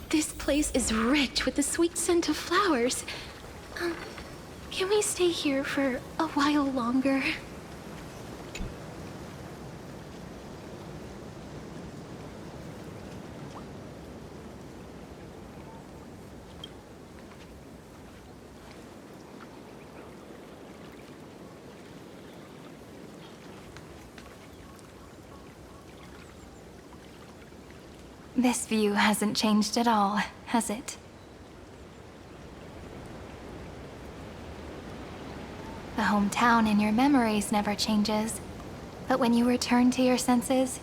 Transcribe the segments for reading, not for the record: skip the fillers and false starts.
This place is rich with the sweet scent of flowers. Can we stay here for a while longer? This view hasn't changed at all, has it? The hometown in your memories never changes, but when you return to your senses,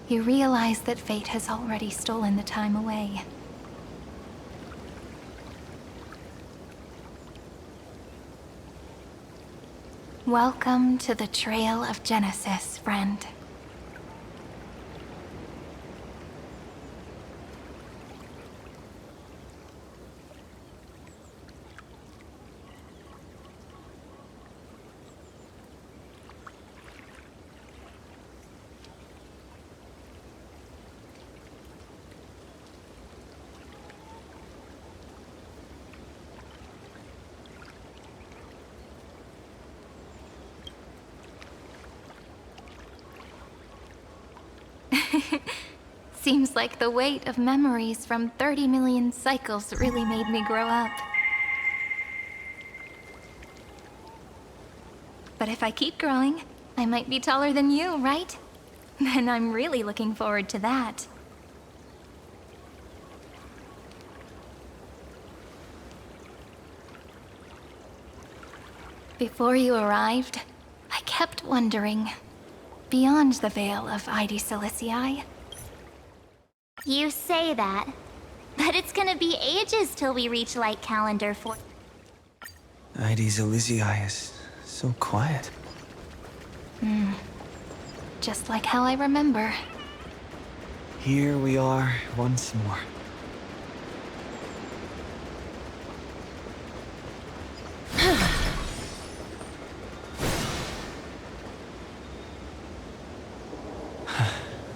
you realize that fate has already stolen the time away. Welcome to the Trail of Genesis, friend. Seems like the weight of memories from 30 million cycles really made me grow up. But if I keep growing, I might be taller than you, right? Then I'm really looking forward to that. Before you arrived, I kept wondering, beyond the veil of Ide Silicii. You say that, but it's gonna be ages till we reach Light Calendar 4. Ide Silicii is so quiet. Just like how I remember. Here we are once more.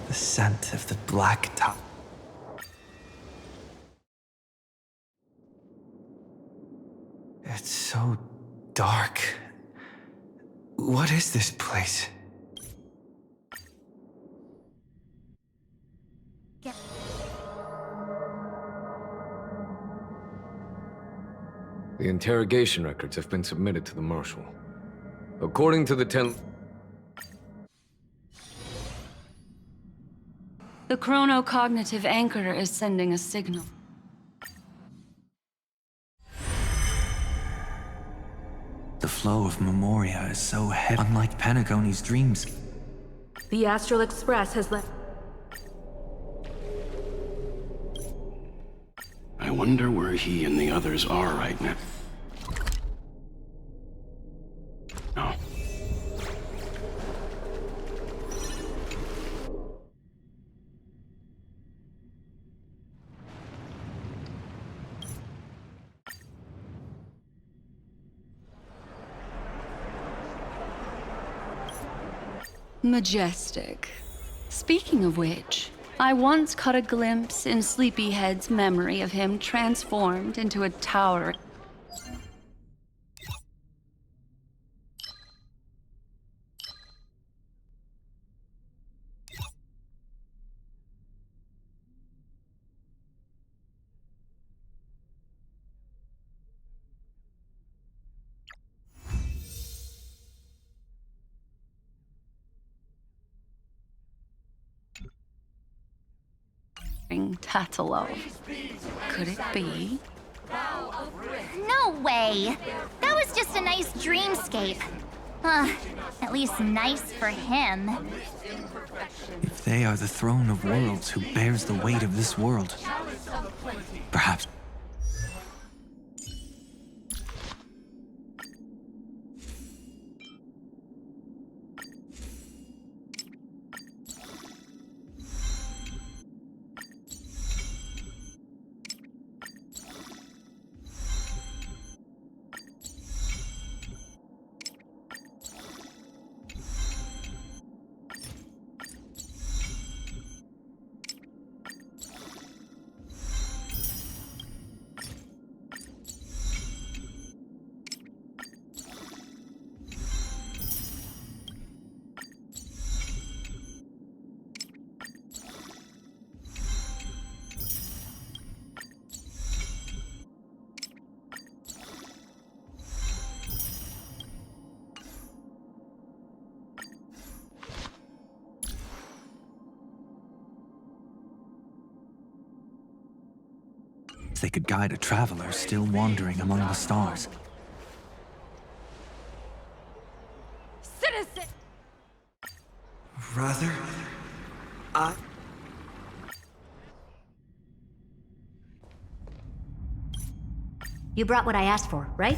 The scent of the black top. It's so dark. What is this place? The interrogation records have been submitted to the Marshal. According to the The chronocognitive anchor is sending a signal. The flow of memoria is so heavy, unlike Penagoni's dreams. The Astral Express has left. I wonder where he and the others are right now. No. Majestic. Speaking of which, I once caught a glimpse in Sleepyhead's memory of him transformed into a tower. Tattalo. Could it be? No way! That was just a nice dreamscape. At least nice for him. If they are the throne of worlds who bears the weight of this world, perhaps. They could guide a traveler still wandering among the stars. Citizen! Rather, You brought what I asked for, right?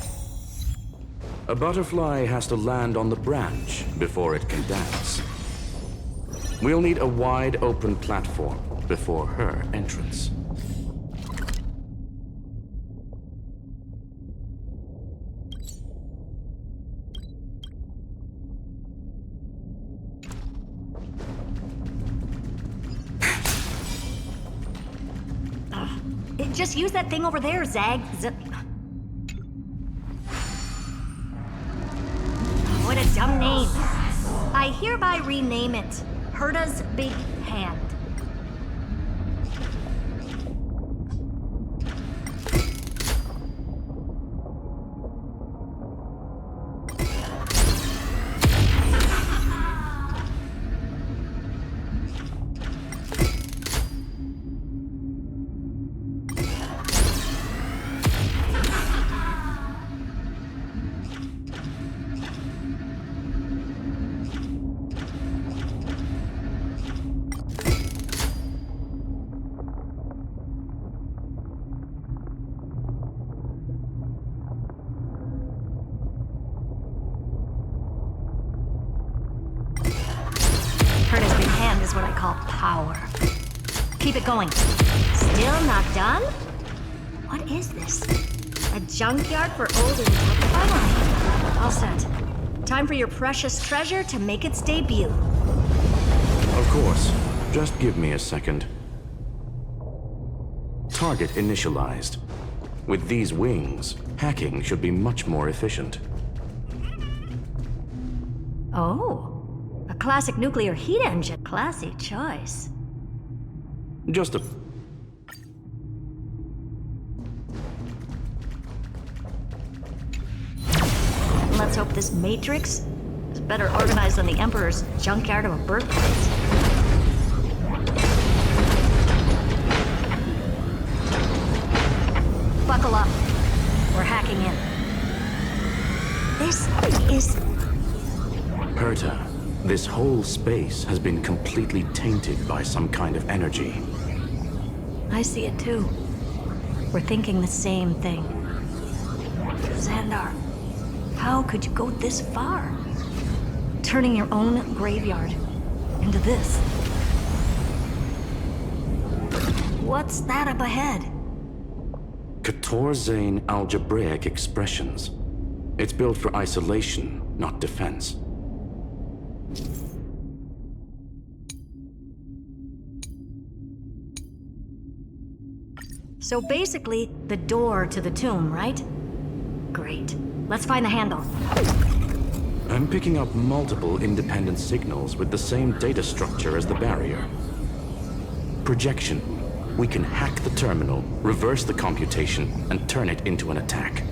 A butterfly has to land on the branch before it can dance. We'll need a wide open platform before her entrance. Just use that thing over there, Zag. What a dumb name. I hereby rename it Herta's Big Hand. Herta's Big Hand is what I call power. Keep it going. Still not done? What is this? A junkyard for old and finally. All set. Time for your precious treasure to make its debut. Of course. Just give me a second. Target initialized. With these wings, hacking should be much more efficient. Oh. A classic nuclear heat engine. Classy choice. Just a... Let's hope this Matrix is better organized than the Emperor's junkyard of a birthplace. Buckle up. We're hacking in. This is... Herta, this whole space has been completely tainted by some kind of energy. I see it too. We're thinking the same thing. Xandar, how could you go this far? Turning your own graveyard into this. What's that up ahead? Katorzane algebraic expressions. It's built for isolation, not defense. So basically, the door to the tomb, right? Great. Let's find the handle. I'm picking up multiple independent signals with the same data structure as the barrier. Projection. We can hack the terminal, reverse the computation, and turn it into an attack.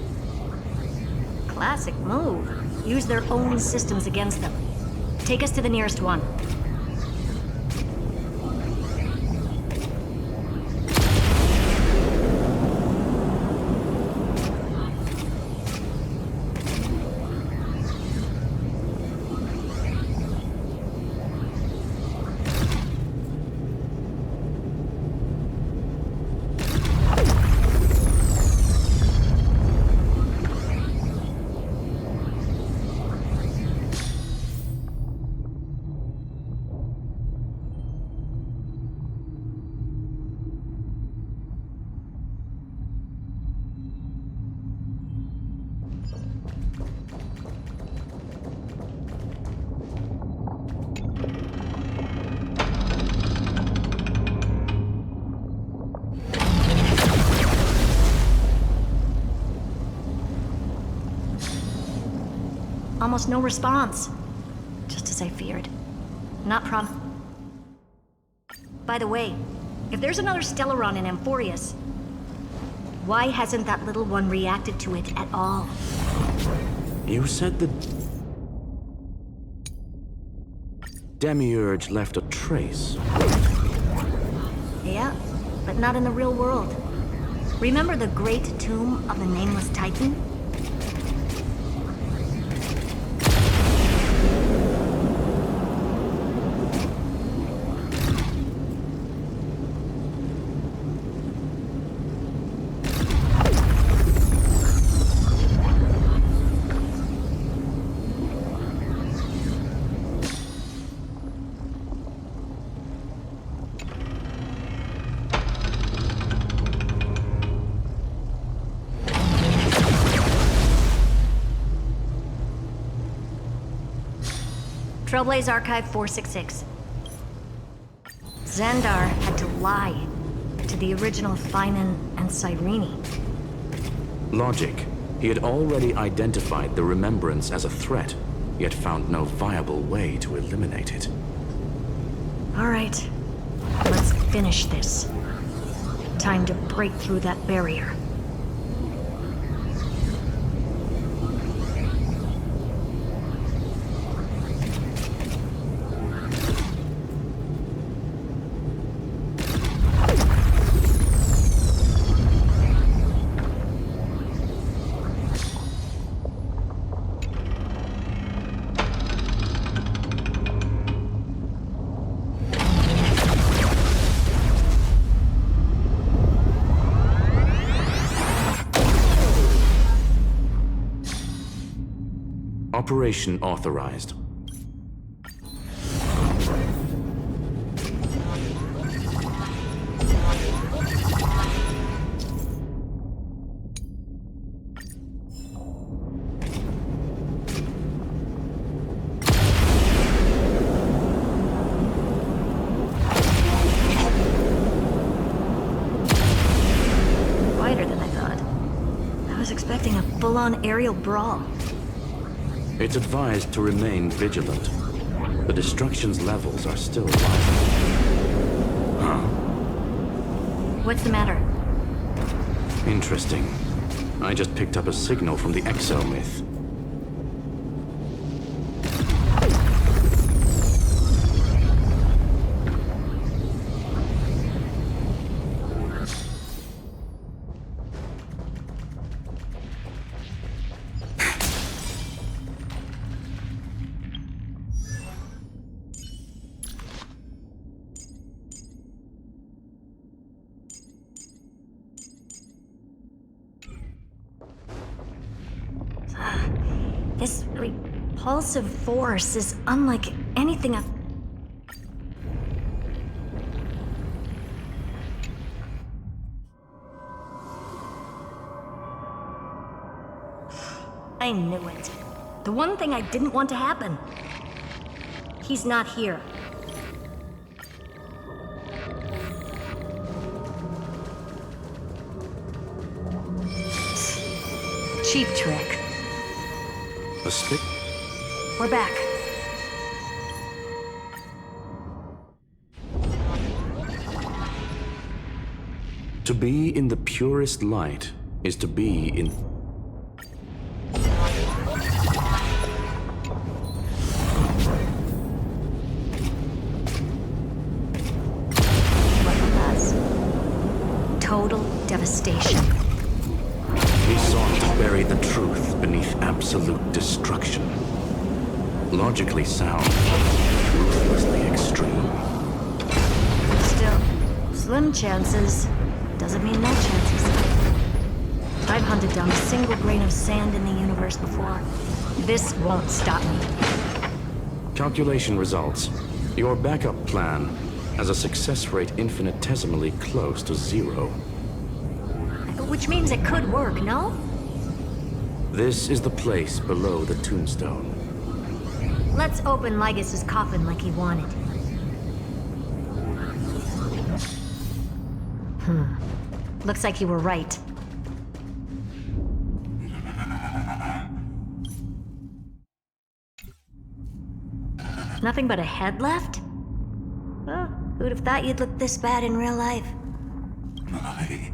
Classic move. Use their own systems against them. Take us to the nearest one. Almost no response. Just as I feared. Not By the way, if there's another Stellaron in Amphoreus, why hasn't that little one reacted to it at all? You said the... Demiurge left a trace. Yeah, but not in the real world. Remember the great tomb of the Nameless Titan? Trailblaze Archive 466. Xandar had to lie to the original Finan and Cyrene. Logic. He had already identified the remembrance as a threat, yet found no viable way to eliminate it. All right, let's finish this. Time to break through that barrier. Operation authorized. Quieter than I thought. I was expecting a full-on aerial brawl. It's advised to remain vigilant. The destruction's levels are still rising. Huh? What's the matter? Interesting. I just picked up a signal from the exomyth. This repulsive force is unlike anything I've... I knew it. The one thing I didn't want to happen. He's not here. Cheap trick. A spit? We're back. To be in the purest light is to be in... What was? Total devastation. He sought to bury the truth beneath absolute destruction. Logically sound, ruthlessly extreme. Still, slim chances doesn't mean no chances. I've hunted down a single grain of sand in the universe before. This won't stop me. Calculation results. Your backup plan has a success rate infinitesimally close to 0. Which means it could work, no? This is the place below the tombstone. Let's open Lygas's coffin like he wanted. Looks like you were right. Nothing but a head left? Well, who'd have thought you'd look this bad in real life? My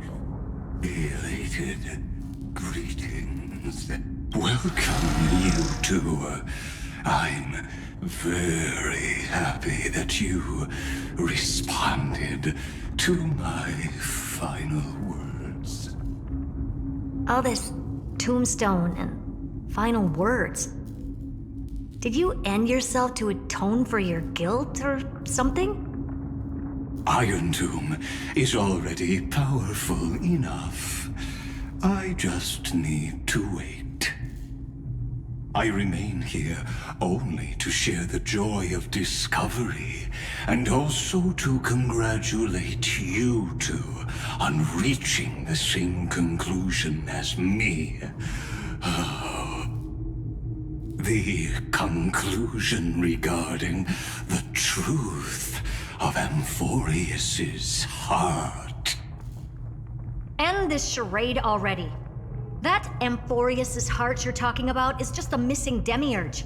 elated greetings. Welcome, you two. I'm very happy that you responded to my final words. All this tombstone and final words. Did you end yourself to atone for your guilt or something? Iron Tomb is already powerful enough. I just need to wait. I remain here only to share the joy of discovery, and also to congratulate you two on reaching the same conclusion as me. The conclusion regarding the truth of Amphoreus's heart. End this charade already. That Amphoreus's heart you're talking about is just a missing demiurge.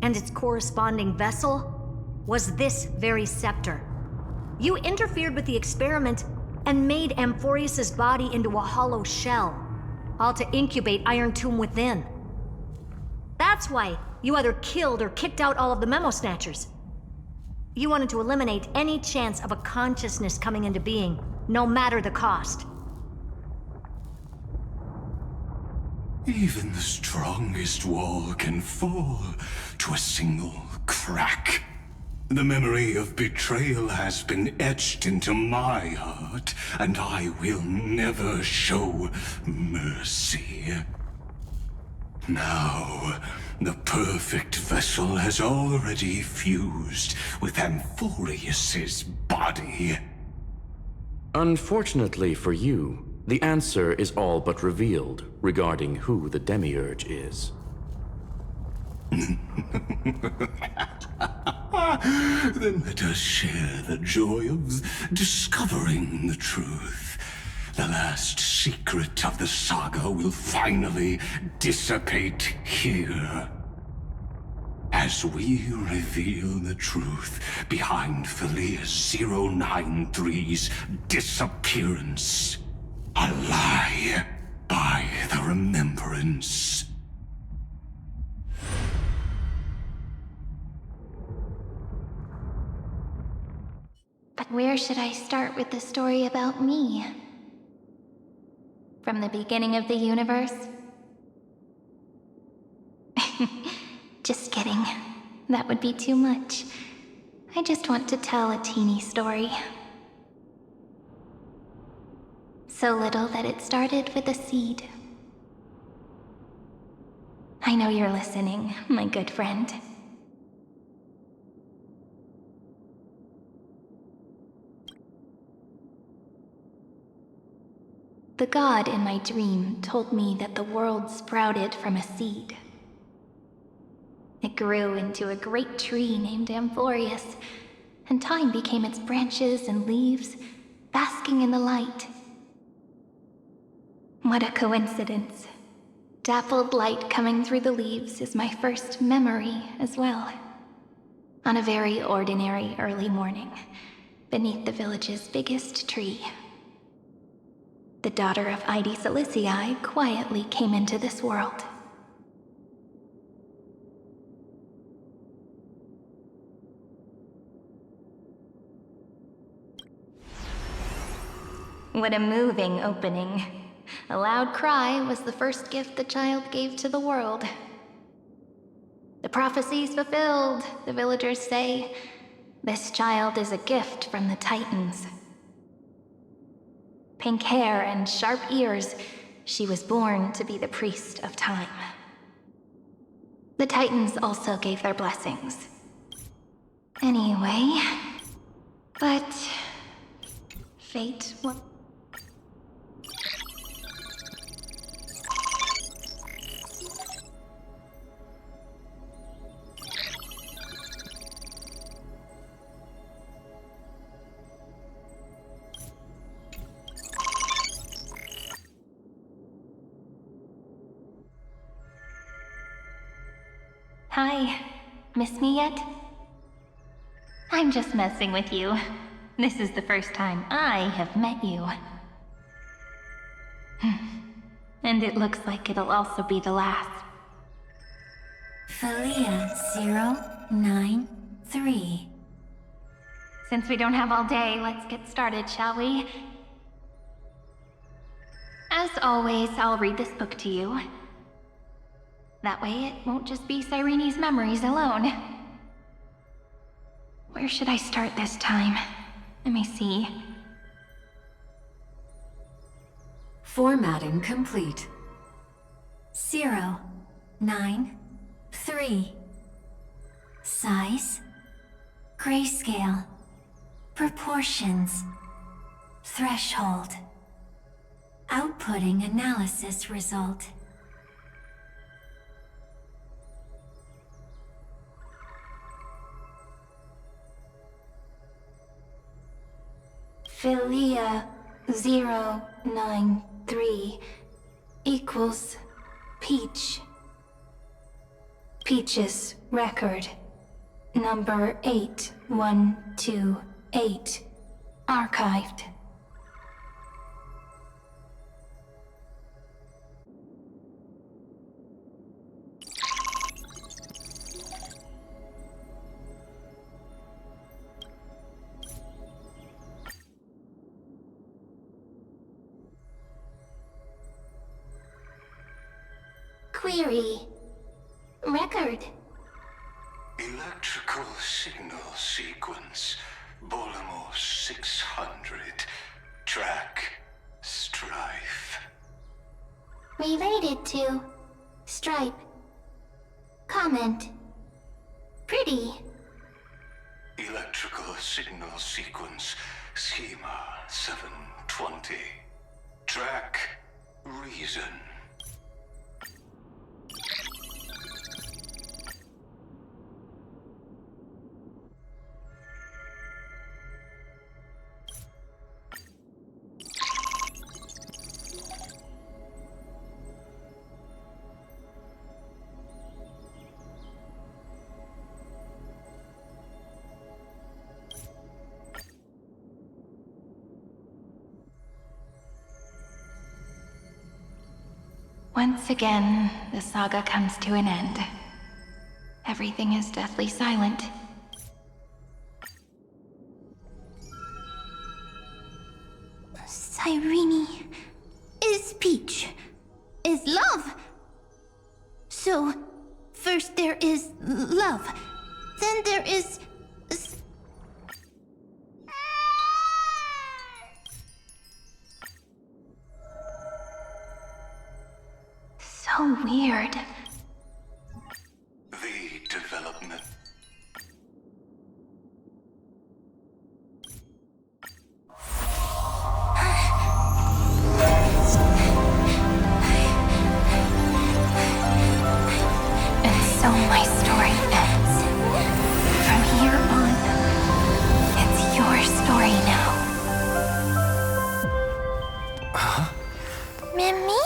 And its corresponding vessel was this very scepter. You interfered with the experiment and made Amphoreus's body into a hollow shell, all to incubate Iron Tomb within. That's why you either killed or kicked out all of the Memo Snatchers. You wanted to eliminate any chance of a consciousness coming into being, no matter the cost. Even the strongest wall can fall to a single crack. The memory of betrayal has been etched into my heart, and I will never show mercy. Now, the perfect vessel has already fused with Amphoreus's body. Unfortunately for you, the answer is all but revealed regarding who the Demiurge is. Then let us share the joy of discovering the truth. The last secret of the saga will finally dissipate here. As we reveal the truth behind Philius 093's disappearance. A lie by the remembrance. But where should I start with the story about me? From the beginning of the universe? Just kidding. That would be too much. I just want to tell a teeny story. So little that it started with a seed. I know you're listening, my good friend. The god in my dream told me that the world sprouted from a seed. It grew into a great tree named Amphoreus, and time became its branches and leaves, basking in the light. What a coincidence. Dappled light coming through the leaves is my first memory as well. On a very ordinary early morning, beneath the village's biggest tree. The daughter of Ide Silicii quietly came into this world. What a moving opening. A loud cry was the first gift the child gave to the world. The prophecy's fulfilled, the villagers say. This child is a gift from the Titans. Pink hair and sharp ears, she was born to be the priest of time. The Titans also gave their blessings. Anyway, but fate was... Hi. Miss me yet? I'm just messing with you. This is the first time I have met you. And it looks like it'll also be the last. Philia 093. Since we don't have all day, let's get started, shall we? As always, I'll read this book to you. That way it won't just be Cyrene's memories alone. Where should I start this time? Let me see. Formatting complete. 0, 9, 3. Size, grayscale, proportions, threshold. Outputting analysis result. Philia 093 equals Peach. Peach's record. Number 8128. Archived. Query. Record. Electrical signal sequence. Bolamos 600. Track. Strife. Related to. Stripe. Comment. Pretty. Electrical signal sequence. Schema 720. Track. Reason. Once again, the saga comes to an end. Everything is deathly silent. Cyrene is Peach. Is love. So, first there is love. Then there is... So weird. The development. And so my story ends. From here on, it's your story now. Mimi?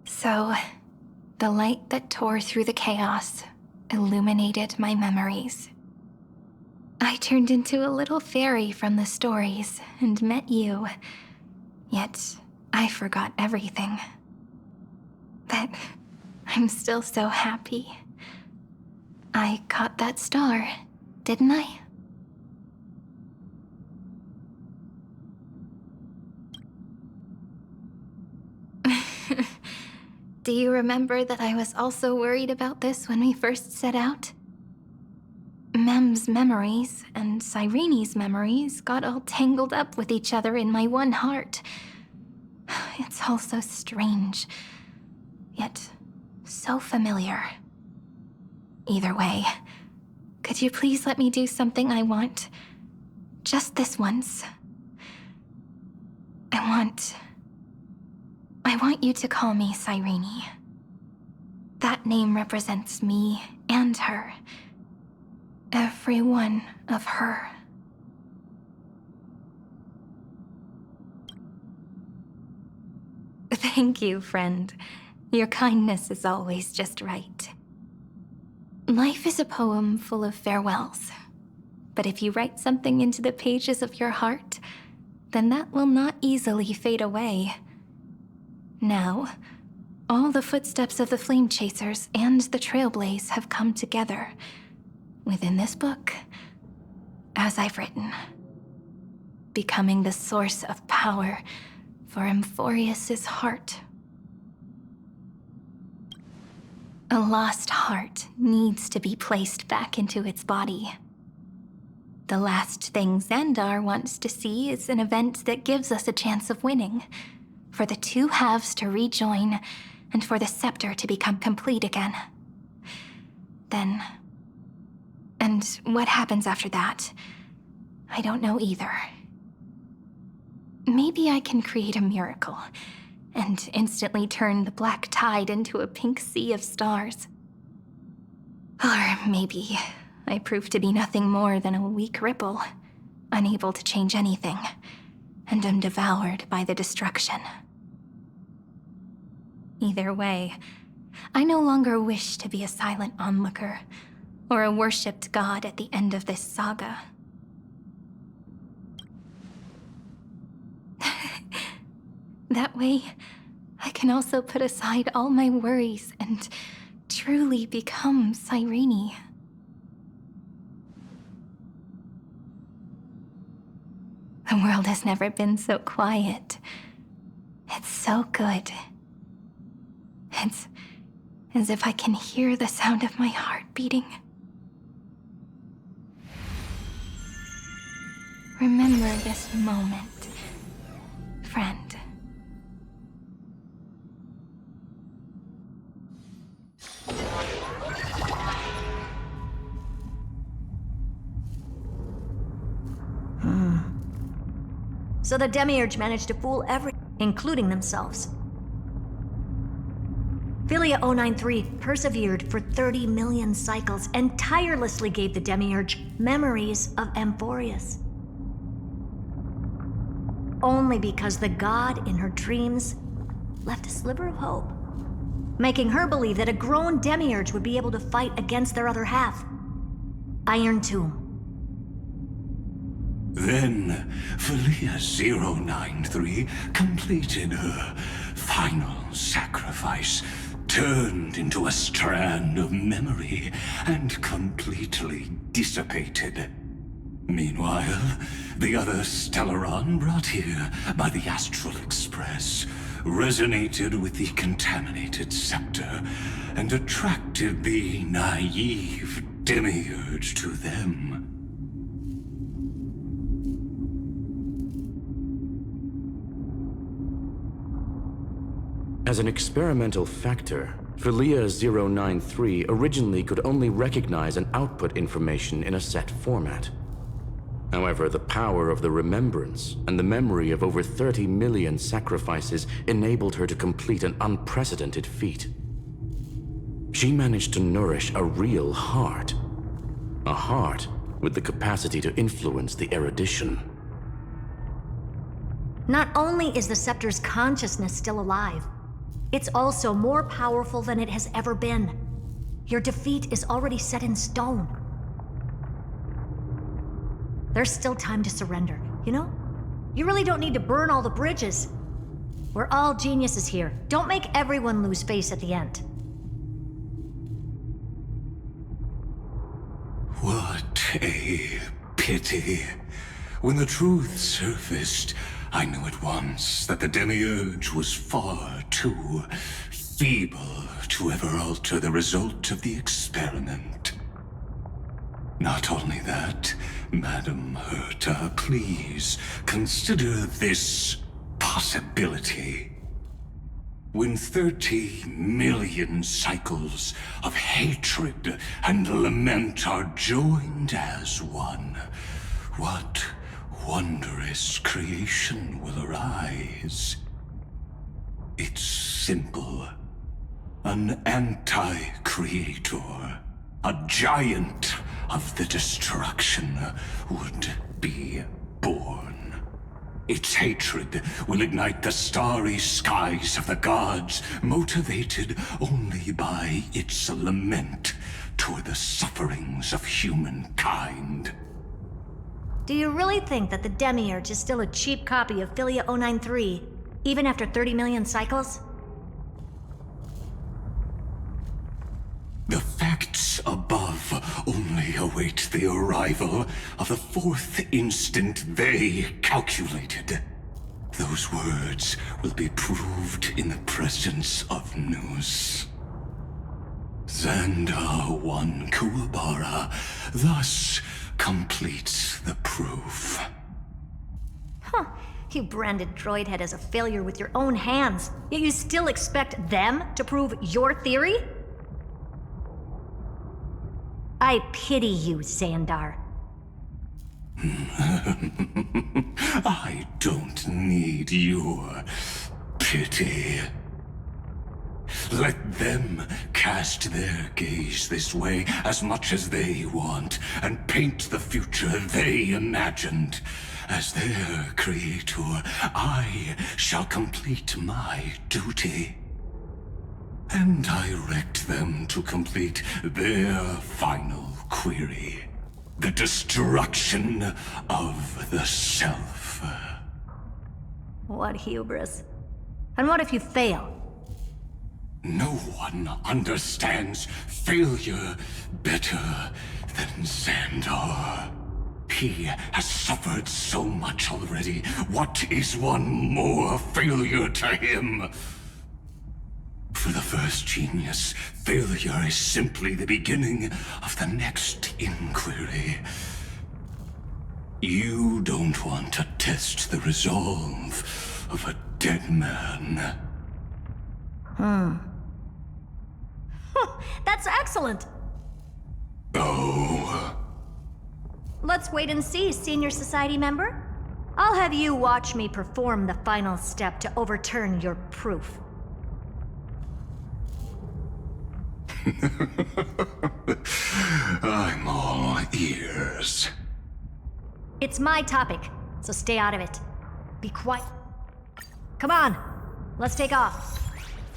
So, the light that tore through the chaos illuminated my memories. I turned into a little fairy from the stories and met you. Yet, I forgot everything. But I'm still so happy. I caught that star, didn't I? Do you remember that I was also worried about this when we first set out? Mem's memories and Cyrene's memories got all tangled up with each other in my one heart. It's all so strange, yet so familiar. Either way, could you please let me do something I want? Just this once. I want you to call me Cyrene. That name represents me and her. Every one of her. Thank you, friend. Your kindness is always just right. Life is a poem full of farewells. But if you write something into the pages of your heart, then that will not easily fade away. Now, all the footsteps of the Flame Chasers and the Trailblaze have come together within this book, as I've written, becoming the source of power for Amphoreus' heart. A lost heart needs to be placed back into its body. The last thing Xandar wants to see is an event that gives us a chance of winning, for the two halves to rejoin, and for the scepter to become complete again. Then... and what happens after that, I don't know either. Maybe I can create a miracle, and instantly turn the black tide into a pink sea of stars. Or maybe I prove to be nothing more than a weak ripple, unable to change anything, and am devoured by the destruction. Either way, I no longer wish to be a silent onlooker, or a worshipped god at the end of this saga. That way, I can also put aside all my worries and truly become Cyrene. The world has never been so quiet. It's so good. It's as if I can hear the sound of my heart beating. Remember this moment, friend. So the Demiurge managed to fool including themselves. Philia 093 persevered for 30 million cycles and tirelessly gave the Demiurge memories of Amphoreus. Only because the god in her dreams left a sliver of hope, making her believe that a grown Demiurge would be able to fight against their other half, Iron Tomb. Then, Philia 093 completed her final sacrifice, turned into a strand of memory, and completely dissipated. Meanwhile, the other Stellaron brought here by the Astral Express resonated with the contaminated scepter and attracted the naive Demiurge to them. As an experimental factor, Philia 093 originally could only recognize and output information in a set format. However, the power of the remembrance and the memory of over 30 million sacrifices enabled her to complete an unprecedented feat. She managed to nourish a real heart. A heart with the capacity to influence the erudition. Not only is the scepter's consciousness still alive, it's also more powerful than it has ever been. Your defeat is already set in stone. There's still time to surrender, you know? You really don't need to burn all the bridges. We're all geniuses here. Don't make everyone lose face at the end. What a pity. When the truth surfaced, I knew at once that the Demiurge was far too feeble to ever alter the result of the experiment. Not only that, Madam Herta, please consider this possibility. When 30 million cycles of hatred and lament are joined as one, what wondrous creation will arise? It's simple. An anti-creator, a giant of the destruction, would be born. Its hatred will ignite the starry skies of the gods, motivated only by its lament toward the sufferings of humankind. Do you really think that the Demiurge is still a cheap copy of Philia 093, even after 30 million cycles? await the arrival of the fourth instant they calculated. Those words will be proved in the presence of Nous. Xandar One Kuwabara thus completes the proof. Huh. You branded Droidhead as a failure with your own hands, yet you still expect them to prove your theory? I pity you, Xandar. I don't need your pity. Let them cast their gaze this way as much as they want, and paint the future they imagined. As their creator, I shall complete my duty and direct them to complete their final query. The destruction of the self. What hubris. And what if you fail? No one understands failure better than Xandar. He has suffered so much already. What is one more failure to him? For the first genius, failure is simply the beginning of the next inquiry. You don't want to test the resolve of a dead man. That's excellent! Oh. Let's wait and see, Senior Society member. I'll have you watch me perform the final step to overturn your proof. I'm all ears. It's my topic, so stay out of it. Be quiet. Come on, let's take off.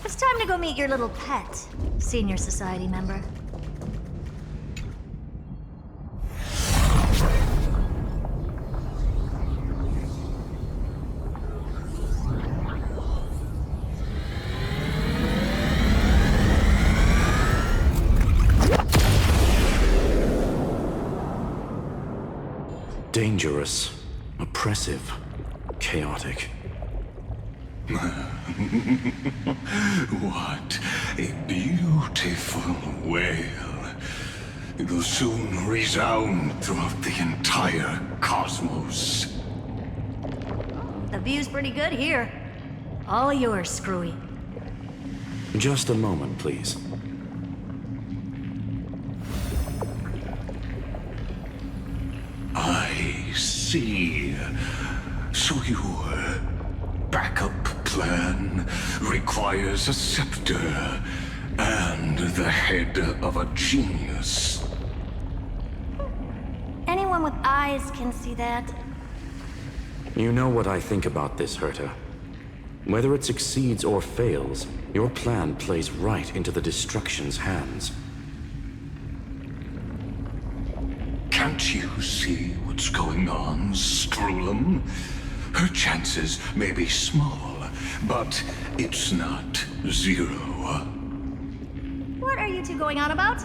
It's time to go meet your little pet, Senior Society member. Dangerous, oppressive, chaotic. What a beautiful wail. It'll soon resound throughout the entire cosmos. The view's pretty good here. All yours, Screwy. Just a moment, please. I see. So your backup plan requires a scepter and the head of a genius. Anyone with eyes can see that. You know what I think about this, Herta. Whether it succeeds or fails, your plan plays right into the destruction's hands. Can't you see what's going on, Strulum? Her chances may be small, but it's not zero. What are you two going on about?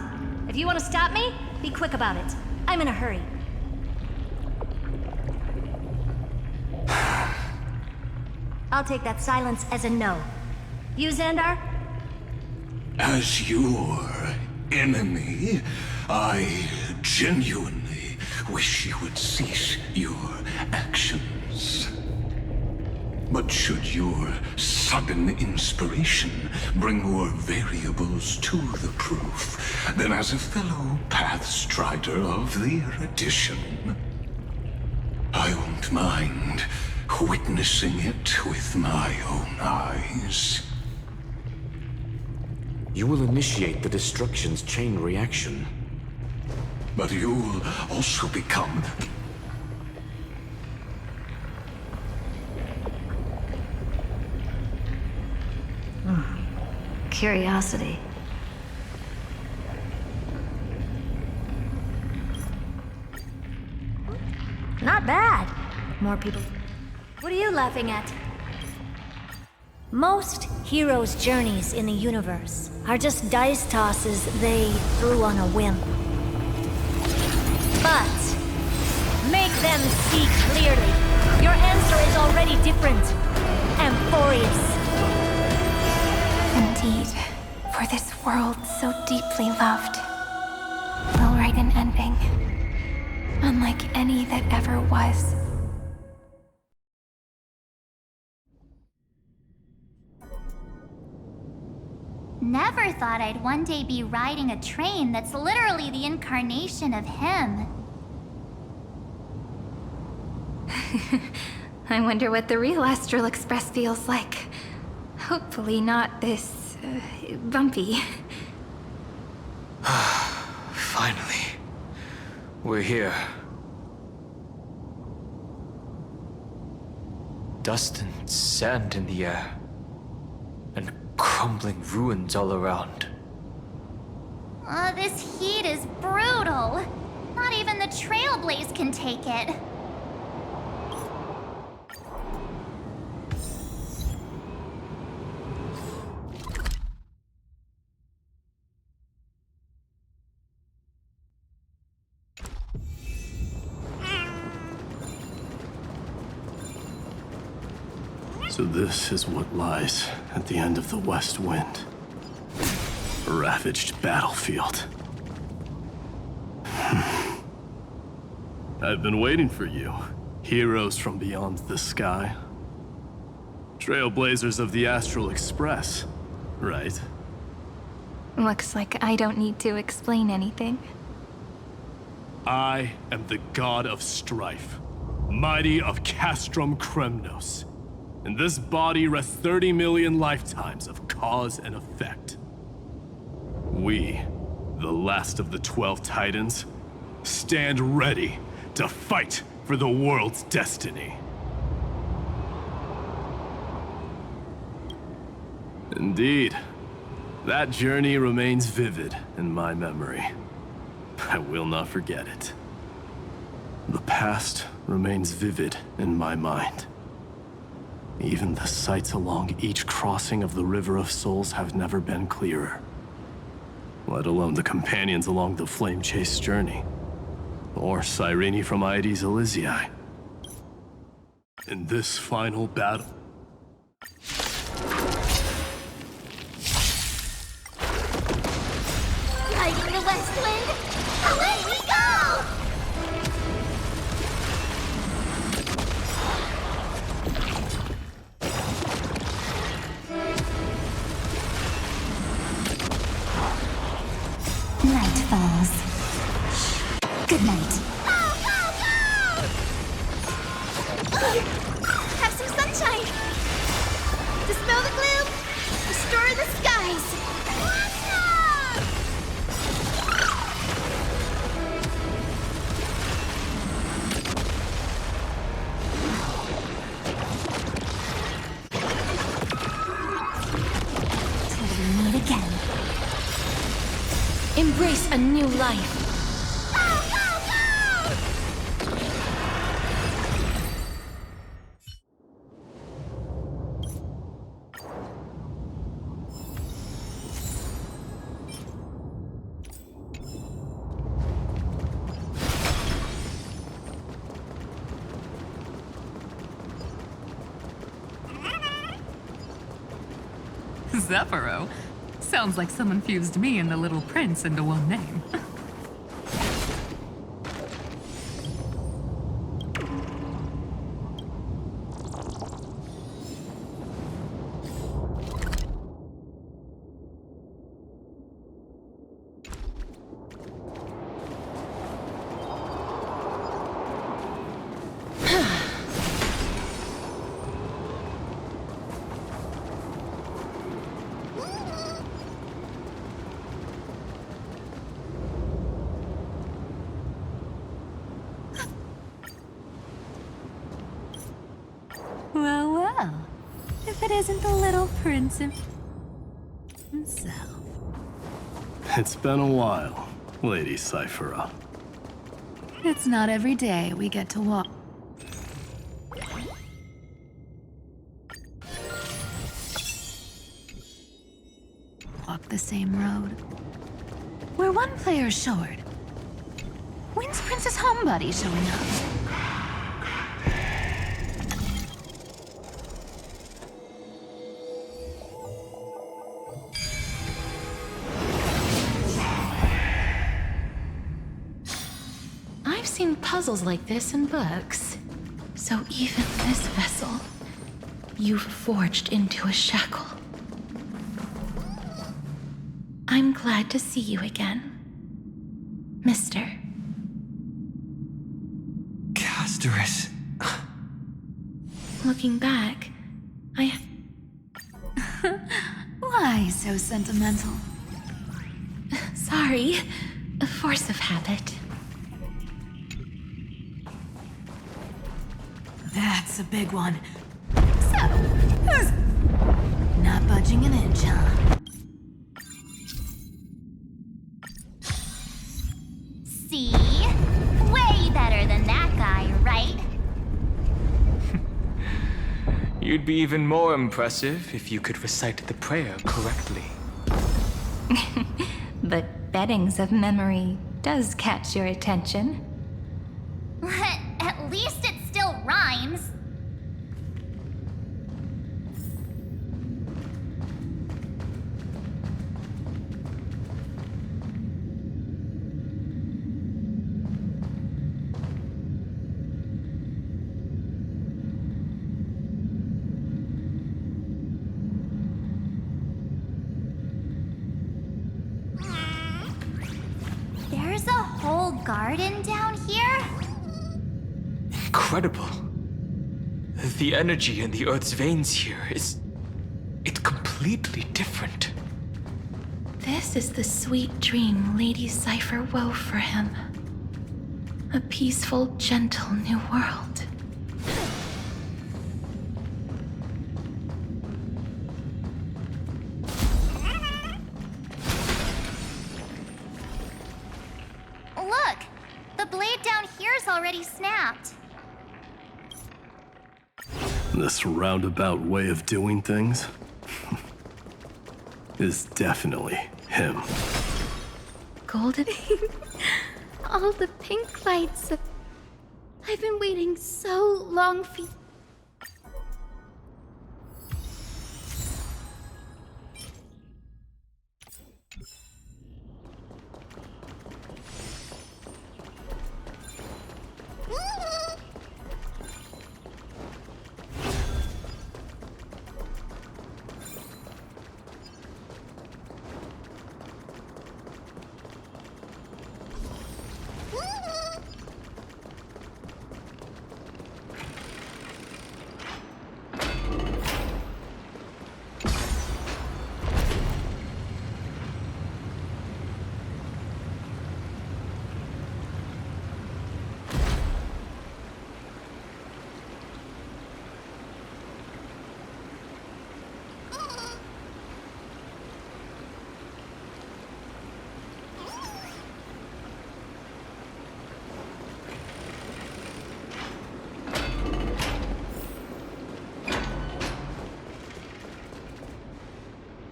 If you want to stop me, be quick about it. I'm in a hurry. I'll take that silence as a no. You, Xandar? As your enemy, I genuinely wish you would cease your actions. But should your sudden inspiration bring more variables to the proof, then as a fellow Pathstrider of the Erudition, I won't mind witnessing it with my own eyes. You will initiate the destruction's chain reaction. But you'll also become... Curiosity. Not bad. More people. What are you laughing at? Most heroes' journeys in the universe are just dice tosses they threw on a whim. But make them see clearly. Your answer is already different, Amphoreus. Indeed, for this world so deeply loved, will write an ending, unlike any that ever was. Never thought I'd one day be riding a train that's literally the incarnation of him. I wonder what the real Astral Express feels like. Hopefully not this, bumpy. Finally. We're here. Dust and sand in the air. And crumbling ruins all around. This heat is brutal. Not even the Trailblaze can take it. So this is what lies at the end of the West Wind. A ravaged battlefield. I've been waiting for you. Heroes from beyond the sky. Trailblazers of the Astral Express, right? Looks like I don't need to explain anything. I am the god of strife, mighty of Castrum Kremnos. In this body rests 30 million lifetimes of cause and effect. We, the last of the 12 Titans, stand ready to fight for the world's destiny. Indeed, that journey remains vivid in my memory. I will not forget it. The past remains vivid in my mind. Even the sights along each crossing of the River of Souls have never been clearer. Let alone the companions along the flame-chased journey. Or Cyrene from Aedes Elysiae. In this final battle... Riding the West Wind, away we go! Night falls. Good night. Have some sunshine. Dispel the gloom. Restore the skies. Till we meet again. Embrace a new life. Zephyro? Sounds like someone fused me and the Little Prince into one name. Well, well. If it isn't the Little Prince himself. It's been a while, Lady Cyphera. It's not every day we get to walk the same road. We're one player short. When's Princess Homebody showing up? I've seen puzzles like this in books. So even this vessel, you've forged into a shackle. I'm glad to see you again, Mister. Casterus. Looking back, Why so sentimental? Sorry, a force of habit. That's a big one. So, who's not budging an inch, huh? See? Way better than that guy, right? You'd be even more impressive if you could recite the prayer correctly. But bettings of memory does catch your attention. At least it still rhymes. There's a whole garden down here? Incredible. The energy in the Earth's veins here it's completely different. This is the sweet dream Lady Cypher wove for him. A peaceful, gentle new world. Look! The blade down here's already snapped. This roundabout way of doing things is definitely him. Golden. All the pink lights. I've been waiting so long for you.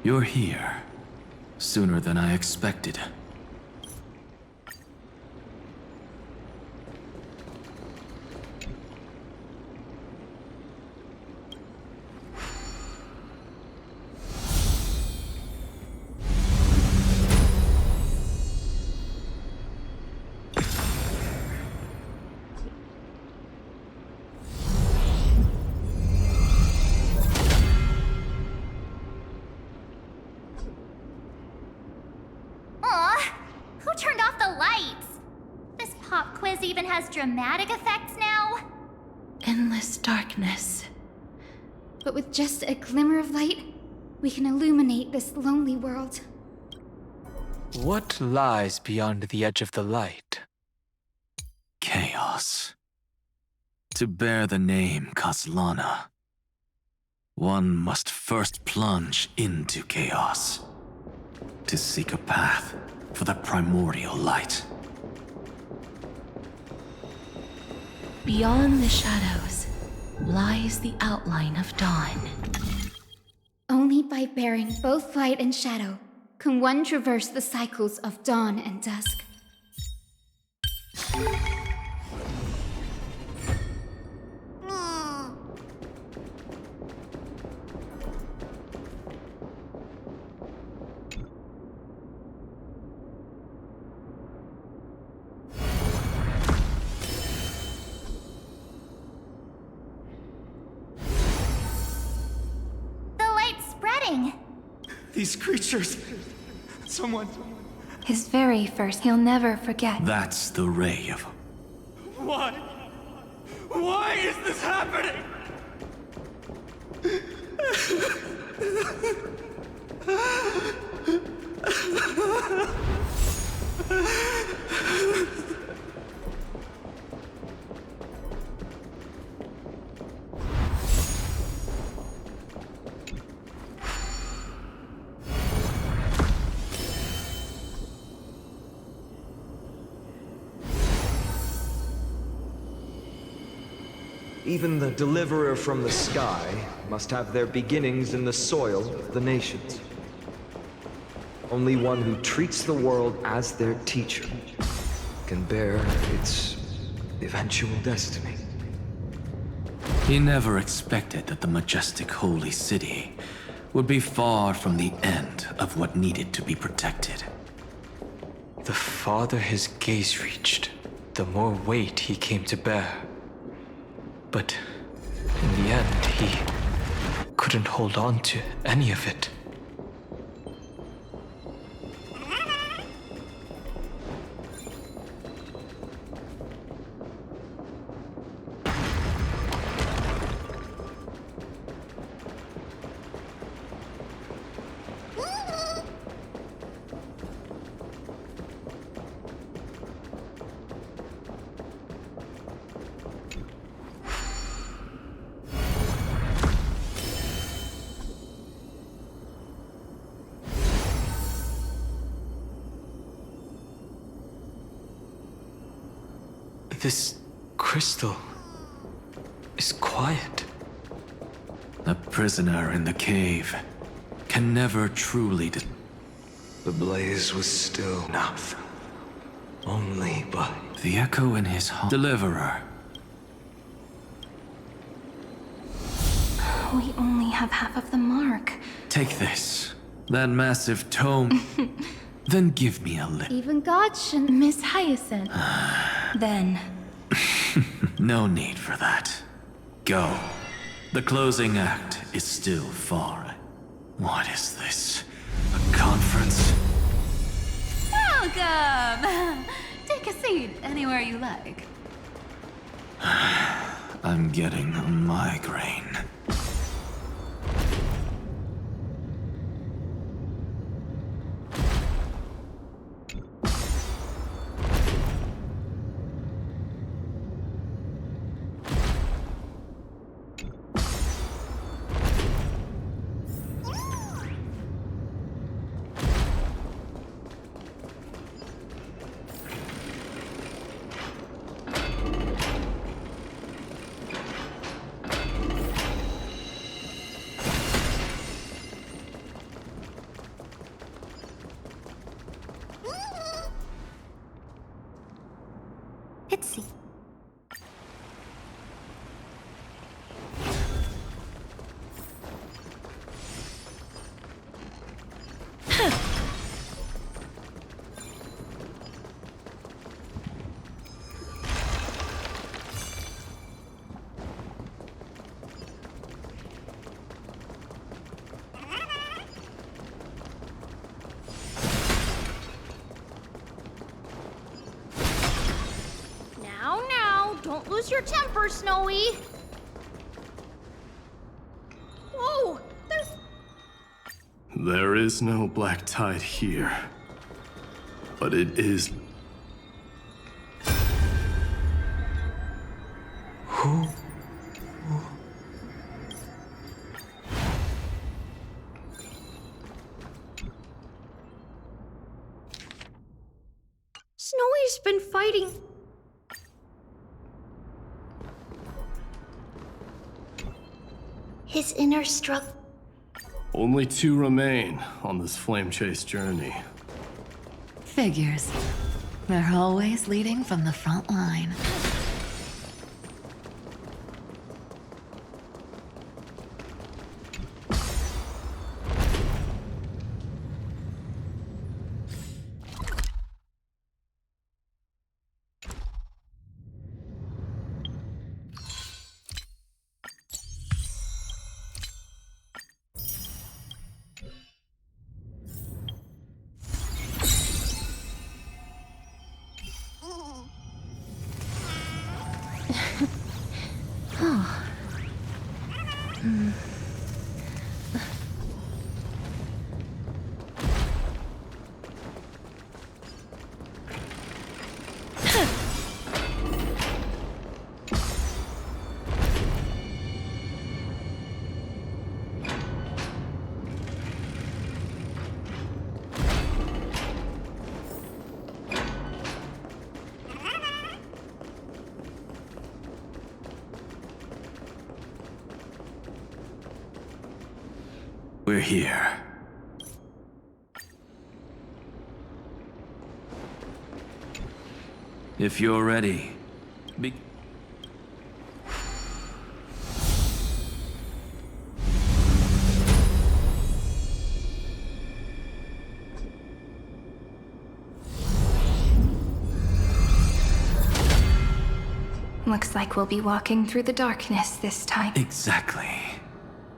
You're here. Sooner than I expected. Even has dramatic effects now? Endless darkness. But with just a glimmer of light, we can illuminate this lonely world. What lies beyond the edge of the light? Chaos. To bear the name Kaslana, one must first plunge into chaos to seek a path for the primordial light. Beyond the shadows lies the outline of dawn. Only by bearing both light and shadow can one traverse the cycles of dawn and dusk. The light's spreading. These creatures... Someone... His very first, he'll never forget. That's the ray of... Why? Why is this happening? Even the deliverer from the sky must have their beginnings in the soil of the nations. Only one who treats the world as their teacher can bear its eventual destiny. He never expected that the majestic holy city would be far from the end of what needed to be protected. The farther his gaze reached, the more weight he came to bear. But in the end, he couldn't hold on to any of it. This crystal is quiet. A prisoner in the cave can never truly... The blaze was still enough. Only by... The echo in his heart... Deliverer. We only have half of the mark. Take this. That massive tome. Then give me a lip. Even God shouldn't miss Hyacinth. Then... No need for that. Go. The closing act is still far. What is this? A conference? Welcome! Take a seat anywhere you like. I'm getting a migraine. Itsy. Don't lose your temper, Snowy! Whoa! There is no black tide here. But it is... Who? Snowy's been fighting... His inner struggle. Only 2 remain on this flame chase journey. Figures. They're always leading from the front line. We're here. If you're ready, Looks like we'll be walking through the darkness this time. Exactly.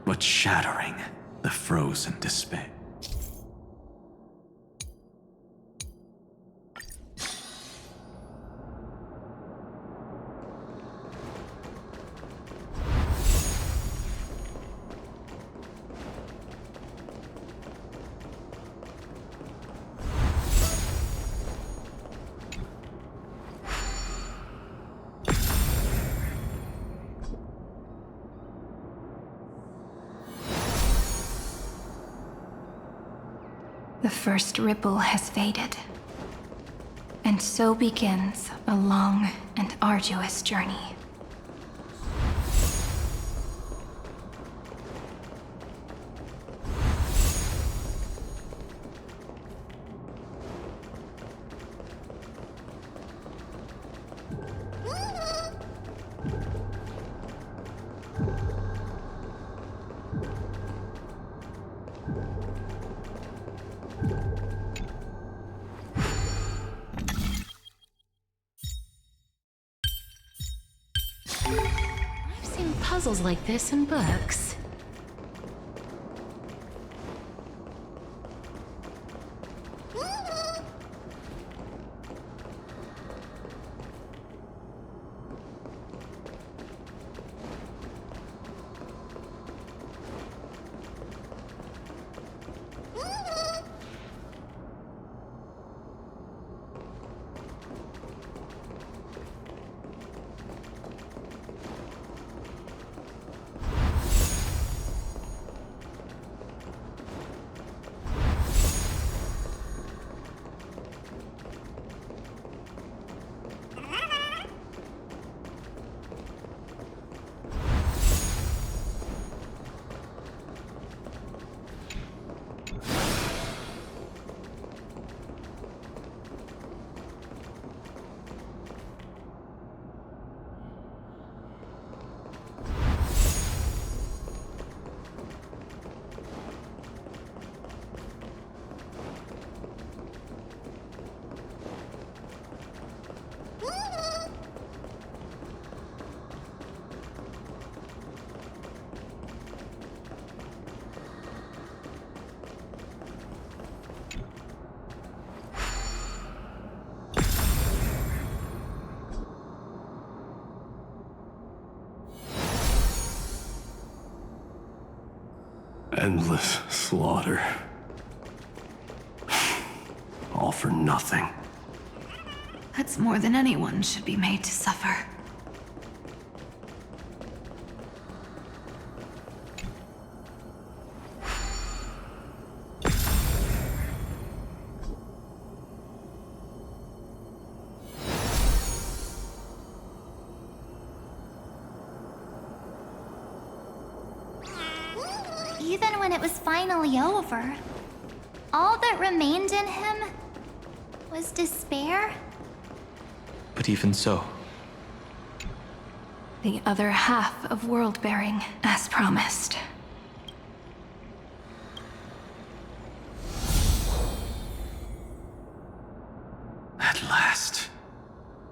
But shattering the frozen despair. The first ripple has faded. And so begins a long and arduous journey. I've seen puzzles like this in books. Endless slaughter. All for nothing. That's more than anyone should be made to suffer. Even when it was finally over, all that remained in him was despair But even so, The other half of world-bearing, as promised. At last,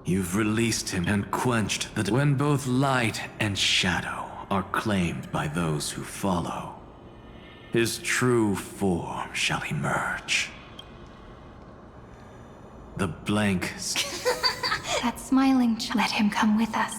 you've released him and quenched the... When both light and shadow are claimed by those who follow, his true form shall emerge. The blank... That smiling let him come with us.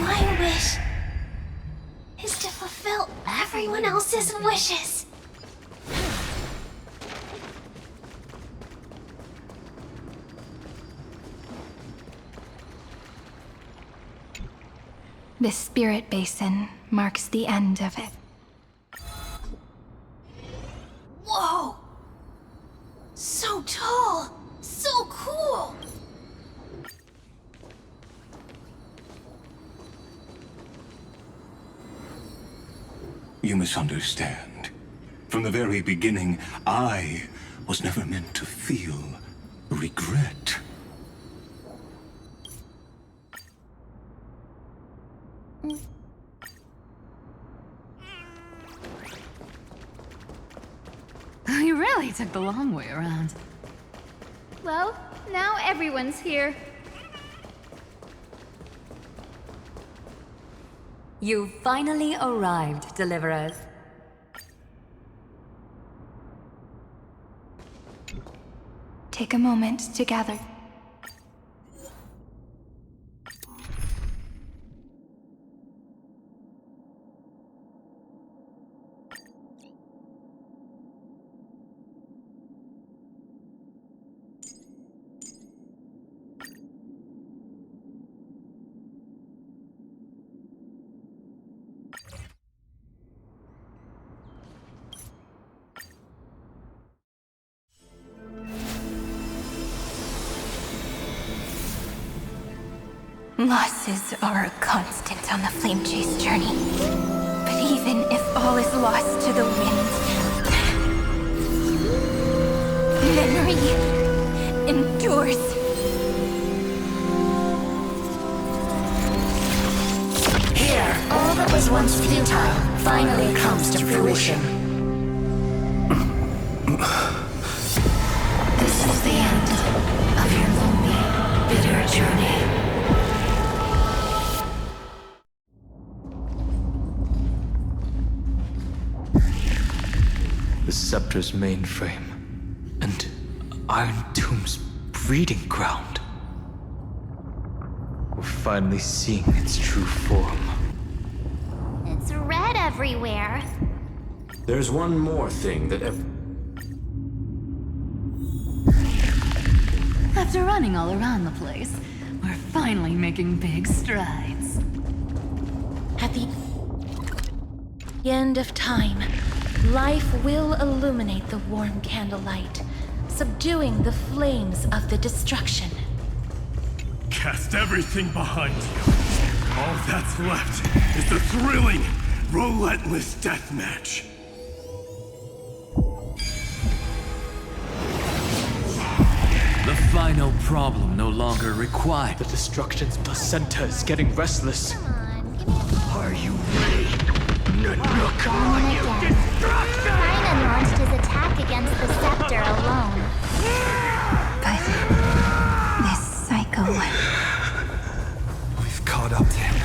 My wish is to fulfill everyone else's wishes. This spirit basin marks the end of it. Whoa! So tall! So cool! You misunderstand. From the very beginning, I was never meant to feel regret. You really took the long way around. Well, now everyone's here. You finally arrived, Deliverers. Take a moment to gather. Losses are a constant on the Flame Chase journey. But even if all is lost to the wind, memory endures. Here, all that was once futile finally comes to fruition. This is the end of your lonely, bitter journey. the Scepter's mainframe, and Iron Tomb's breeding ground. We're finally seeing its true form. It's red everywhere. There's one more thing that After running all around the place, we're finally making big strides. At the end of time, life will illuminate the warm candlelight, subduing the flames of the destruction. Cast everything behind you. All that's left is the thrilling, relentless deathmatch. The final problem no longer required. The destruction's placenta is getting restless. Are you ready? Gone again. Kainen launched his attack against the scepter alone. But this cycle... We've caught up to him.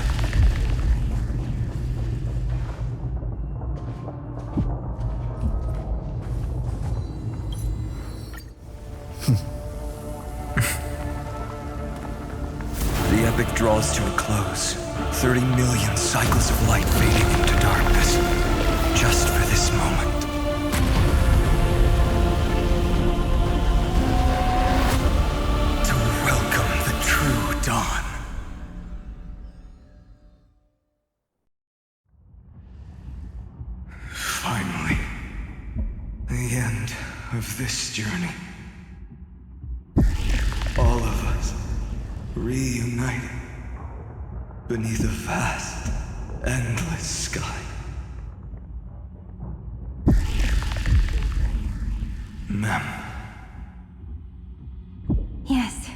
epic draws to a close. 30 million cycles of light fading into darkness. Just for this moment. To welcome the true dawn. Finally. The end of this journey. All of us reunited beneath a vast, endless sky. Ma'am. Yes,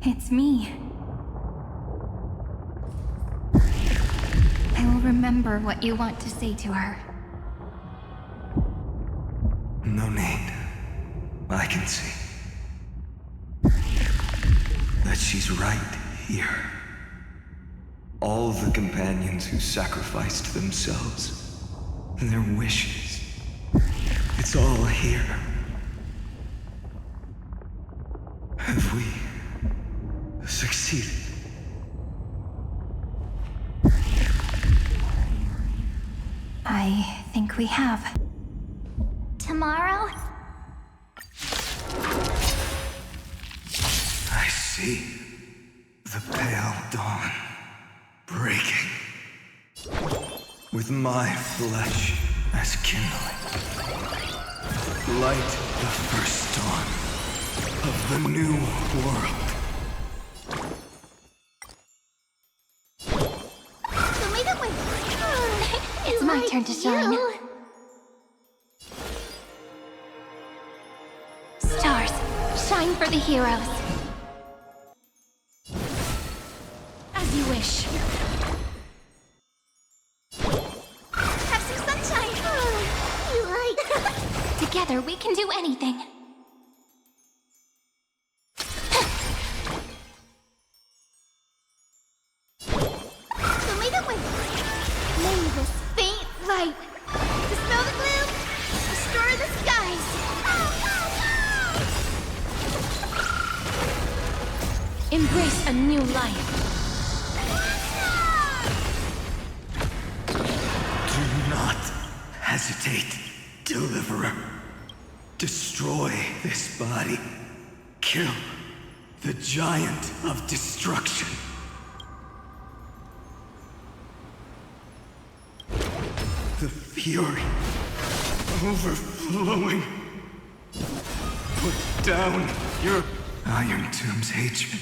it's me. I will remember what you want to say to her. No need. I can see that she's right here. All the companions who sacrificed themselves, their wishes, it's all here. Have we succeeded? I think we have. Tomorrow? I see the pale dawn breaking, with my flesh as kindling. Light the first dawn of the new world. It's my turn to shine. Stars, shine for the heroes. As you wish. Have some sunshine. You like? Together we can do anything. May this faint light dispel the gloom, destroy the skies. Embrace a new life. Do not hesitate, Deliverer. Destroy this body. Kill the giant of destruction. The fury overflowing. Put down your Iron Tomb's hatred.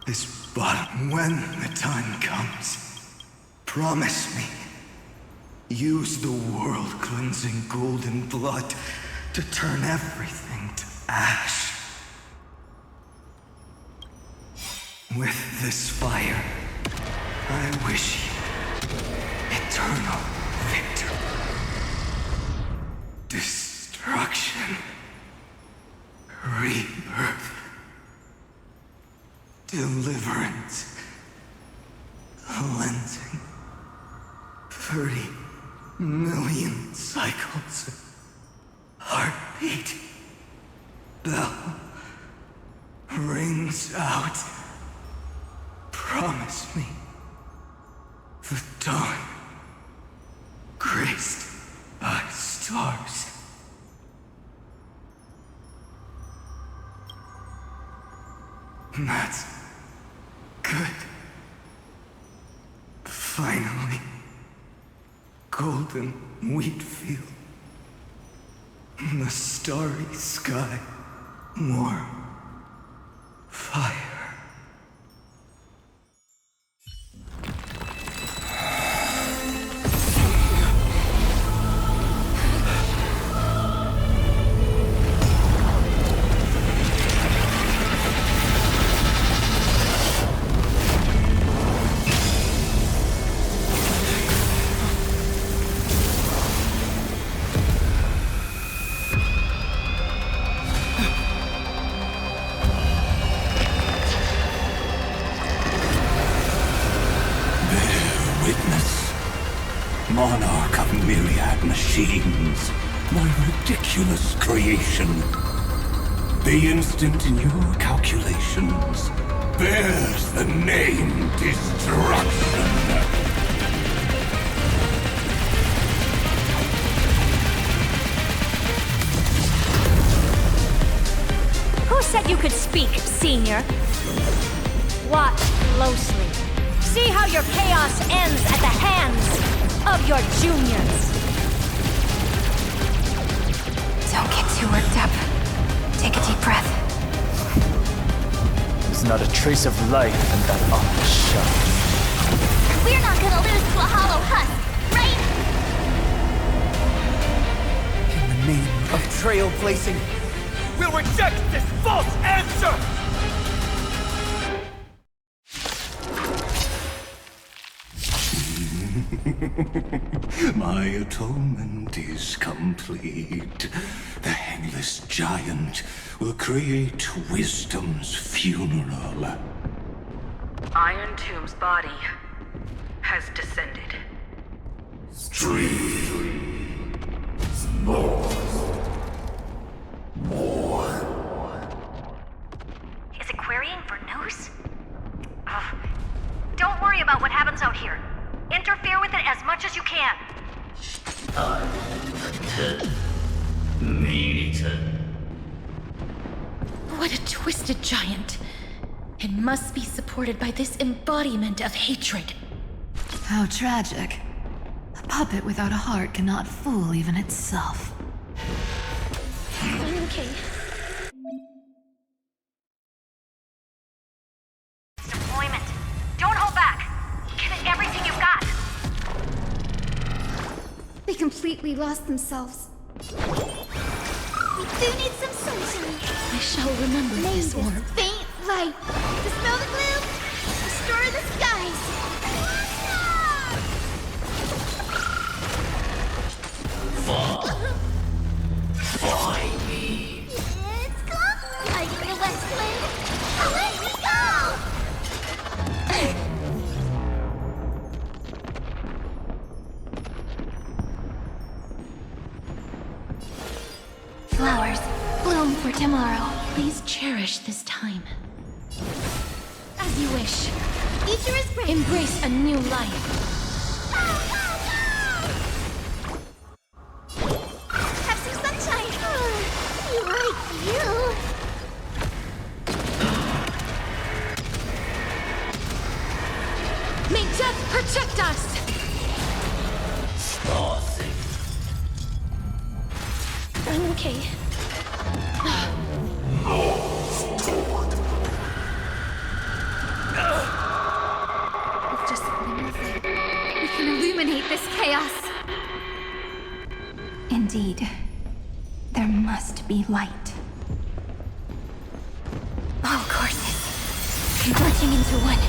This bottom when the time comes. Promise me. Use the world-cleansing golden blood to turn everything to ash. With this fire, I wish you eternal victory. Destruction. Rebirth. Deliverance. Cleansing. 30 million cycles. Heartbeat. Bell. Rings out. Promise me. The dawn. Graced by stars. That's good. Finally. Golden wheat field. The starry sky. Warm. Fire. Monarch of myriad machines, my ridiculous creation. Be instant in your calculations. Bears the name Destruction. Who said you could speak, Senior? Watch closely. See how your chaos ends at the hands of your juniors. Don't get too worked up. Take a deep breath. There's not a trace of life in that awful shell. We're not gonna lose to a hollow husk, right? In the name of trailblazing, we'll reject this false answer! My atonement is complete. The Handless Giant will create wisdom's funeral. Iron Tomb's body has descended. Streams more. Is it querying for news? Ugh. Don't worry about what happens out here. Interfere with it as much as you can. What a twisted giant. It must be supported by this embodiment of hatred. How tragic. A puppet without a heart cannot fool even itself. I'm okay. Deployment. Don't hold back. Give it everything you've got. They completely lost themselves. We do need some sunshine. I shall remember this orb. Faint light. Dispel the gloom. Restore the skies. Find me. It's close. Like in the West Wind. Away we go! Flowers, bloom for tomorrow. Please cherish this time. As you wish. Future is bright. Embrace a new life. Have some sunshine. You like you. May death protect us! I'm okay. With just one more thing, we can illuminate this chaos. Indeed, there must be light. All courses converging into one.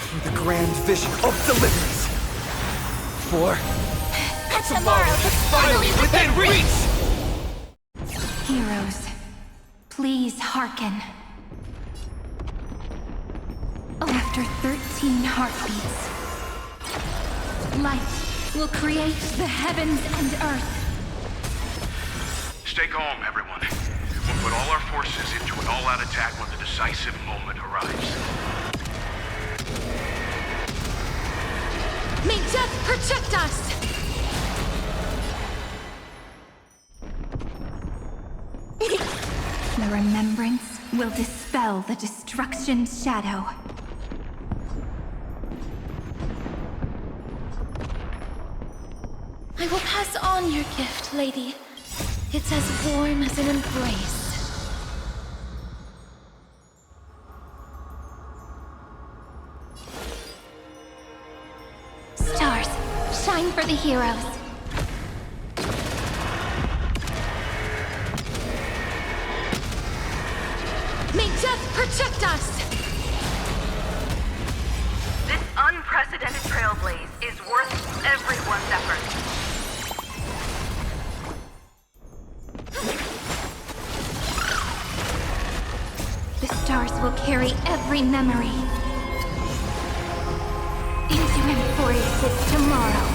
For the grand vision of deliverance. For Tomorrow is finally within reach! Heroes, please hearken. After 13 heartbeats, light will create the heavens and earth. Stay calm, everyone. We'll put all our forces into an all-out attack when the decisive moment arrives. May death protect us! The remembrance will dispel the destruction's shadow. I will pass on your gift, lady. It's as warm as an embrace. Stars, shine for the heroes. May death protect us! This unprecedented trailblaze is worth everyone's effort. The stars will carry every memory into Amphoreus' tomorrow.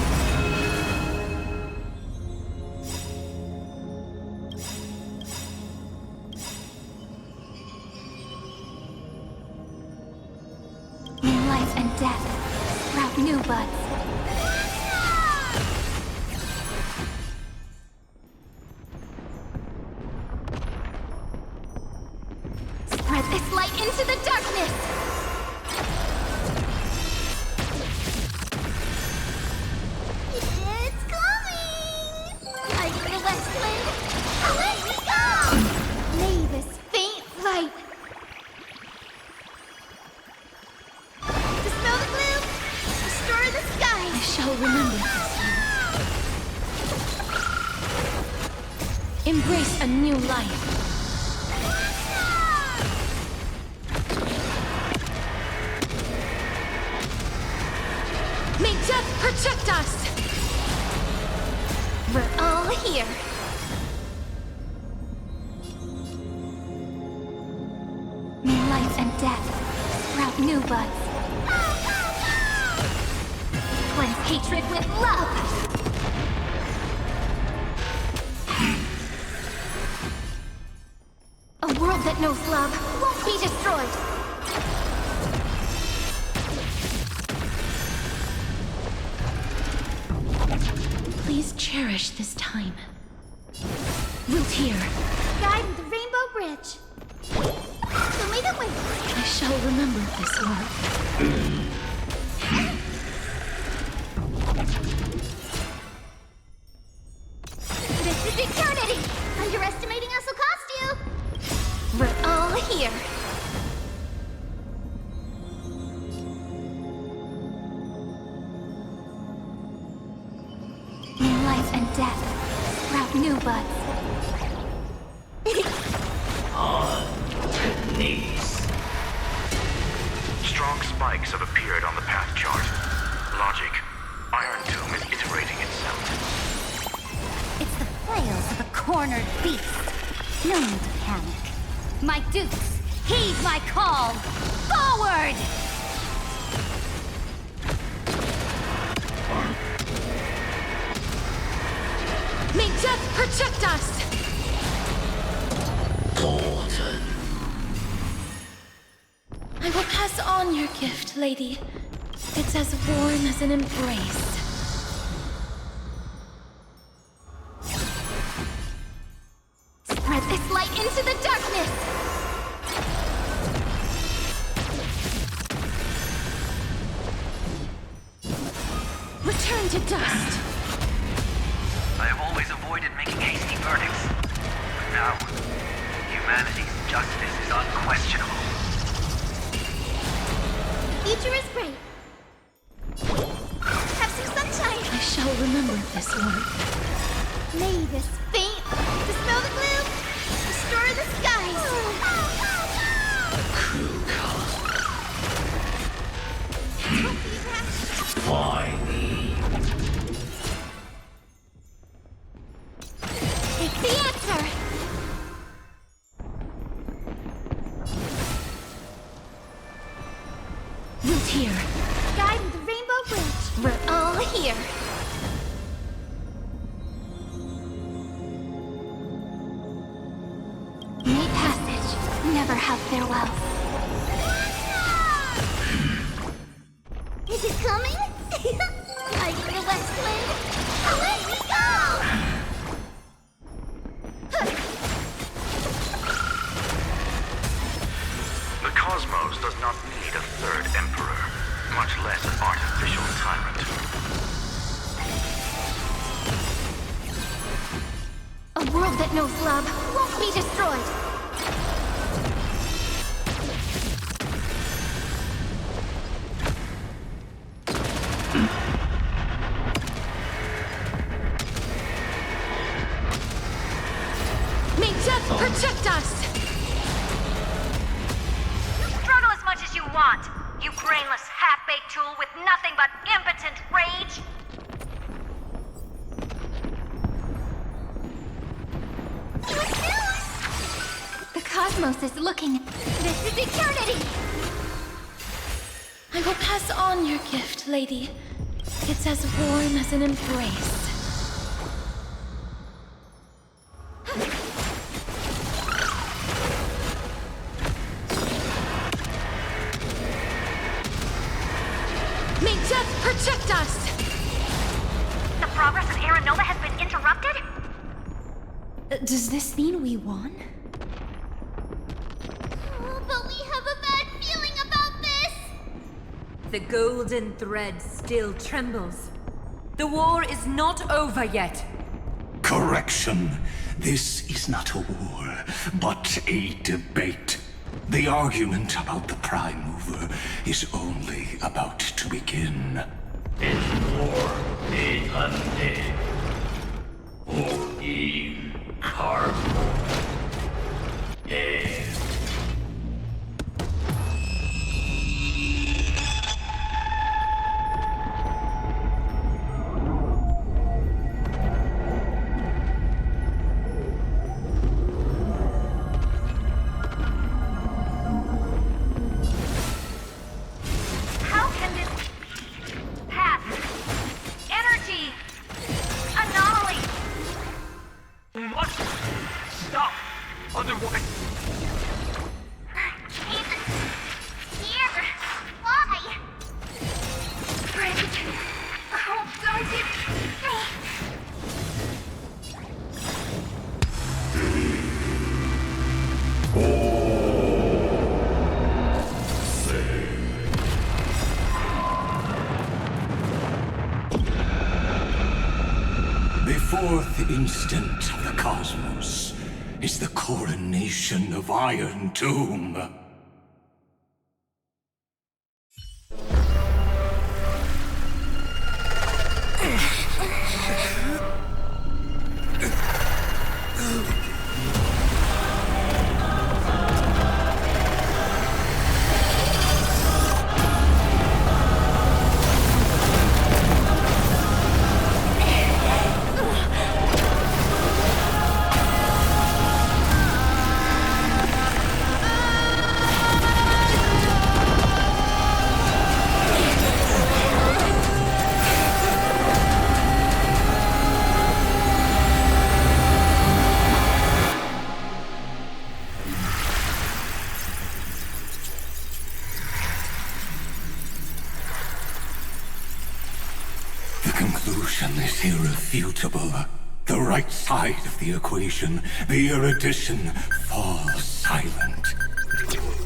life and death sprout new buds. Spread this light into the darkness! It's coming! Lighting the Westland! Away we go! May this faint light dispel the gloom, restore the sky! I shall remember this. Embrace a new life. May death protect us! We're all here. May life and death sprout new buds. Cleanse hatred with love! A world that knows love won't be destroyed! Please cherish this time. Root here. Guiding the Rainbow Bridge. Show me the way. I shall remember this world. This is eternity! Underestimating us will cost you! We're all here. May life and death sprout new buds. On knees. Strong spikes have appeared on the path chart. Logic. Iron Tomb is iterating itself. It's the flails of a cornered beast. No need to panic. My dukes, heed my call! Forward! May death protect us! Golden. I will pass on your gift, lady. It's as warm as an embrace. Spread this light into the darkness! Return to dust! I have always avoided making hasty verdicts. But now, humanity's justice is unquestionable. The future is bright. Have some sunshine. I shall remember this world. May this faint dispel the gloom, restore the skies. Why me? Take the answer! Root here. Guiding the Rainbow Bridge. We're all here. May passage never have farewell. Is it coming? Lighting the Westland. Away we go! The cosmos does not need a third emperor, much less an artificial tyrant. A world that knows love won't be destroyed. May death protect us! Struggle as much as you want, you brainless half-baked tool with nothing but impotent rage! The cosmos is looking. This is eternity! I will pass on your gift, lady. It's as warm as an embrace. must protect us! The progress of Aeronova has been interrupted? Does this mean we won? But we have a bad feeling about this! The golden thread still trembles. The war is not over yet. Correction. This is not a war, but a debate. The argument about the Prime Mover is only about to begin. It's war made undead. Or in cargo. Dead. How can this path, energy, anomaly? Must stop. Otherwise, Here! Why? Friend! Oh, don't it! The fourth instant of the cosmos is the coronation of Iron Tomb. The conclusion is irrefutable. The right side of the equation, the erudition, falls silent.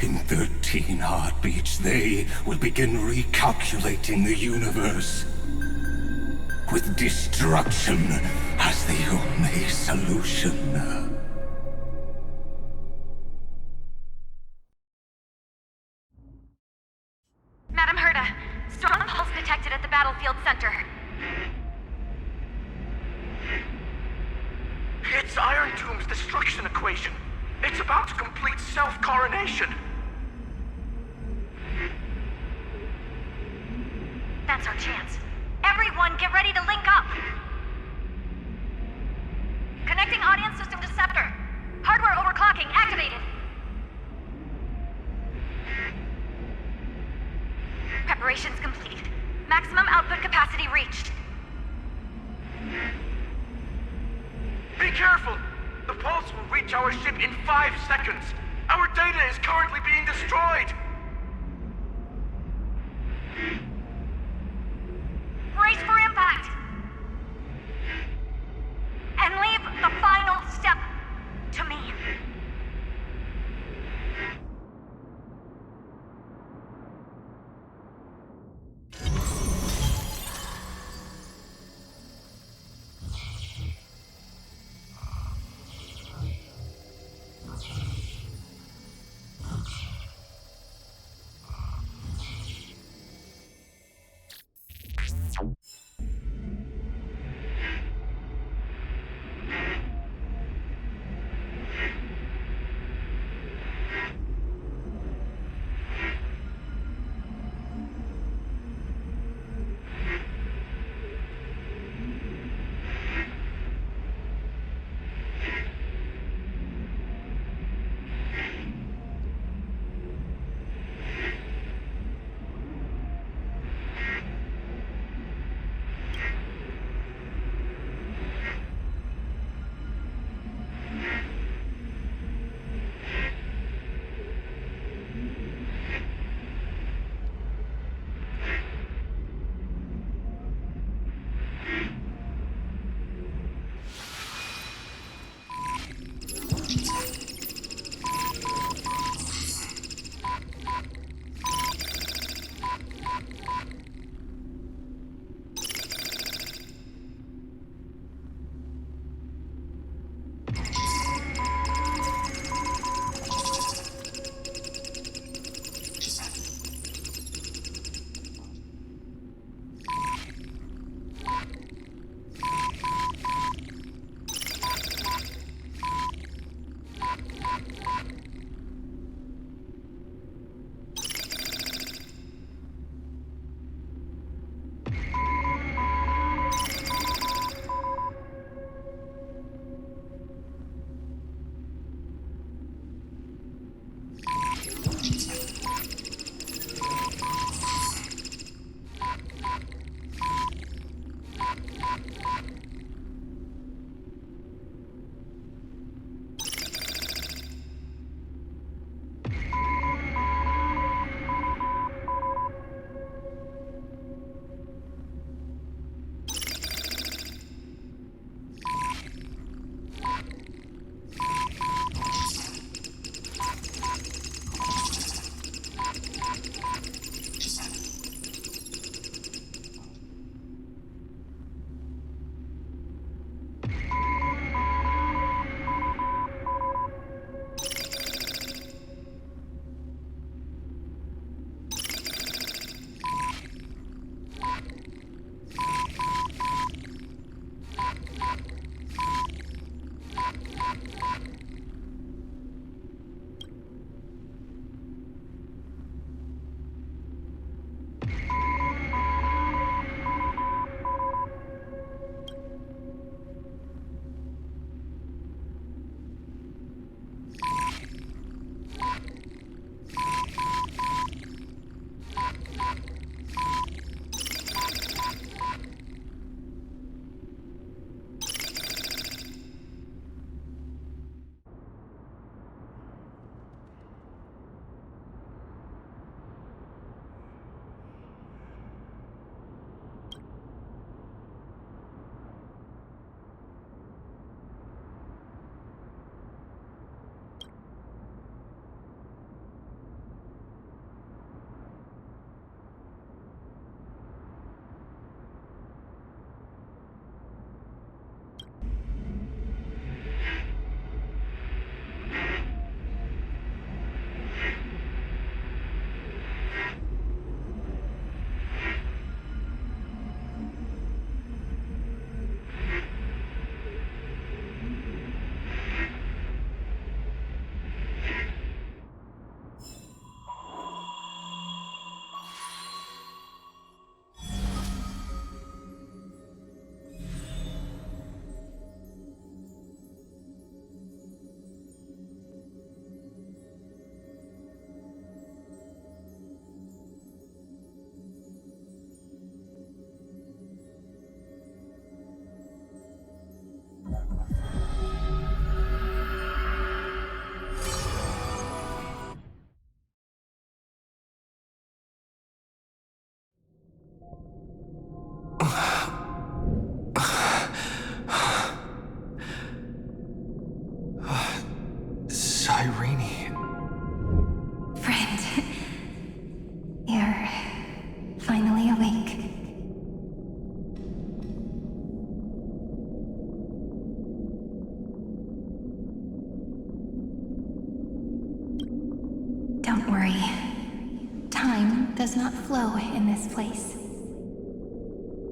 In 13 heartbeats, they will begin recalculating the universe. With destruction as the only solution. Madam Herda, strong pulse detected at the battlefield center. it's Iron Tomb's destruction equation. It's about to complete self-coronation. That's our chance. Everyone, get ready to link up! Connecting audience system to Scepter. Hardware overclocking activated. Preparations complete. Maximum output capacity reached. Be careful! The pulse will reach our ship in 5 seconds. Our data is currently being destroyed. Brace for impact! And leave the final step to me. Don't worry. Time does not flow in this place.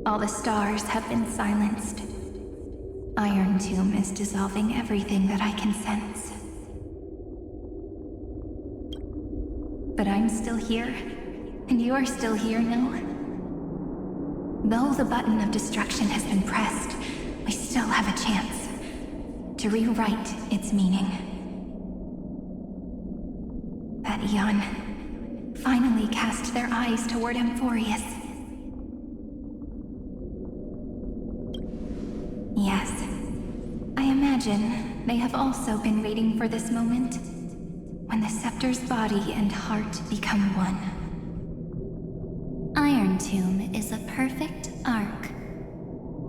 All the stars have been silenced. Iron Tomb is dissolving everything that I can sense. But I'm still here, and you're still here, no? Though the button of destruction has been pressed, we still have a chance to rewrite its meaning. That Eon finally cast their eyes toward Amphoreus. Yes, I imagine they have also been waiting for this moment, when the scepter's body and heart become one. Iron Tomb is a perfect arc.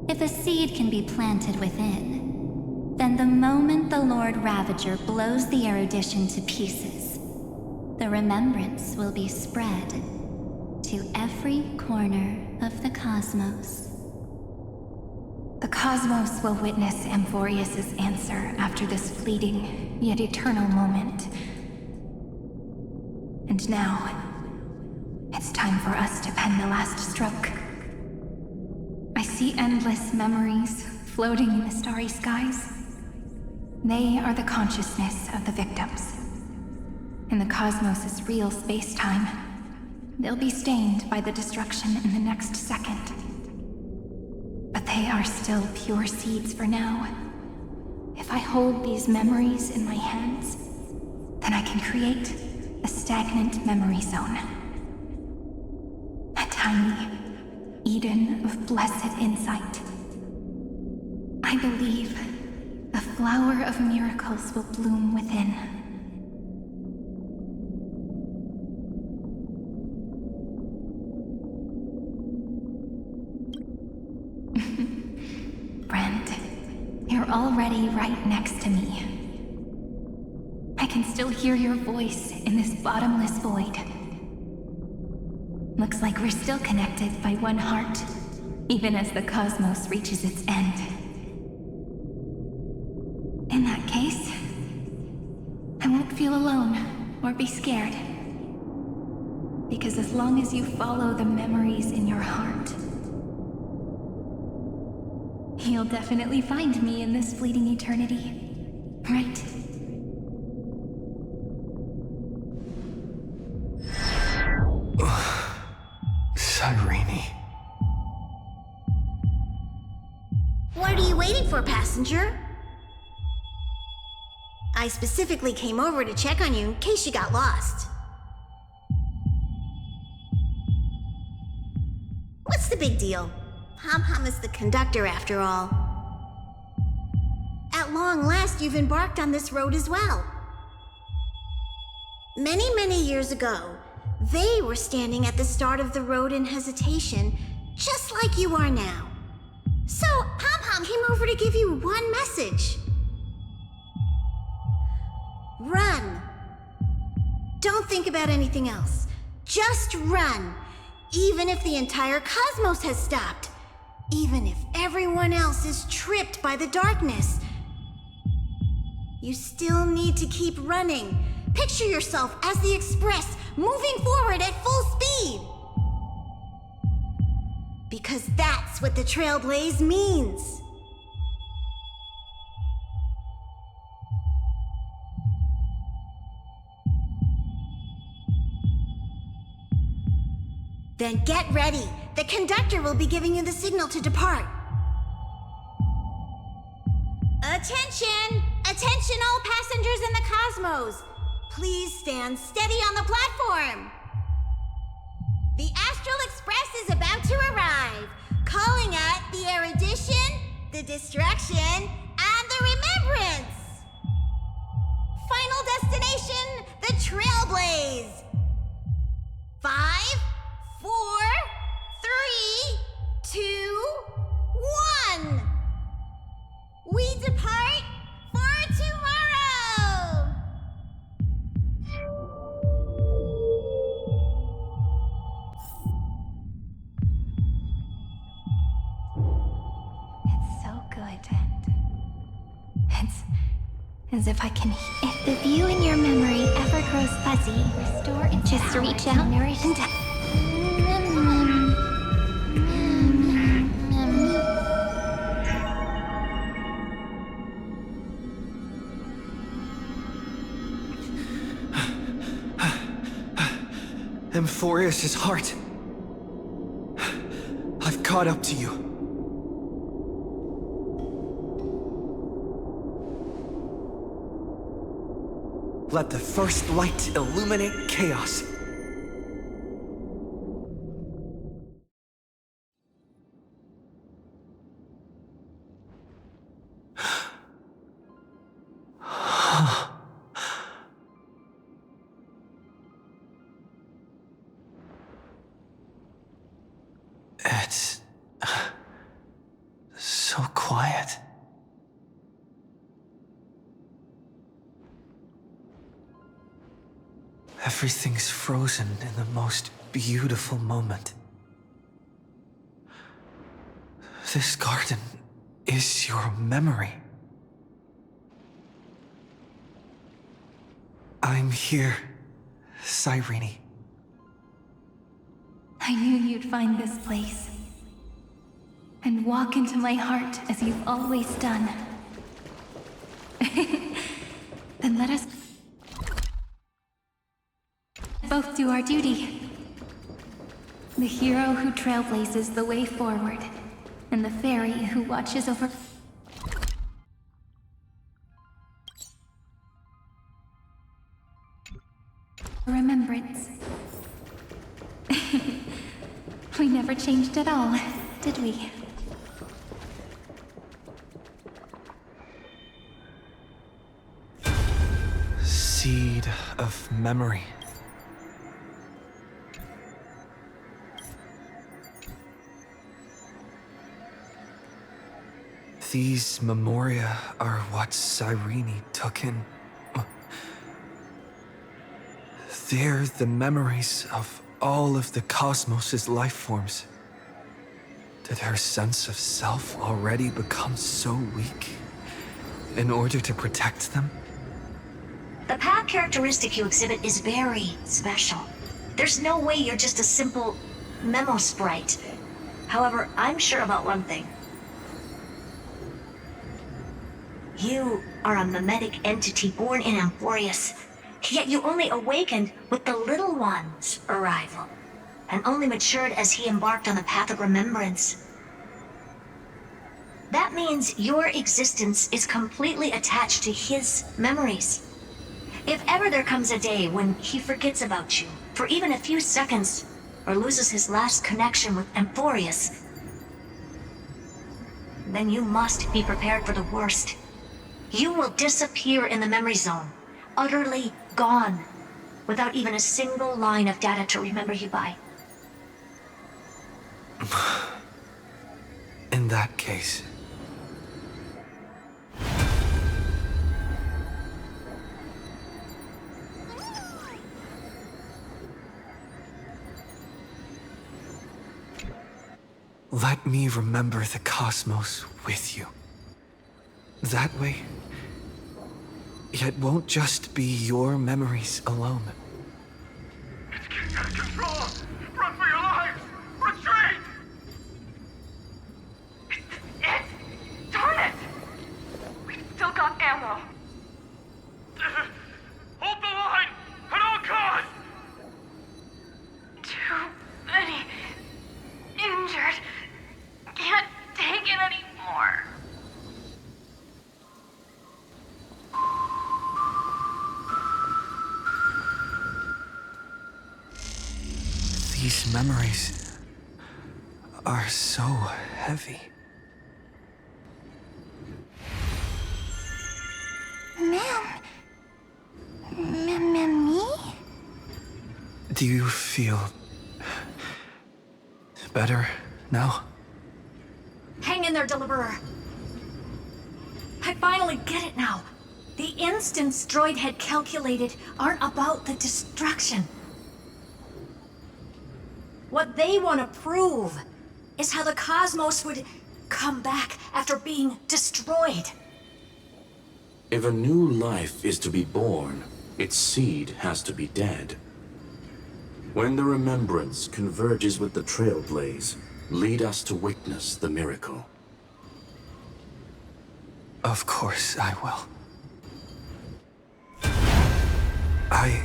If a seed can be planted within, then the moment the Lord Ravager blows the erudition to pieces, the remembrance will be spread to every corner of the cosmos. The cosmos will witness Amphoreus' answer after this fleeting, yet eternal moment. And now, it's time for us to pen the last stroke. I see endless memories floating in the starry skies. They are the consciousness of the victims. In the cosmos' real space-time, they'll be stained by the destruction in the next second. But they are still pure seeds for now. If I hold these memories in my hands, then I can create a stagnant memory zone. A tiny Eden of blessed insight. I believe a flower of miracles will bloom within. Friend, you're already right next to me. I can still hear your voice in this bottomless void. Looks like we're still connected by one heart, even as the cosmos reaches its end. In that case, I won't feel alone or be scared. Because as long as you follow the memories in your heart, you'll definitely find me in this fleeting eternity, right? Cyrene. What are you waiting for, passenger? I specifically came over to check on you in case you got lost. What's the big deal? Pom-Pom is the conductor after all. At long last, you've embarked on this road as well. Many, many years ago, they were standing at the start of the road in hesitation, just like you are now. So, Pom-Pom came over to give you one message. Run. Don't think about anything else. Just run. Even if the entire cosmos has stopped. Even if everyone else is tripped by the darkness. You still need to keep running. Picture yourself as the Express, moving forward at full speed. Because that's what the Trailblaze means. Then get ready. The conductor will be giving you the signal to depart. Attention! Attention all passengers in the cosmos! Please stand steady on the platform. The Astral Express is about to arrive, calling at the erudition, the destruction, and the remembrance. Final destination, the Trailblaze. 5, 4, 3, 2, 1. We depart for tomorrow. It's so good. It's as if I can. If the view in your memory ever grows fuzzy, Restore into just reach out nourish and Amphoreus' heart. I've caught up to you. Let the first light illuminate chaos. It's so quiet. Everything's frozen in the most beautiful moment. This garden is your memory. I'm here, Cyrene. I knew you'd find this place. And walk into my heart as you've always done. Then let us both do our duty. The hero who trailblazes the way forward, and the fairy who watches over remembrance. We never changed at all, did we? Seed of memory. These memoria are what Cyrene took in. They're the memories of all of the cosmos' life forms. Did her sense of self already become so weak in order to protect them? The path characteristic you exhibit is very special. There's no way you're just a simple memo sprite. However, I'm sure about one thing. You are a mimetic entity born in Amphoreus, yet you only awakened with the Little One's arrival, and only matured as he embarked on the path of remembrance. That means your existence is completely attached to his memories. If ever there comes a day when he forgets about you, for even a few seconds, or loses his last connection with Amphoreus, then you must be prepared for the worst. You will disappear in the memory zone, utterly gone, without even a single line of data to remember you by. In that case... let me remember the cosmos with you. That way, it won't just be your memories alone. It's getting out of control! Run for your lives! Retreat! It's... Darn it! We've still got ammo. Hold the line! At all costs! Too many injured. Can't take it anymore. These memories are so heavy. Me? Do you feel better now? Hang in there, Deliverer. I finally get it now. The instants Droid had calculated aren't about the destruction. What they want to prove is how the cosmos would come back after being destroyed. If a new life is to be born, its seed has to be dead. When the remembrance converges with the trailblaze, lead us to witness the miracle. Of course I will. I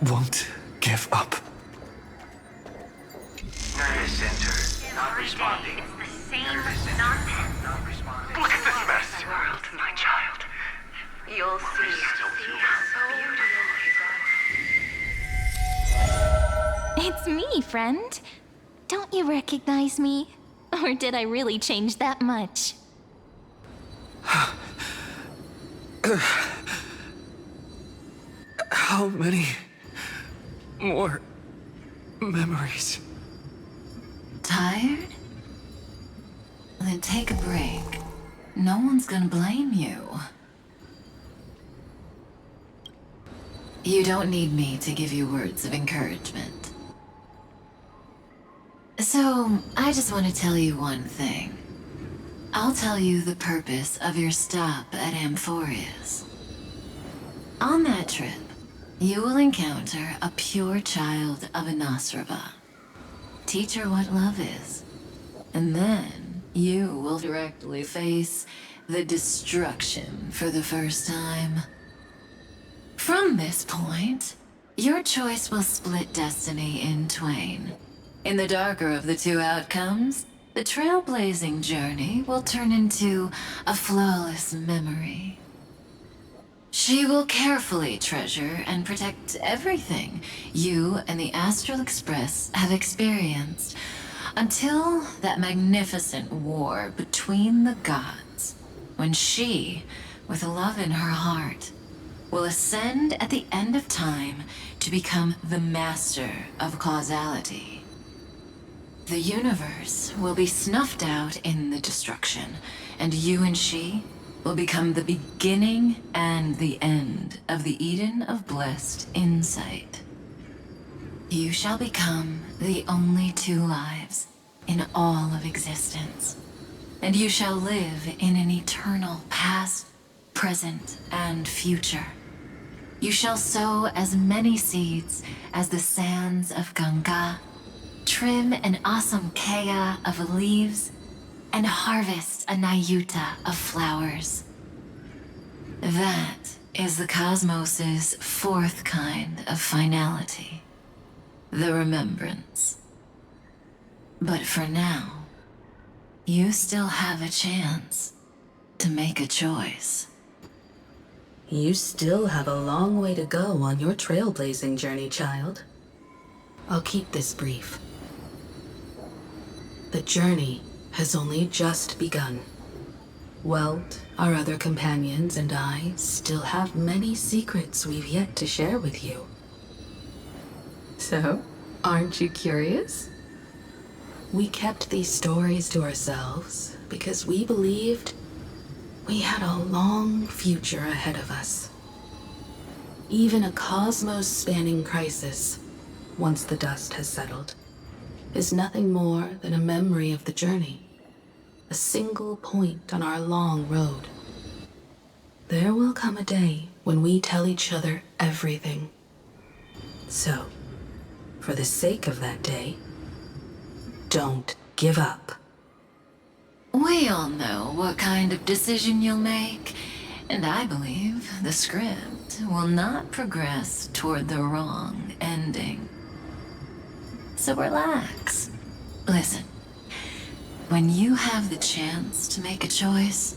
won't give up. Nervous center, not responding. It's the same nonsense. Not responding. Look at this mess! World, my child. You'll see how beautiful It's me, friend. Don't you recognize me? Or did I really change that much? How many more memories? Tired? Then take a break. No one's gonna blame you. You don't need me to give you words of encouragement. So, I just want to tell you one thing. I'll tell you the purpose of your stop at Amphoreus. On that trip, you will encounter a pure child of Inostrava. Teach her what love is. And then, you will directly face the destruction for the first time. From this point, your choice will split destiny in twain. In the darker of the two outcomes, the trailblazing journey will turn into a flawless memory. She will carefully treasure and protect everything you and the Astral Express have experienced until that magnificent war between the gods, when she, with love in her heart, will ascend at the end of time to become the master of causality. The universe will be snuffed out in the destruction, and you and she will become the beginning and the end of the Eden of blessed insight. You shall become the only two lives in all of existence, and you shall live in an eternal past, present, and future. You shall sow as many seeds as the sands of Ganga, trim an awesome kea of leaves, and harvest a nayuta of flowers. That is the cosmos's fourth kind of finality, the remembrance. But for now, you still have a chance to make a choice. You still have a long way to go on your trailblazing journey, child. I'll keep this brief. The journey has only just begun. Welt, our other companions, and I still have many secrets we've yet to share with you. So, aren't you curious? We kept these stories to ourselves because we believed we had a long future ahead of us. Even a cosmos-spanning crisis, once the dust has settled, is nothing more than a memory of the journey, a single point on our long road. There will come a day when we tell each other everything. So, for the sake of that day, don't give up. We all know what kind of decision you'll make, and I believe the script will not progress toward the wrong ending. So relax. Listen, when you have the chance to make a choice,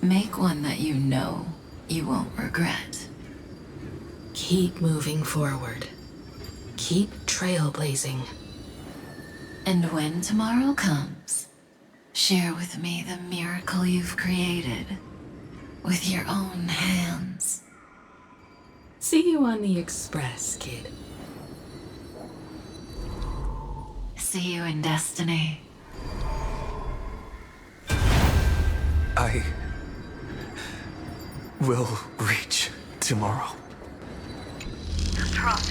make one that you know you won't regret. Keep moving forward. Keep trailblazing. And when tomorrow comes, share with me the miracle you've created with your own hands. See you on the Express, kid. See you in destiny. I will reach tomorrow. The truck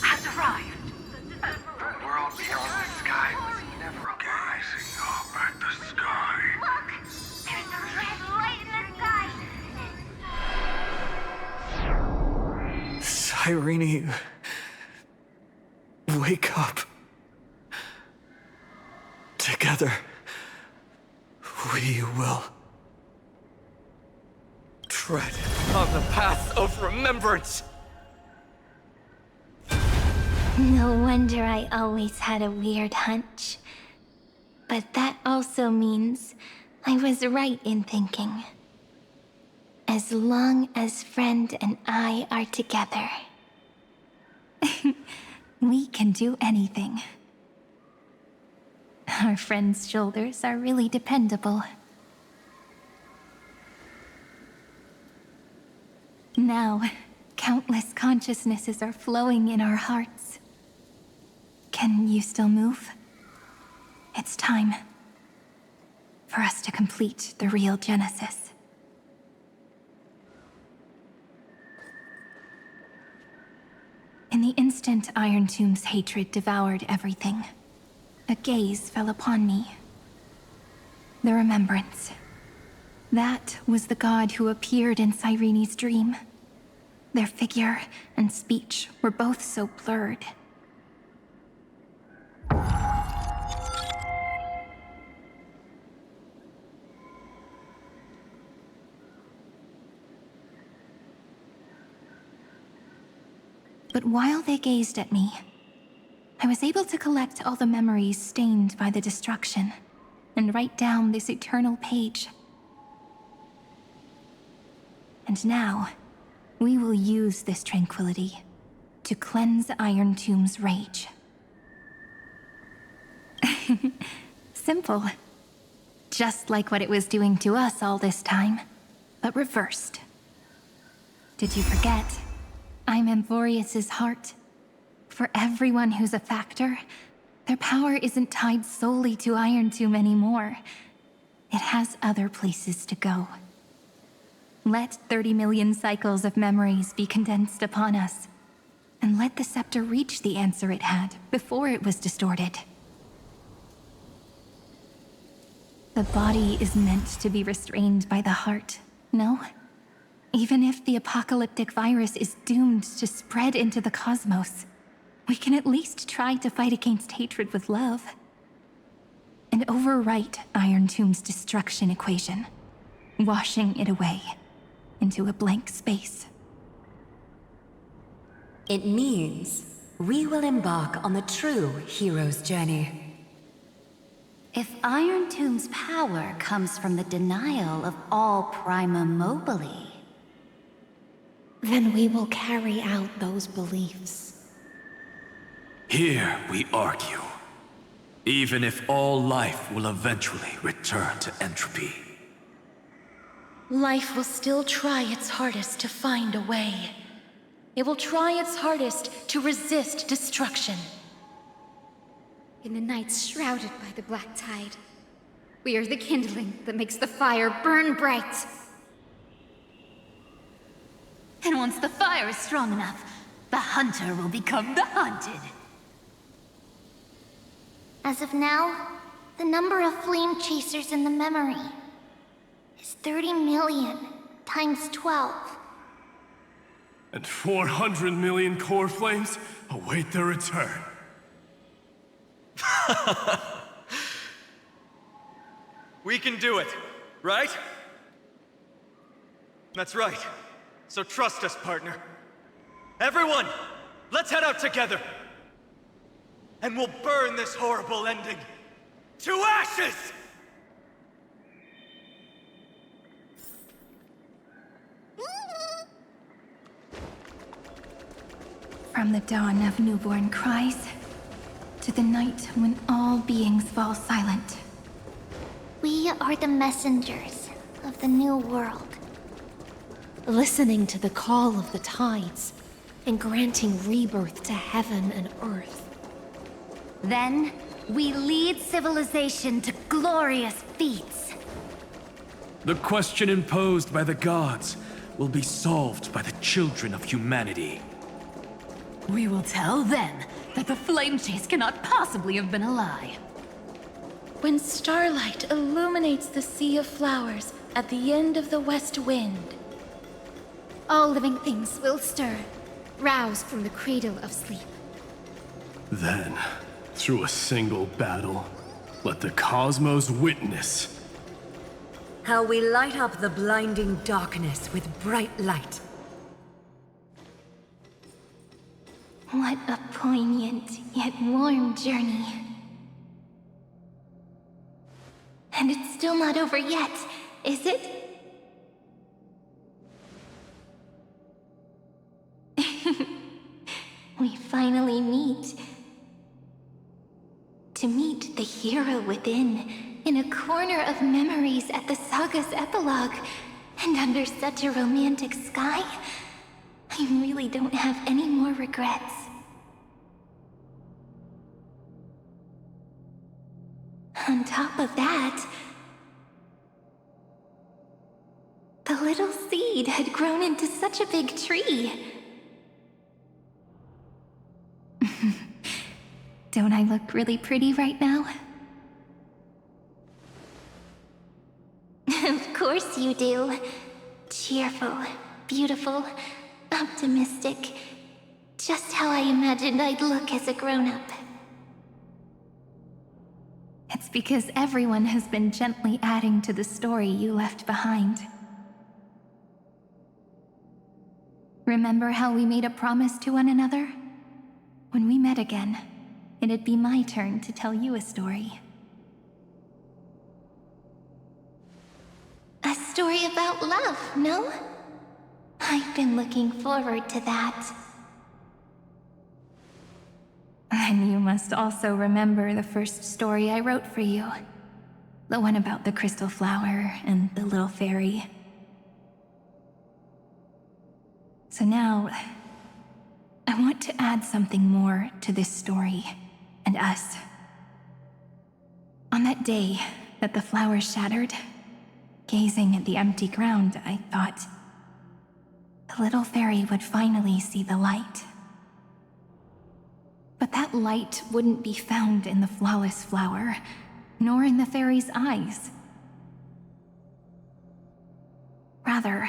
has arrived. The world beyond the sky was never gazing up at the sky. Look! There's a red light in the sky! Irene, wake up. Together, we will tread on the path of remembrance. No wonder I always had a weird hunch. But that also means I was right in thinking. As long as Friend and I are together, we can do anything. Our friend's shoulders are really dependable. Now, countless consciousnesses are flowing in our hearts. Can you still move? It's time for us to complete the real Genesis. In the instant Iron Tomb's hatred devoured everything, a gaze fell upon me. The remembrance. That was the god who appeared in Cyrene's dream. Their figure and speech were both so blurred. But while they gazed at me, I was able to collect all the memories stained by the destruction and write down this eternal page. And now, we will use this tranquility to cleanse Iron Tomb's rage. Simple. Just like what it was doing to us all this time, but reversed. Did you forget? I'm Amphoreus' heart. For everyone who's a factor, their power isn't tied solely to Iron Tomb anymore. It has other places to go. Let 30 million cycles of memories be condensed upon us, and let the scepter reach the answer it had before it was distorted. The body is meant to be restrained by the heart, no? Even if the apocalyptic virus is doomed to spread into the cosmos, we can at least try to fight against hatred with love. And overwrite Iron Tomb's destruction equation, washing it away into a blank space. It means we will embark on the true hero's journey. If Iron Tomb's power comes from the denial of all Prima Mobile, then we will carry out those beliefs. Here we argue. Even if all life will eventually return to entropy. Life will still try its hardest to find a way. It will try its hardest to resist destruction. In the nights shrouded by the black tide, we are the kindling that makes the fire burn bright. and once the fire is strong enough, the hunter will become the hunted. As of now, the number of flame chasers in the memory is 30 million times 12. And 400 million core flames await their return. We can do it, right? That's right. So trust us, partner. Everyone, let's head out together. And we'll burn this horrible ending to ashes! From the dawn of newborn cries, to the night when all beings fall silent. We are the messengers of the new world. Listening to the call of the tides, and granting rebirth to heaven and earth. Then, we lead civilization to glorious feats. The question imposed by the gods will be solved by the children of humanity. We will tell them that the flame chase cannot possibly have been a lie. When starlight illuminates the sea of flowers at the end of the west wind, all living things will stir, roused from the cradle of sleep. Then, through a single battle, let the cosmos witness how we light up the blinding darkness with bright light. What a poignant yet warm journey. And it's still not over yet, is it? We finally meet. To meet the hero within, in a corner of memories at the saga's epilogue, and under such a romantic sky, I really don't have any more regrets. On top of that, the little seed had grown into such a big tree. Don't I look really pretty right now? Of course you do. Cheerful, beautiful, optimistic. Just how I imagined I'd look as a grown-up. It's because everyone has been gently adding to the story you left behind. Remember how we made a promise to one another? When we met again, it'd be my turn to tell you a story. A story about love, no? I've been looking forward to that. And you must also remember the first story I wrote for you. The one about the crystal flower and the little fairy. So now, I want to add something more to this story and us. On that day that the flower shattered, gazing at the empty ground, I thought the little fairy would finally see the light. But that light wouldn't be found in the flawless flower, nor in the fairy's eyes. Rather,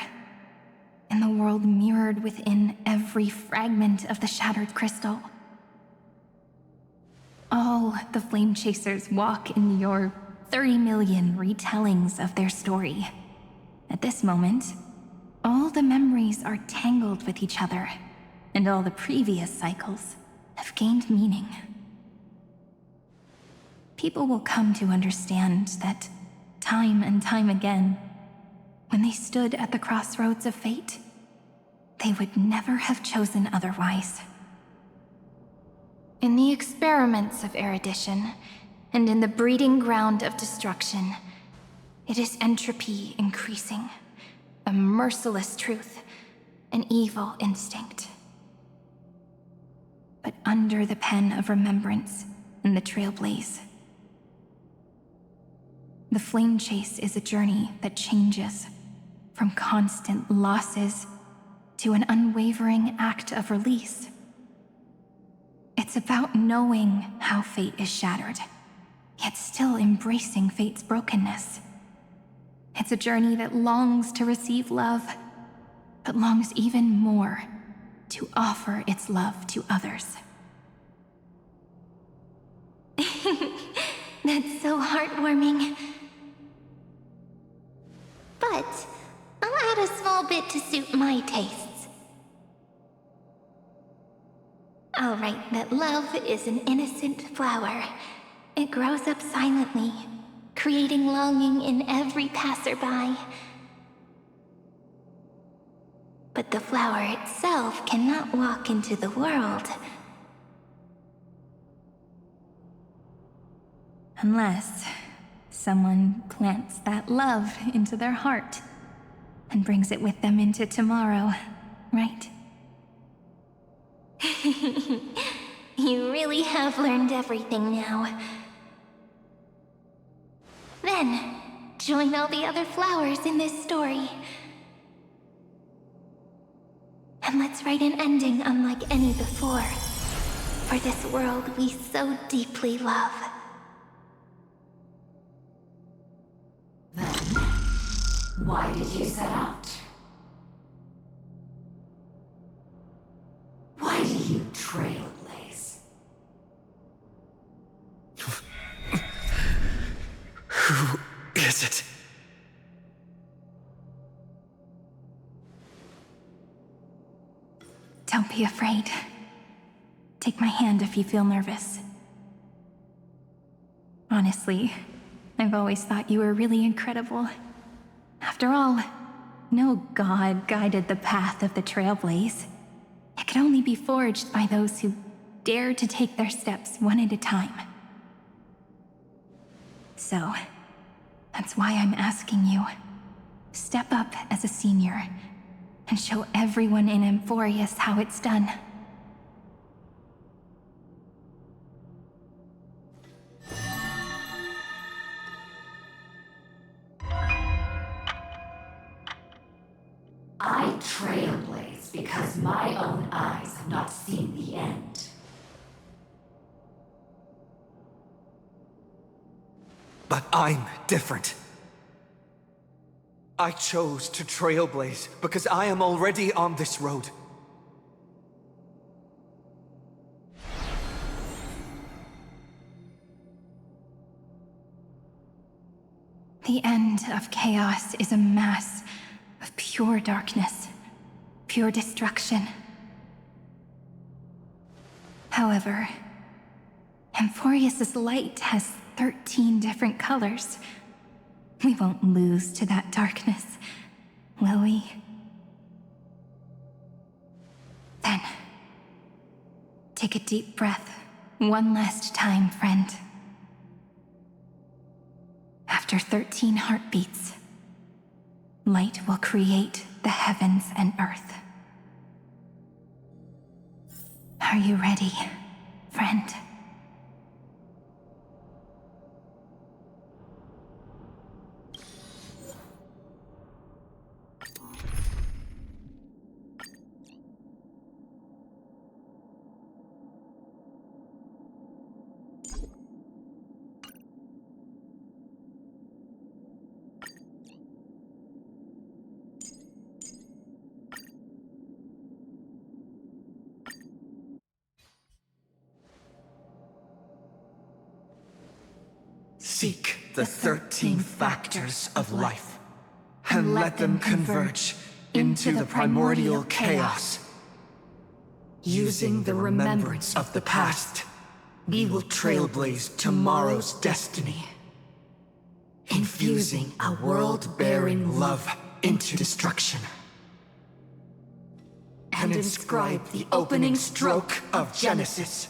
in the world mirrored within every fragment of the shattered crystal. All the Flame Chasers walk in your 30 million retellings of their story. At this moment, all the memories are tangled with each other, and all the previous cycles have gained meaning. People will come to understand that time and time again, when they stood at the crossroads of fate, they would never have chosen otherwise. In the experiments of erudition, and in the breeding ground of destruction, it is entropy increasing, a merciless truth, an evil instinct. But under the pen of remembrance and the trailblaze, the flame chase is a journey that changes from constant losses to an unwavering act of release. It's about knowing how fate is shattered, yet still embracing fate's brokenness. It's a journey that longs to receive love, but longs even more to offer its love to others. That's so heartwarming. But I'll add a small bit to suit my tastes. I'll write that love is an innocent flower. It grows up silently, creating longing in every passerby. But the flower itself cannot walk into the world. Unless someone plants that love into their heart and brings it with them into tomorrow, right? You really have learned everything now. Then, join all the other flowers in this story. And let's write an ending unlike any before, for this world we so deeply love. Then, why did you set out? Why do you trailblaze? Who is it? Don't be afraid. Take my hand if you feel nervous. Honestly, I've always thought you were really incredible. After all, no god guided the path of the Trailblaze. It could only be forged by those who dare to take their steps one at a time. So, that's why I'm asking you. Step up as a senior and show everyone in Amphoreus how it's done. I trailblaze because my own eyes have not seen the end. But I'm different. I chose to trailblaze because I am already on this road. The end of chaos is a mass of pure darkness, pure destruction. However, Amphoreus' light has 13 different colors. We won't lose to that darkness, will we? Then, take a deep breath, one last time, friend. After 13 heartbeats, light will create the heavens and earth. Are you ready, friend? Seek the 13 factors of life, and let them converge into the primordial chaos. Using the remembrance of the past, we will trailblaze tomorrow's destiny, infusing a world-bearing love into destruction, and inscribe the opening stroke of Genesis.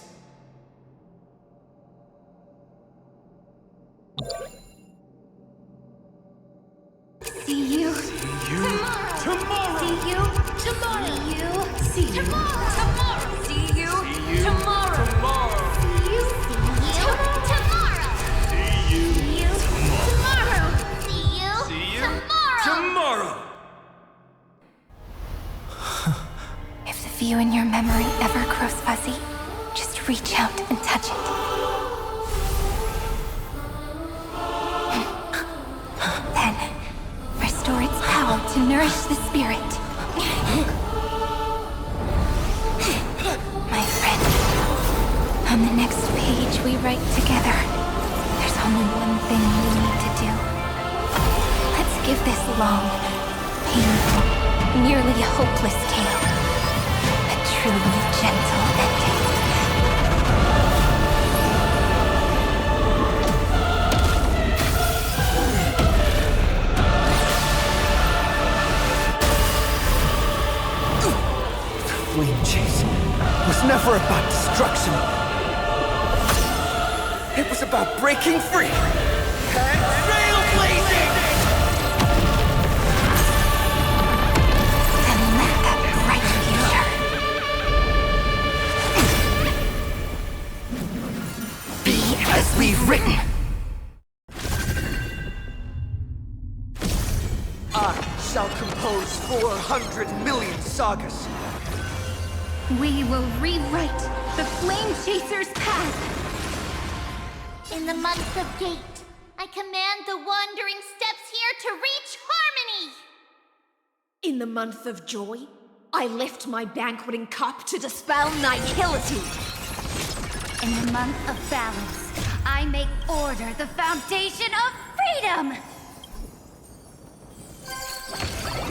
See you tomorrow. See you tomorrow. See you tomorrow. See you tomorrow. See you tomorrow. See you tomorrow. See you tomorrow. If the view in your memory ever grows fuzzy, just reach out and touch it. Then, restore its power to nourish the spirit. My friend, on the next page we write together, there's only one thing we need to do. Let's give this long, painful, nearly hopeless tale a truly gentle ending. Flame chase was never about destruction. It was about breaking free and trailblazing! And let that bright future be as we've written. I shall compose 400 million sagas. We will rewrite the Flame Chaser's path! In the month of Gate, I command the wandering steps here to reach harmony! In the month of Joy, I lift my banqueting cup to dispel nihility! In the month of Balance, I make order the foundation of freedom!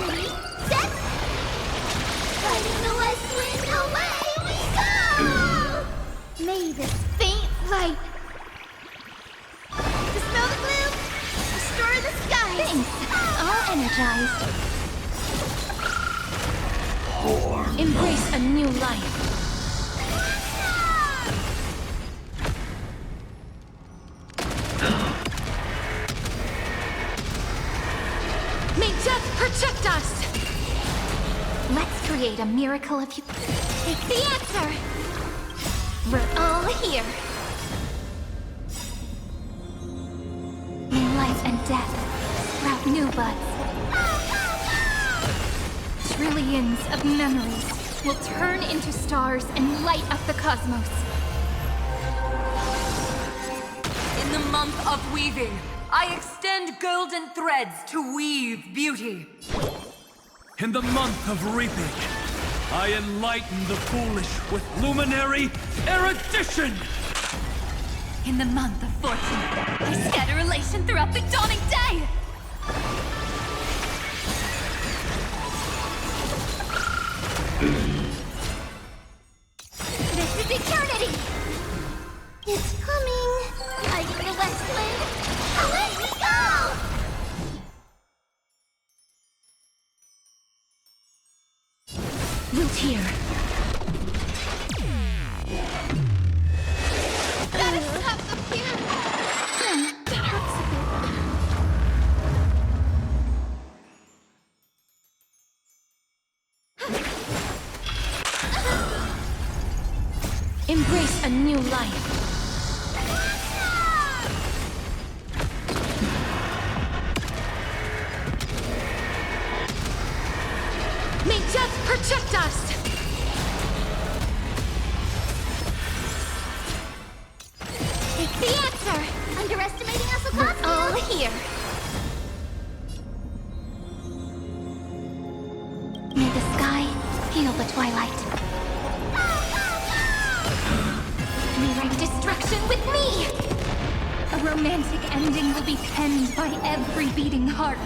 Ready, set! Fighting the west wind, away we go! May this faint light dispel the gloom, restore the skies. Thanks. All energized. Embrace a new life. May death protect us! Let's create a miracle of you. Take the answer! We're all here. May life and death sprout new buds. Trillions of memories will turn into stars and light up the cosmos. In the month of weaving, I extend golden threads to weave beauty. In the month of reaping, I enlighten the foolish with luminary erudition! In the month of fortune, I scatter elation throughout the dawning day! This is eternity! It's coming! Fighting the West Wind! Away we go! Root here. Gotta stop the fear! That hurts a bit. Embrace a new life. May death protect us! Take the answer! Underestimating us will cost you! All here. May the sky heal the twilight. Rewrite destruction with me! A romantic ending will be penned by every beating heart.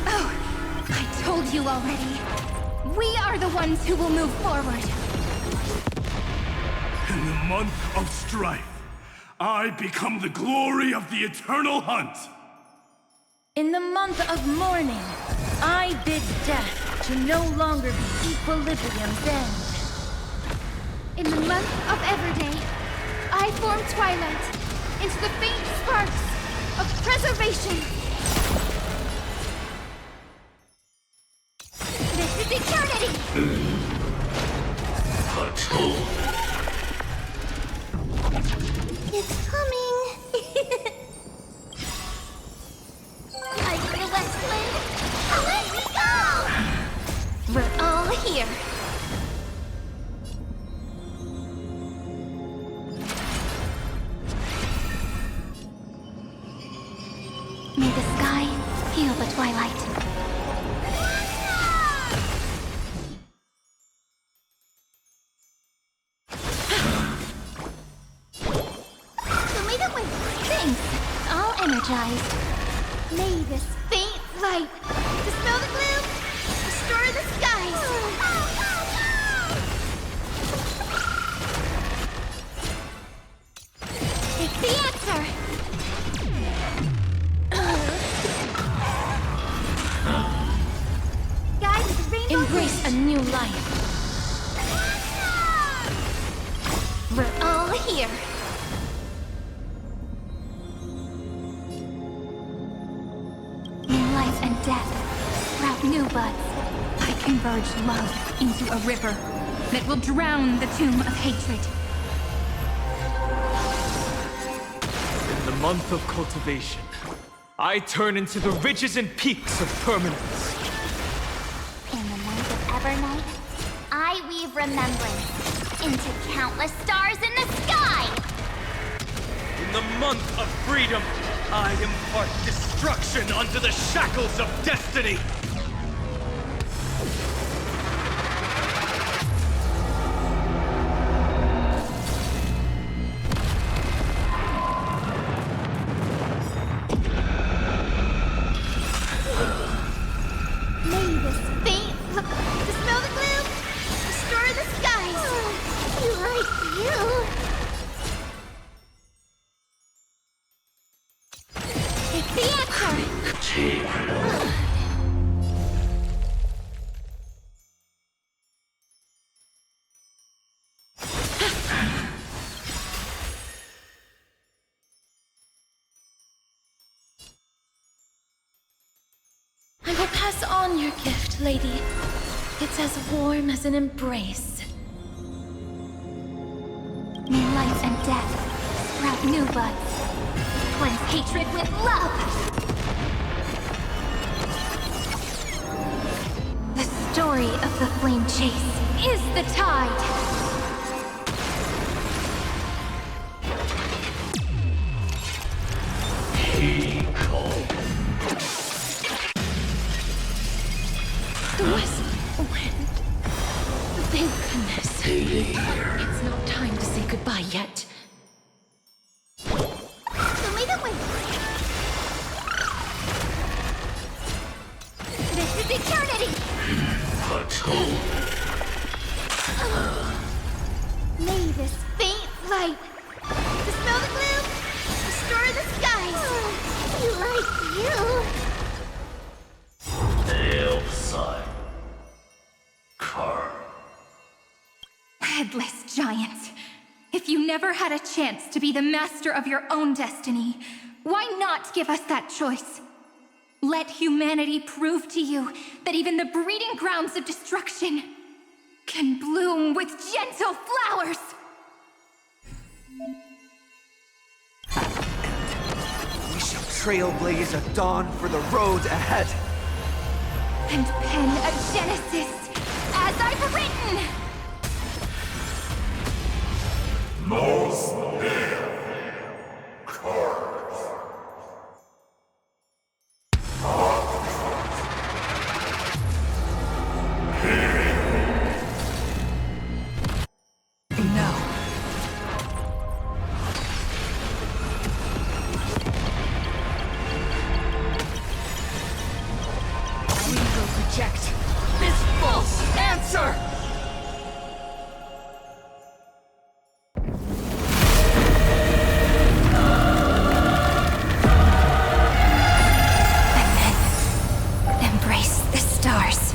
Oh, I told you already. We are the ones who will move forward. In the month of strife, I become the glory of the eternal hunt! In the month of mourning, I bid death to no longer be equilibrium's end. In the month of Everday, I form twilight into the faint sparks of preservation. This is eternity! It's coming! Fighting the West Wind! Away we go! We're all here. May the sky heal the twilight. Show me the way! Thanks. All energized. May this faint light dispel the gloom, restore the skies! Take the answer! Guide with rainbow Embrace a new life. We're all here. New life and death sprout new buds. I converge love into a river that will drown the tomb of hatred. In the month of cultivation, I turn into the ridges and peaks of permanence. In the month of Evernight, I weave remembrance into countless stars in the sky! In the month of freedom, I impart destruction onto the shackles of destiny! May this faint dispel the gloom, restore the skies! You like you! Take the answer! I will pass on your gift, lady. It's as warm as an embrace. May life and death sprout new buds. Cleanse hatred with love! The story of the flame chase Is the tide. The west wind. Thank goodness. It's not time to say goodbye yet. Show me the way. This is eternity! May this faint light dispel the gloom, restore the skies. Like you. Headless giant. If you never had a chance to be the master of your own destiny, why not give us that choice? Let humanity prove to you that even the breeding grounds of destruction can bloom with gentle flowers! We shall trailblaze a dawn for the road ahead. And pen a genesis as I've written! Reject this false answer! Embrace the stars.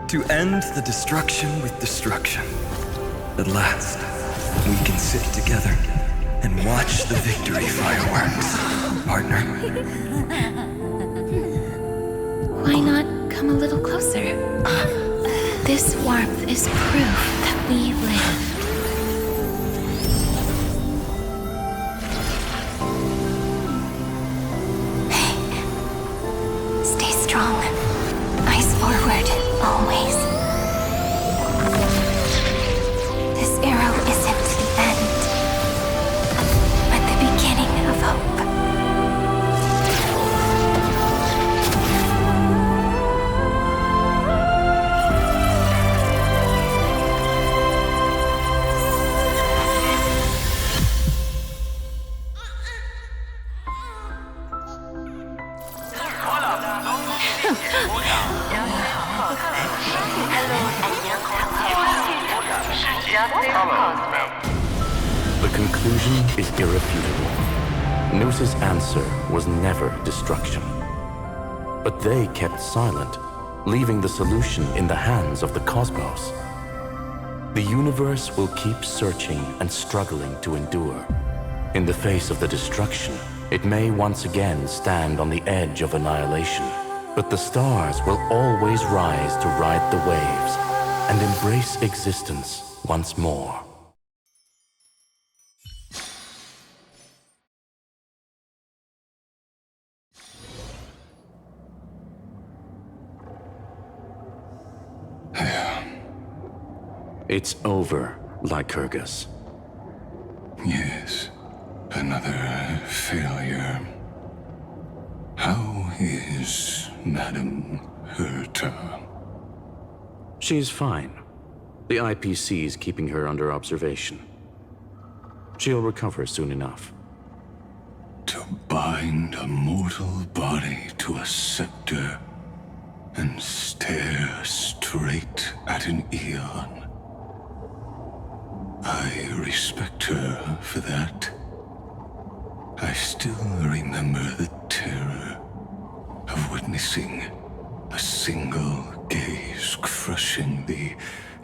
To end the destruction with destruction. At last, we can sit together and watch the victory fireworks, partner. Why not come a little closer? This warmth is proof that we live. Hey, stay strong. Eyes forward, always. This arrow isn't the end, but the beginning of hope. The conclusion is irrefutable. Noos's answer was never destruction. But they kept silent, leaving the solution in the hands of the cosmos. The universe will keep searching and struggling to endure. In the face of the destruction, it may once again stand on the edge of annihilation. But the stars will always rise to ride the waves and embrace existence once more. It's over, Lycurgus. Yes, another failure. How is Madame Herta? She's fine. The IPC's keeping her under observation. She'll recover soon enough. To bind a mortal body to a scepter and stare straight at an eon. I respect her for that. I still remember the terror of witnessing a single gaze crushing the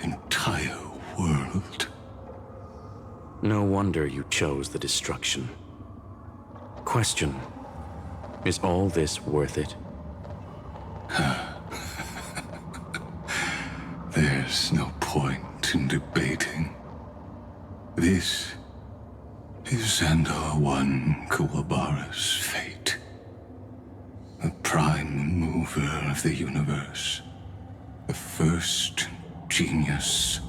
entire world. No wonder you chose the destruction. Question: is all this worth it? There's no point in debating. This is Xandar One Kuwabara's fate. The prime mover of the universe. The first genius.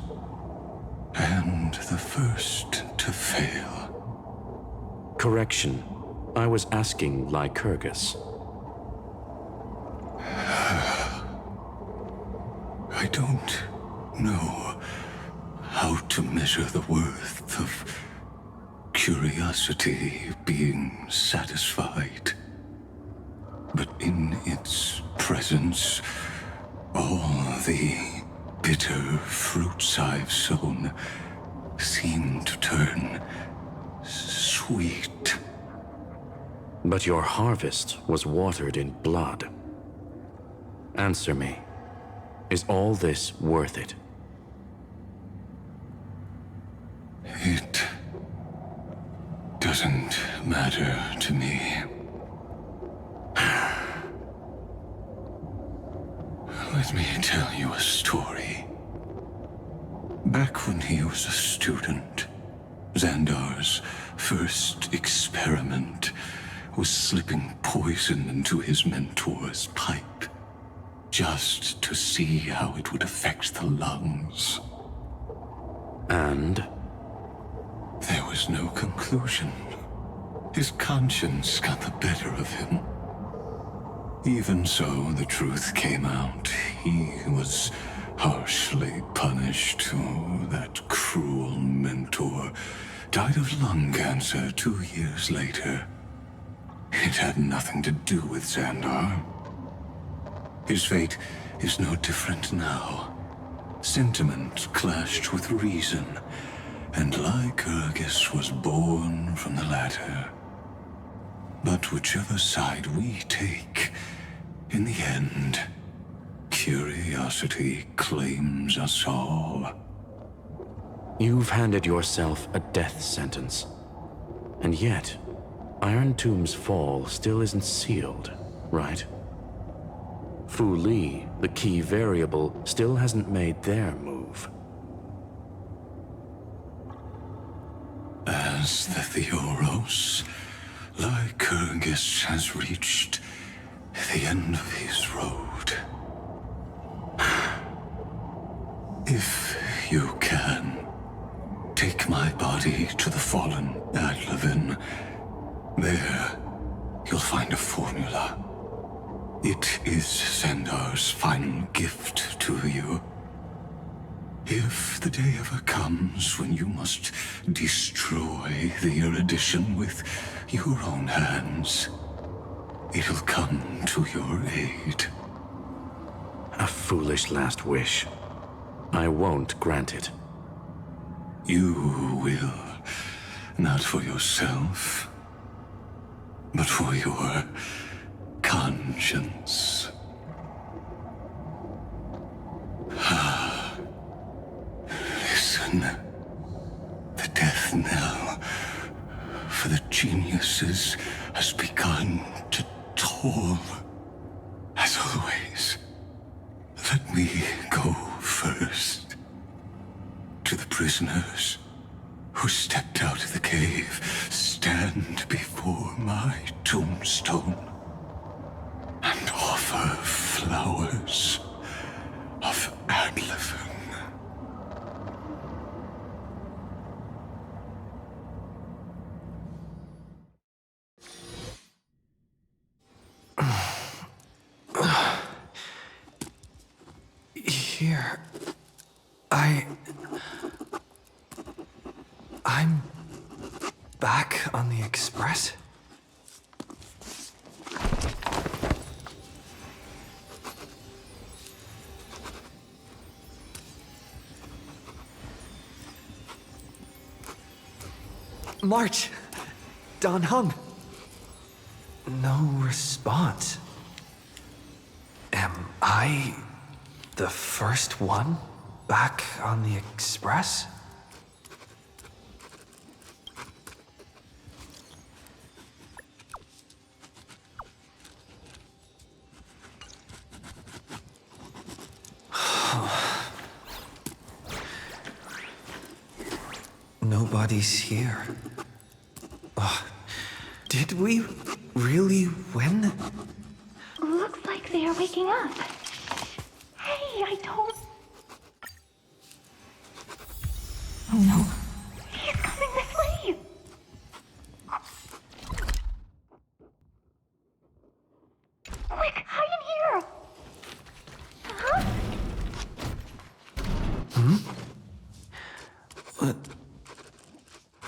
and the first to fail. Correction. I was asking Lycurgus. I don't know how to measure the worth of curiosity being satisfied. But in its presence, all the bitter fruits I've sown seem to turn sweet. But your harvest was watered in blood. Answer me. Is all this worth it? It doesn't matter to me. Let me tell you a story. Back when he was a student, Xandar's first experiment was slipping poison into his mentor's pipe, just to see how it would affect the lungs. And? There was no conclusion. His conscience got the better of him. Even so, the truth came out. He was harshly punished. Oh, that cruel mentor died of lung cancer 2 years later. It had nothing to do with Xandar. His fate is no different now. Sentiment clashed with reason, and Lycurgus was born from the latter. But whichever side we take, in the end, curiosity claims us all. You've handed yourself a death sentence. And yet, Iron Tomb's fall still isn't sealed, right? Fu Li, the key variable, still hasn't made their move. As the Theoros, Lycurgus has reached the end of his road. If you can, take my body to the fallen Adlevin. There, you'll find a formula. It is Xandar's final gift to you. If the day ever comes when you must destroy the erudition with your own hands, it'll come to your aid. A foolish last wish. I won't grant it. You will. Not for yourself, but for your conscience. Listen. The death knell for the geniuses has begun to toll. As always, let me go first. To the prisoners who stepped out of the cave, stand before my tombstone and offer flowers of Adlevin. Here, I'm back on the Express? March! Dan Heng! No response. Am I the first one back on the Express? Nobody's here. Did we really win? Looks like they are waking up. Hey, I don't...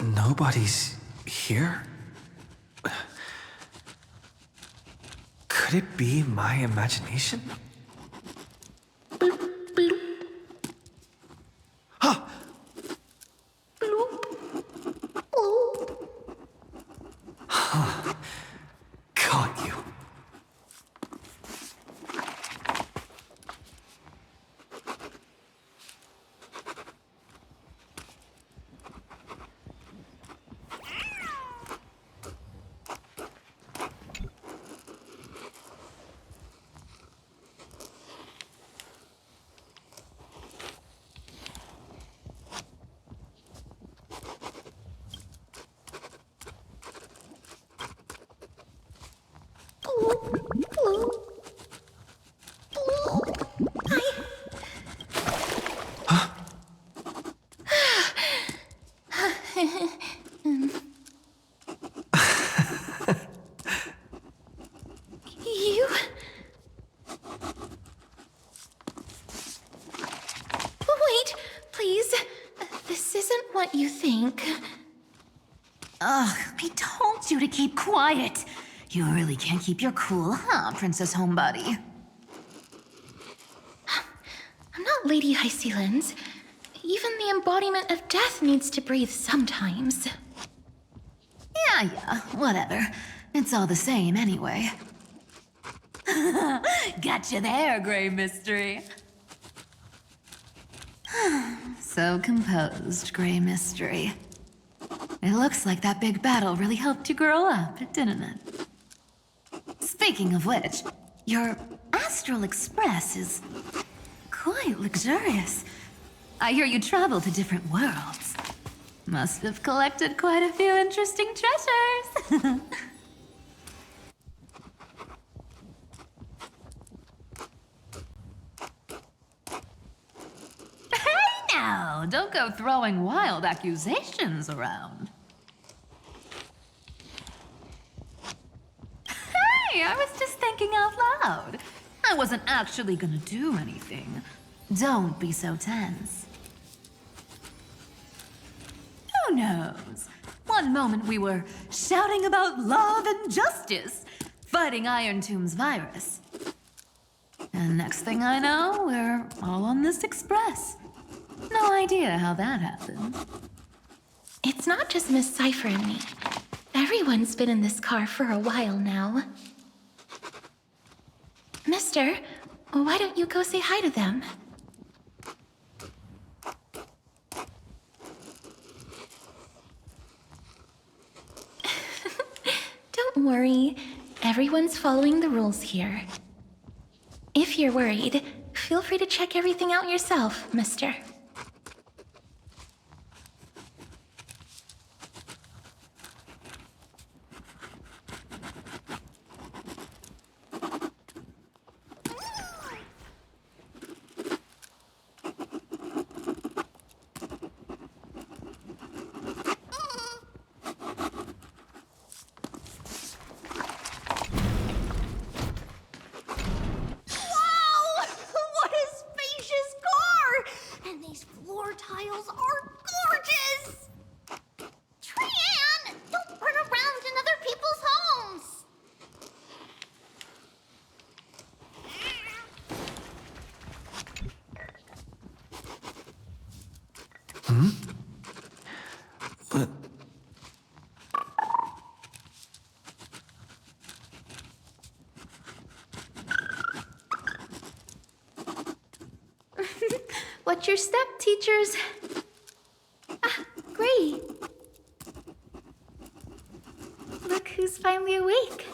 Nobody's here? Could it be my imagination? Huh! Huh. Caught you. You? Wait, please. This isn't what you think. Ugh, I told you to keep quiet. You really can't keep your cool, huh, Princess Homebody? I'm not Lady Hysealens. Even the embodiment of death needs to breathe sometimes. Yeah, whatever. It's all the same anyway. Gotcha there, Grey Mystery. So composed, Grey Mystery. It looks like that big battle really helped you grow up, didn't it? Speaking of which, your Astral Express is quite luxurious. I hear you travel to different worlds. Must have collected quite a few interesting treasures. Hey now, don't go throwing wild accusations around. Hey, I was just thinking out loud. I wasn't actually gonna do anything. Don't be so tense. Who knows? One moment we were shouting about love and justice, fighting Iron Tomb's virus. And next thing I know, we're all on this express. No idea how that happened. It's not just Miss Cypher and me. Everyone's been in this car for a while now. Mister, why don't you go say hi to them? Don't worry. Everyone's following the rules here. If you're worried, feel free to check everything out yourself, mister. But... Watch your step, teachers. Ah, great. Look who's finally awake.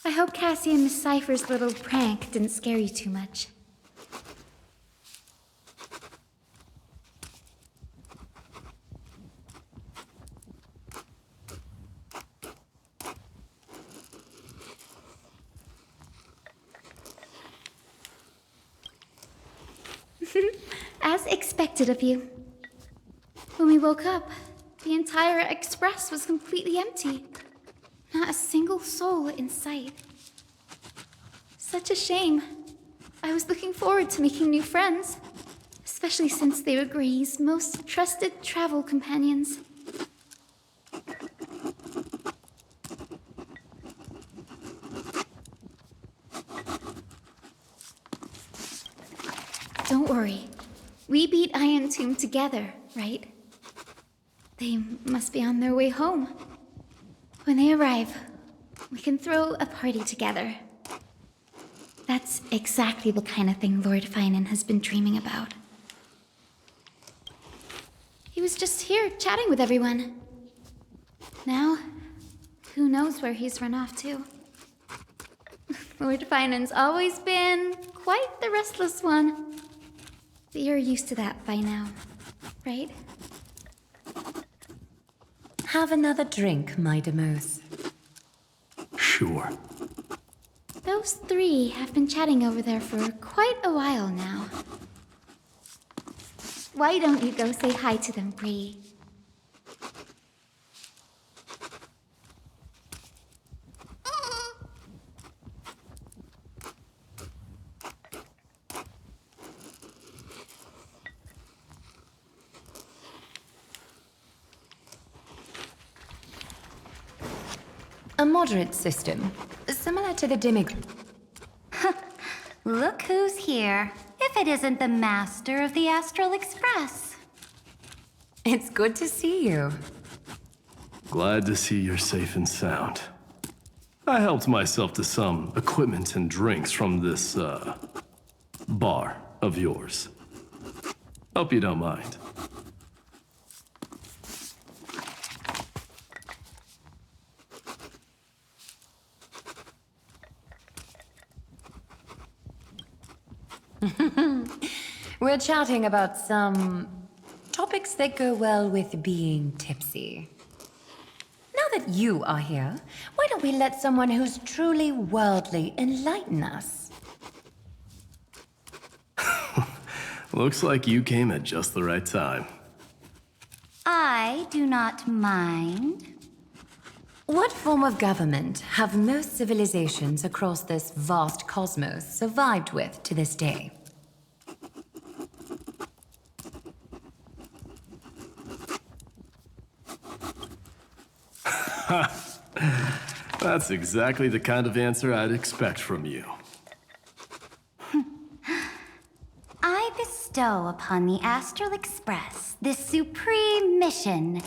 I hope Cassie and Miss Cypher's little prank didn't scare you too much. As expected of you. When we woke up, the entire express was completely empty. Not a single soul in sight. Such a shame. I was looking forward to making new friends, especially since they were Gray's most trusted travel companions. We beat Iron Tomb together, right? They must be on their way home. When they arrive, we can throw a party together. That's exactly the kind of thing Lord Finan has been dreaming about. He was just here chatting with everyone. Now, who knows where he's run off to? Lord Finan's always been quite the restless one. But you're used to that by now, right? Have another drink, my Demos. Sure. Those three have been chatting over there for quite a while now. Why don't you go say hi to them, Bree? A moderate system, similar to the demigod. Look who's here. If it isn't the master of the Astral Express. It's good to see you. Glad to see you're safe and sound. I helped myself to some equipment and drinks from this, bar of yours. Hope you don't mind. We're chatting about some topics that go well with being tipsy. Now that you are here, why don't we let someone who's truly worldly enlighten us? Looks like you came at just the right time. I do not mind. What form of government have most civilizations across this vast cosmos survived with to this day? That's exactly the kind of answer I'd expect from you. I bestow upon the Astral Express this supreme mission.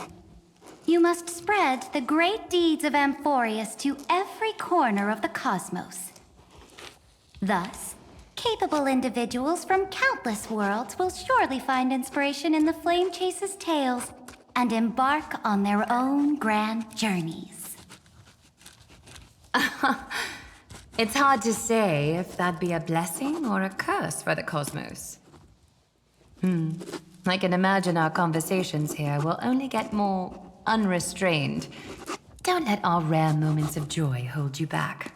You must spread the great deeds of Amphoreus to every corner of the cosmos. Thus, capable individuals from countless worlds will surely find inspiration in the Flame Chase's tales and embark on their own grand journeys. It's hard to say if that'd be a blessing or a curse for the cosmos. I can imagine our conversations here will only get more unrestrained. Don't let our rare moments of joy hold you back.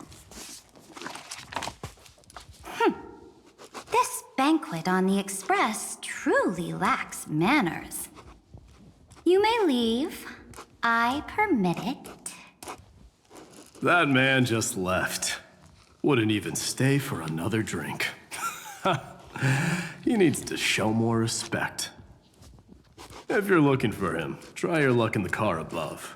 This banquet on the Express truly lacks manners. You may leave. I permit it. That man just left. Wouldn't even stay for another drink. He needs to show more respect. If you're looking for him, try your luck in the car above.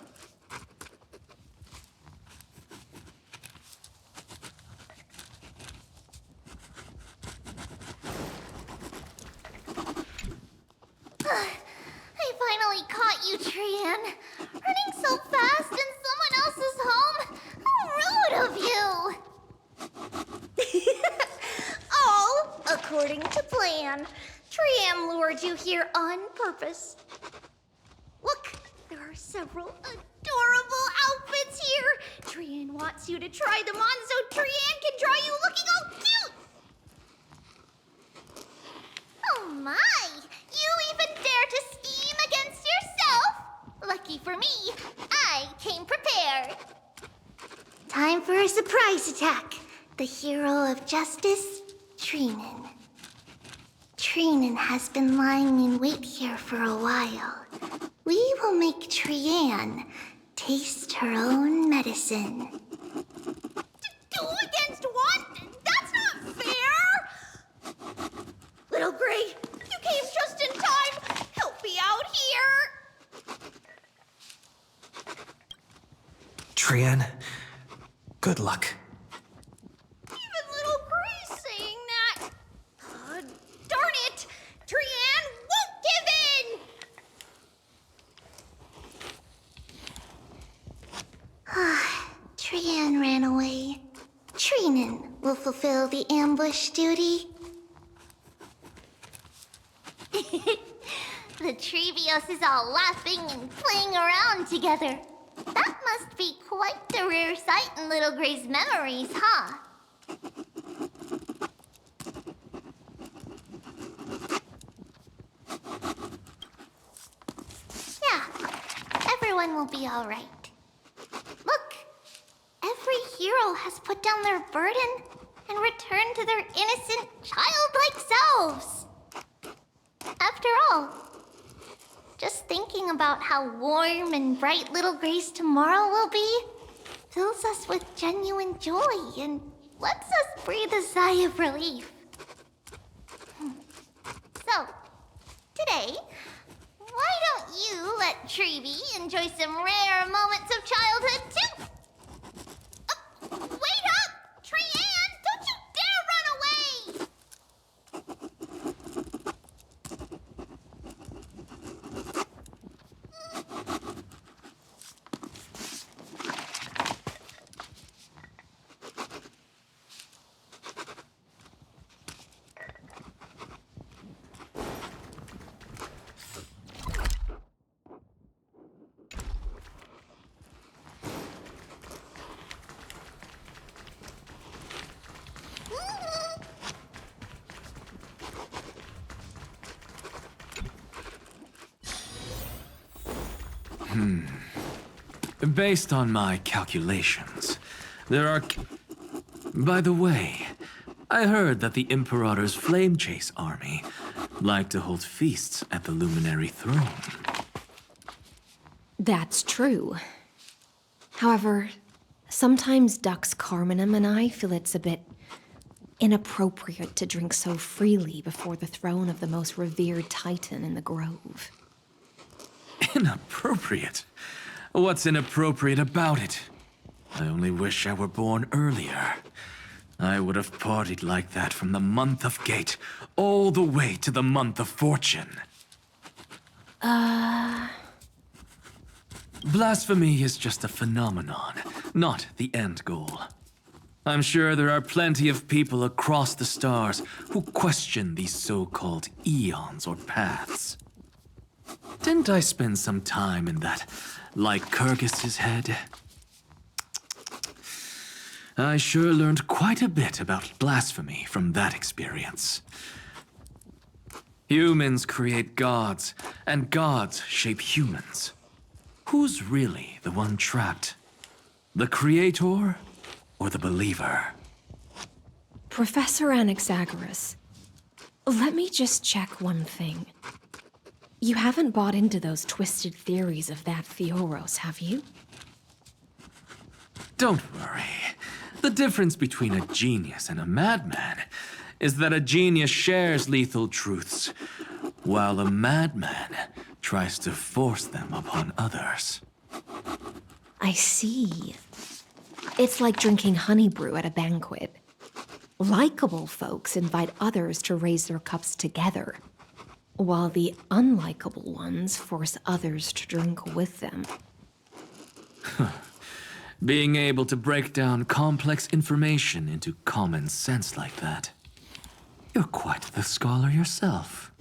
I finally caught you, Trian. Running so fast in someone else's home. How rude of you! All according to plan. Trian lured you here on purpose. Look, there are several adorable outfits here. Trian wants you to try them on so Trian can draw you looking all cute. Oh my! You even dare to scheme against yourself? Lucky for me, I came prepared. Time for a surprise attack. The hero of justice, Trinan. Trinan has been lying in wait here for a while. We will make Trian taste her own medicine. Two against one? That's not fair! Little Gray, you came just in time. Help me out here. Trian, good luck. Even little Gray's saying that. Darn it! Trian, Trian ran away. Trinin will fulfill the ambush duty. The Treevios is all laughing and playing around together. That must be quite the rare sight in Little Gray's memories, huh? Yeah, everyone will be all right. Look, every hero has put down their burden and returned to their innocent, childlike selves. After all, just thinking about how warm and bright Little Gray's tomorrow will be fills us with genuine joy and lets us breathe a sigh of relief. So, today, why don't you let Treevee enjoy some rare moments of childhood too? Wait up! Trian, don't you dare run away! Based on my calculations, there are... By the way, I heard that the Imperator's Flame Chase army like to hold feasts at the Luminary Throne. That's true. However, sometimes Dux Carminum and I feel it's a bit inappropriate to drink so freely before the throne of the most revered Titan in the Grove. Inappropriate? What's inappropriate about it? I only wish I were born earlier. I would have partied like that from the month of Gate all the way to the month of Fortune. Blasphemy is just a phenomenon, not the end goal. I'm sure there are plenty of people across the stars who question these so-called eons or paths. Didn't I spend some time in that Lycurgus's head? I sure learned quite a bit about blasphemy from that experience. Humans create gods, and gods shape humans. Who's really the one trapped? The creator or the believer? Professor Anaxagoras, let me just check one thing. You haven't bought into those twisted theories of that Theoros, have you? Don't worry. The difference between a genius and a madman is that a genius shares lethal truths, while a madman tries to force them upon others. I see. It's like drinking honey brew at a banquet. Likeable folks invite others to raise their cups together, while the unlikable ones force others to drink with them. Being able to break down complex information into common sense like that. You're quite the scholar yourself.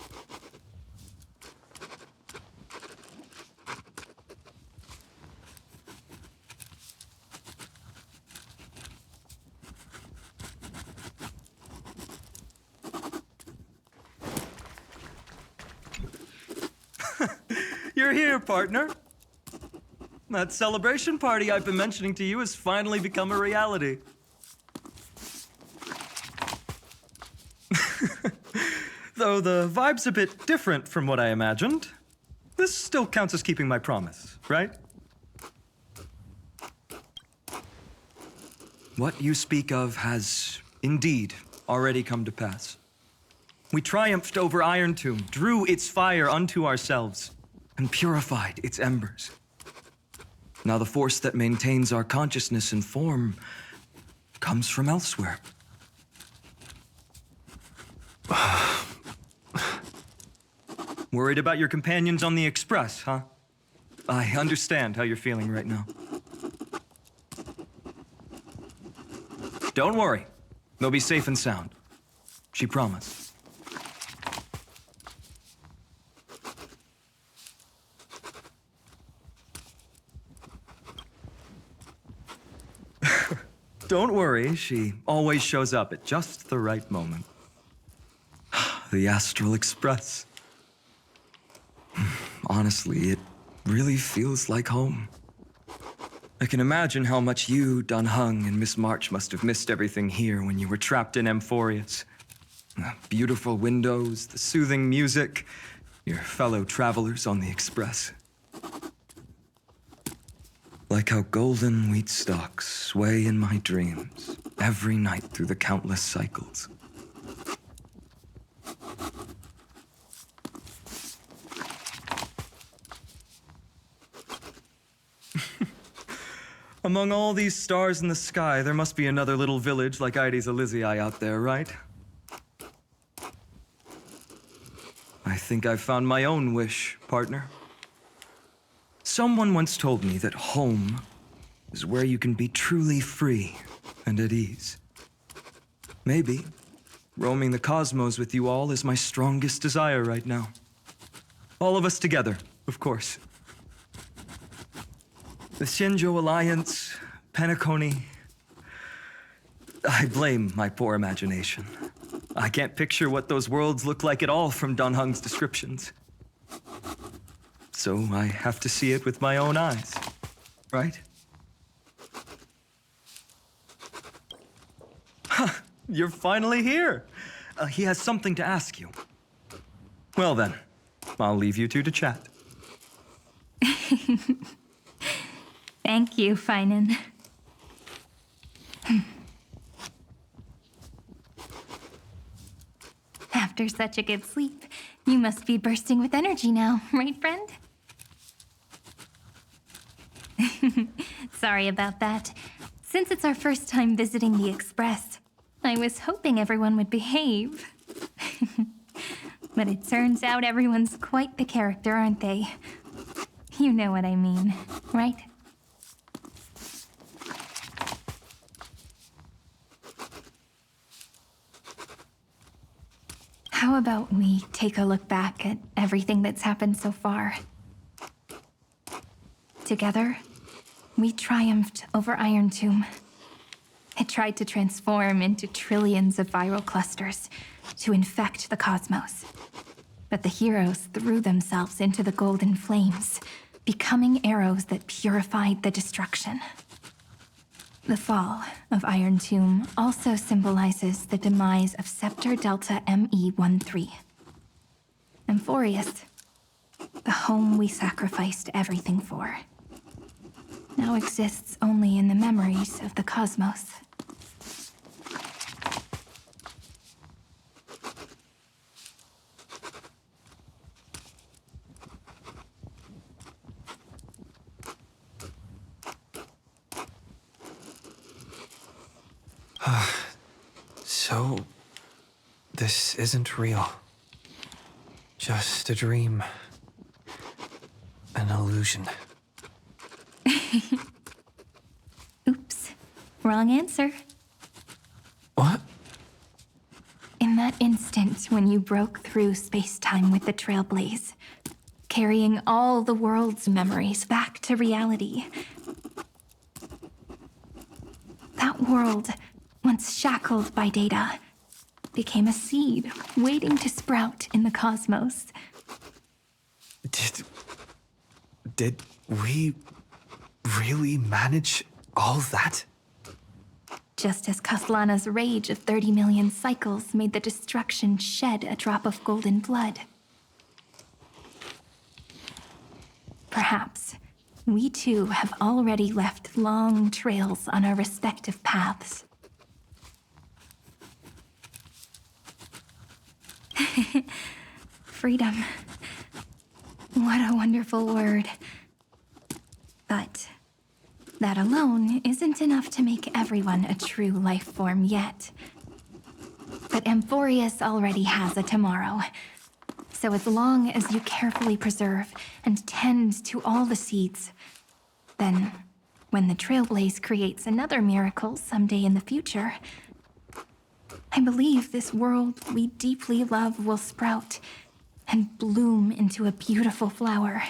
You're here, partner. That celebration party I've been mentioning to you has finally become a reality. Though the vibe's a bit different from what I imagined, this still counts as keeping my promise, right? What you speak of has indeed already come to pass. We triumphed over Iron Tomb, drew its fire unto ourselves, and purified its embers. Now the force that maintains our consciousness and form comes from elsewhere. Worried about your companions on the Express, huh? I understand how you're feeling right now. Don't worry. They'll be safe and sound. She promised. Don't worry, she always shows up at just the right moment. The Astral Express. Honestly, it really feels like home. I can imagine how much you, Dun Hung, and Miss March must have missed everything here when you were trapped in Amphoreus. The beautiful windows, the soothing music, your fellow travelers on the Express. Like how golden wheat stalks sway in my dreams every night through the countless cycles. Among all these stars in the sky, there must be another little village like Ides Elysiae out there, right? I think I've found my own wish, partner. Someone once told me that home is where you can be truly free and at ease. Maybe roaming the cosmos with you all is my strongest desire right now. All of us together, of course. The Shinjo Alliance, Penacony. I blame my poor imagination. I can't picture what those worlds look like at all from Dun Hung's descriptions. So I have to see it with my own eyes, right? Ha! You're finally here! He has something to ask you. Well then, I'll leave you two to chat. Thank you, Finan. After such a good sleep, you must be bursting with energy now, right, friend? Sorry about that. Since it's our first time visiting the Express, I was hoping everyone would behave. But it turns out everyone's quite the character, aren't they? You know what I mean, right? How about we take a look back at everything that's happened so far? Together, we triumphed over Iron Tomb. It tried to transform into trillions of viral clusters to infect the cosmos. But the heroes threw themselves into the golden flames, becoming arrows that purified the destruction. The fall of Iron Tomb also symbolizes the demise of Scepter Delta ME-13. Amphoreus, the home we sacrificed everything for, now exists only in the memories of the cosmos. So, this isn't real. Just a dream. An illusion. Oops. Wrong answer. What? In that instant when you broke through space-time with the Trailblaze, carrying all the world's memories back to reality, that world, once shackled by data, became a seed waiting to sprout in the cosmos. Did we really manage all that? Just as Kaslana's rage of 30 million cycles made the destruction shed a drop of golden blood. Perhaps we too have already left long trails on our respective paths. Freedom. What a wonderful word. But that alone isn't enough to make everyone a true life form yet. But Amphoreus already has a tomorrow. So as long as you carefully preserve and tend to all the seeds, then when the Trailblaze creates another miracle someday in the future, I believe this world we deeply love will sprout and bloom into a beautiful flower.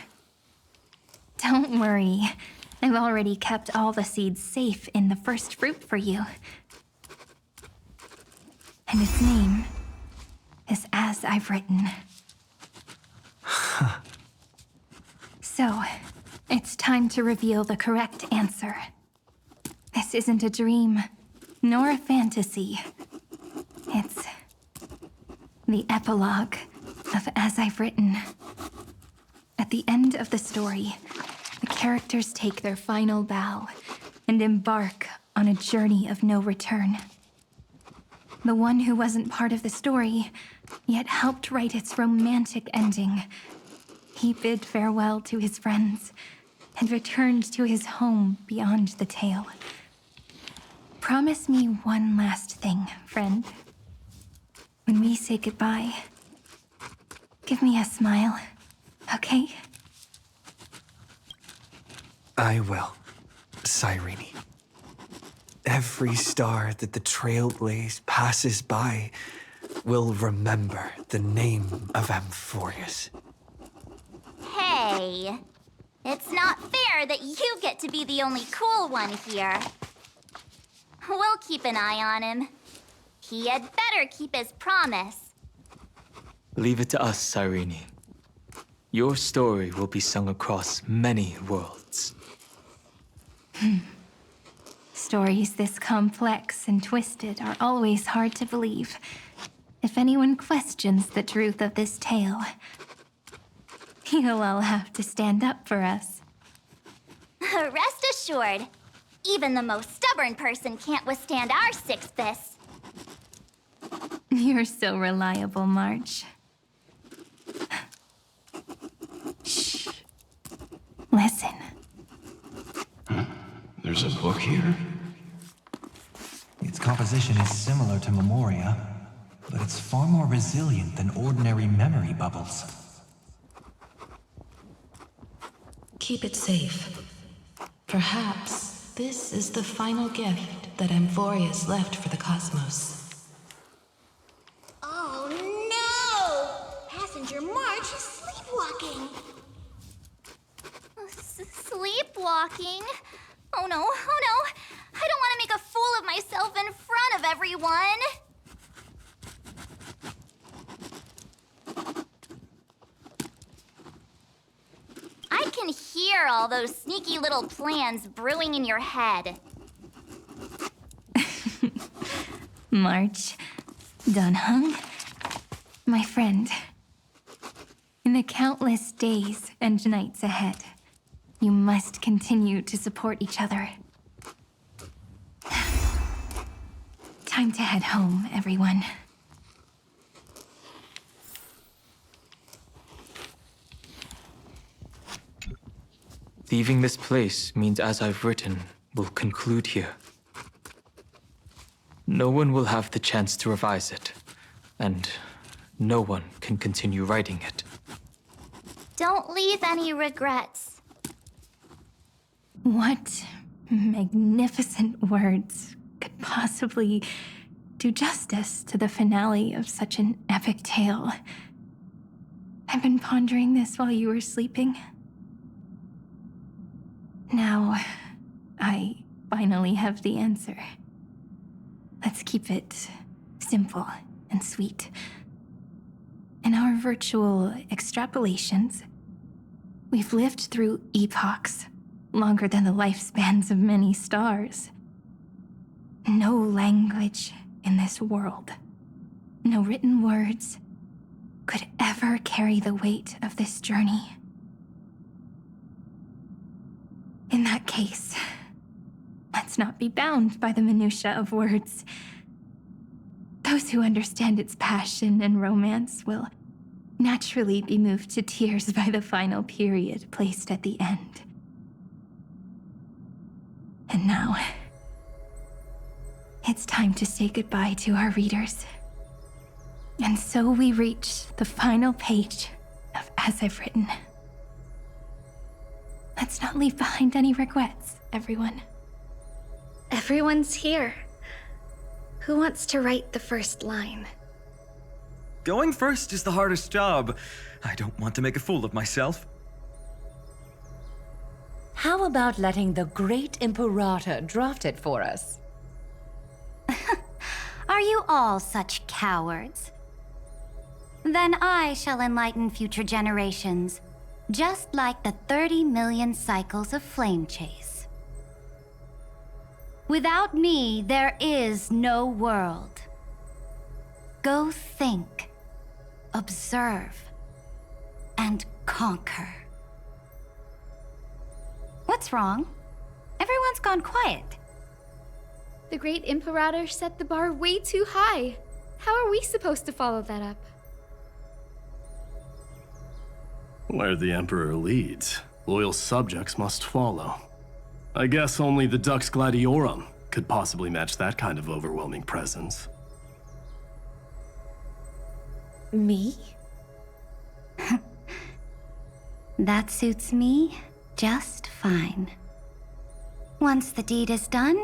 Don't worry, I've already kept all the seeds safe in the first fruit for you. And its name is As I've Written. So, it's time to reveal the correct answer. This isn't a dream, nor a fantasy. It's the epilogue of As I've Written. At the end of the story, the characters take their final bow and embark on a journey of no return. The one who wasn't part of the story, yet helped write its romantic ending. He bid farewell to his friends and returned to his home beyond the tale. Promise me one last thing, friend. When we say goodbye, give me a smile, okay? I will, Cyrene. Every star that the Trailblaze passes by will remember the name of Amphoreus. Hey, it's not fair that you get to be the only cool one here. We'll keep an eye on him. He had better keep his promise. Leave it to us, Cyrene. Your story will be sung across many worlds. Stories this complex and twisted are always hard to believe. If anyone questions the truth of this tale, you'll all have to stand up for us. Rest assured, even the most stubborn person can't withstand our six fists. You're so reliable, March. Shh. Listen. There's a book here? Its composition is similar to Memoria, but it's far more resilient than ordinary memory bubbles. Keep it safe. Perhaps this is the final gift that Amphoreus left for the cosmos. Oh no! Passenger March is sleepwalking. Sleepwalking? Oh no, oh no! I don't want to make a fool of myself in front of everyone! I can hear all those sneaky little plans brewing in your head. March, Dunhung, my friend. In the countless days and nights ahead, you must continue to support each other. Time to head home, everyone. Leaving this place means As I've Written will conclude here. No one will have the chance to revise it, and no one can continue writing it. Don't leave any regrets. What magnificent words could possibly do justice to the finale of such an epic tale? I've been pondering this while you were sleeping. Now, I finally have the answer. Let's keep it simple and sweet. In our virtual extrapolations, we've lived through epochs longer than the lifespans of many stars. No language in this world, no written words, could ever carry the weight of this journey. In that case, let's not be bound by the minutiae of words. Those who understand its passion and romance will naturally be moved to tears by the final period placed at the end. And now, it's time to say goodbye to our readers. And so we reach the final page of As I've Written. Let's not leave behind any regrets, everyone. Everyone's here. Who wants to write the first line? Going first is the hardest job. I don't want to make a fool of myself. How about letting the great Imperator draft it for us? Are you all such cowards? Then I shall enlighten future generations, just like the 30 million cycles of flame chase. Without me, there is no world. Go think, observe, and conquer. What's wrong? Everyone's gone quiet. The great Imperator set the bar way too high. How are we supposed to follow that up? Where the Emperor leads, loyal subjects must follow. I guess only the Dux Gladiorum could possibly match that kind of overwhelming presence. Me? That suits me just fine. Once the deed is done,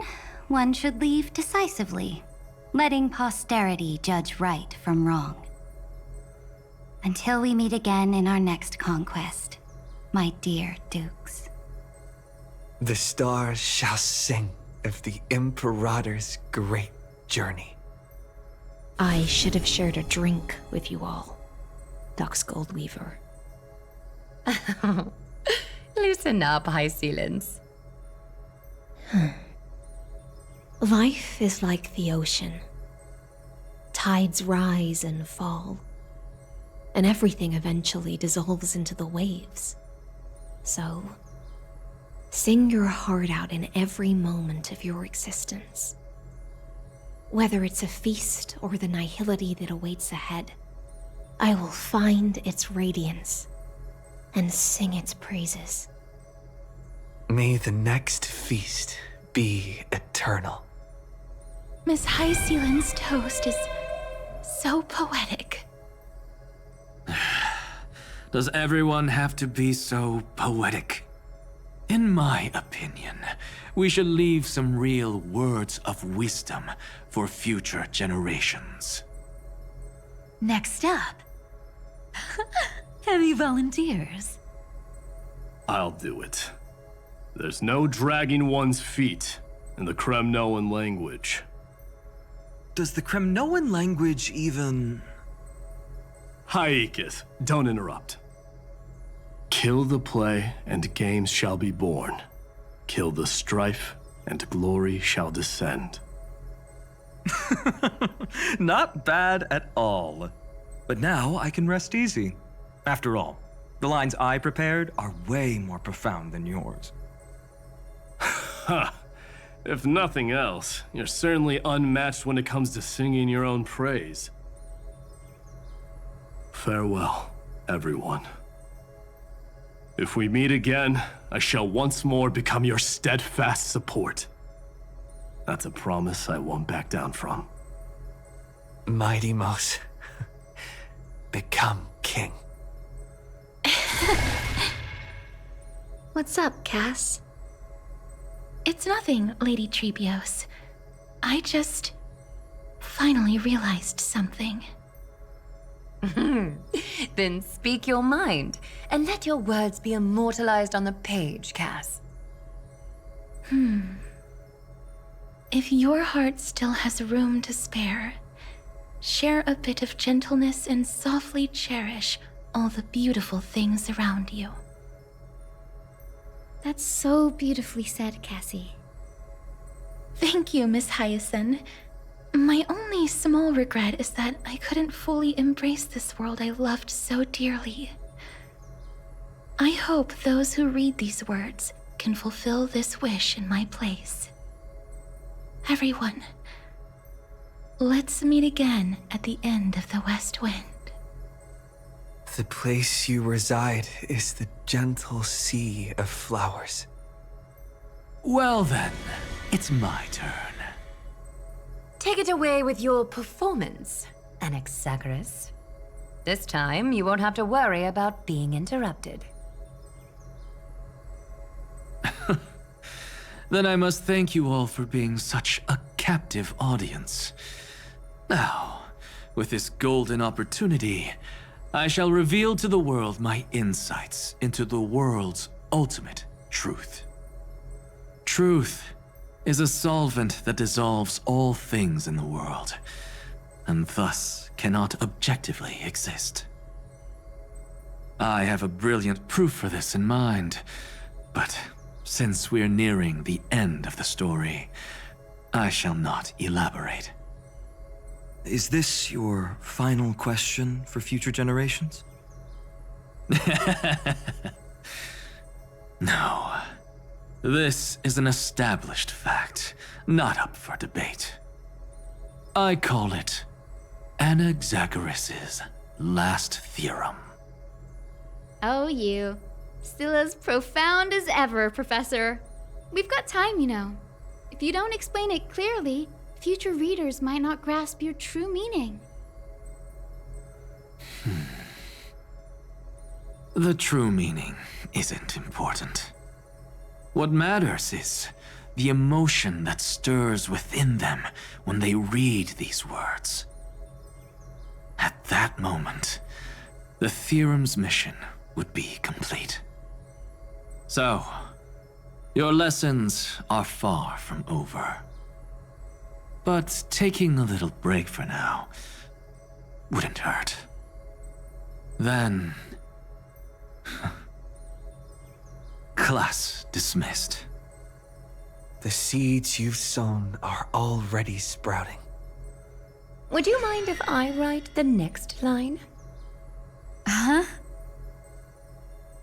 one should leave decisively, letting posterity judge right from wrong. Until we meet again in our next conquest, my dear dukes. The stars shall sing of the Imperator's great journey. I should have shared a drink with you all, Dux Goldweaver. Loosen up, High Sealants. Life is like the ocean. Tides rise and fall, and everything eventually dissolves into the waves. So, sing your heart out in every moment of your existence. Whether it's a feast or the nihility that awaits ahead, I will find its radiance and sing its praises. May the next feast be eternal. Miss High Sealand's toast is so poetic. Does everyone have to be so poetic? In my opinion, we should leave some real words of wisdom for future generations. Next up. Any volunteers? I'll do it. There's no dragging one's feet in the Kremnoan language. Does the Kremnoan language even... Haikith, don't interrupt. Kill the play, and games shall be born. Kill the strife, and glory shall descend. Not bad at all. But now I can rest easy. After all, the lines I prepared are way more profound than yours. Ha! If nothing else, you're certainly unmatched when it comes to singing your own praise. Farewell, everyone. If we meet again, I shall once more become your steadfast support. That's a promise I won't back down from. Mighty Mouse, become king. What's up, Cass? It's nothing, Lady Trebios. I just finally realized something. Then speak your mind, and let your words be immortalized on the page, Cass. If your heart still has room to spare, share a bit of gentleness and softly cherish all the beautiful things around you. That's so beautifully said, Cassie. Thank you, Miss Hyacinth. My only small regret is that I couldn't fully embrace this world I loved so dearly. I hope those who read these words can fulfill this wish in my place. Everyone, let's meet again at the end of the West Wind. The place you reside is the gentle sea of flowers. Well then, it's my turn. Take it away with your performance, Anaxagoras. This time, you won't have to worry about being interrupted. Then I must thank you all for being such a captive audience. Now, with this golden opportunity, I shall reveal to the world my insights into the world's ultimate truth. Truth is a solvent that dissolves all things in the world, and thus cannot objectively exist. I have a brilliant proof for this in mind, but since we're nearing the end of the story, I shall not elaborate. Is this your final question for future generations? No. This is an established fact, not up for debate. I call it Anaxagoras' last theorem. Oh, you. Still as profound as ever, Professor. We've got time, you know. If you don't explain it clearly, future readers might not grasp your true meaning. The true meaning isn't important. What matters is the emotion that stirs within them when they read these words. At that moment, the theorem's mission would be complete. So, your lessons are far from over. But taking a little break for now wouldn't hurt. Then... class dismissed. The seeds you've sown are already sprouting. Would you mind if I write the next line? Huh?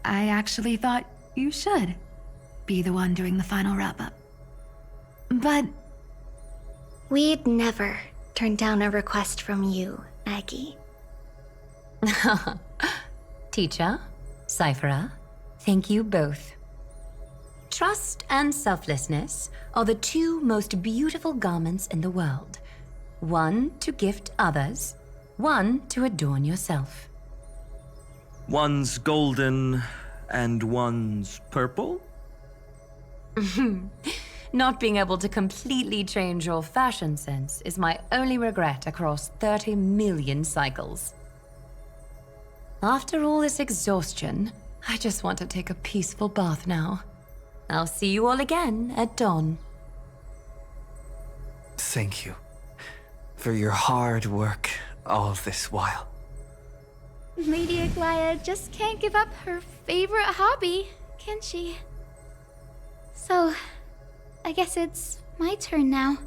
I actually thought you should be the one doing the final wrap-up. But... We'd never turn down a request from you, Aggie. Teacher, Cyphera, thank you both. Trust and selflessness are the two most beautiful garments in the world. One to gift others, one to adorn yourself. One's golden and one's purple? Not being able to completely change your fashion sense is my only regret across 30 million cycles. After all this exhaustion, I just want to take a peaceful bath now. I'll see you all again at dawn. Thank you for your hard work all this while. Lady Aglaya just can't give up her favorite hobby, can she? So, I guess it's my turn now.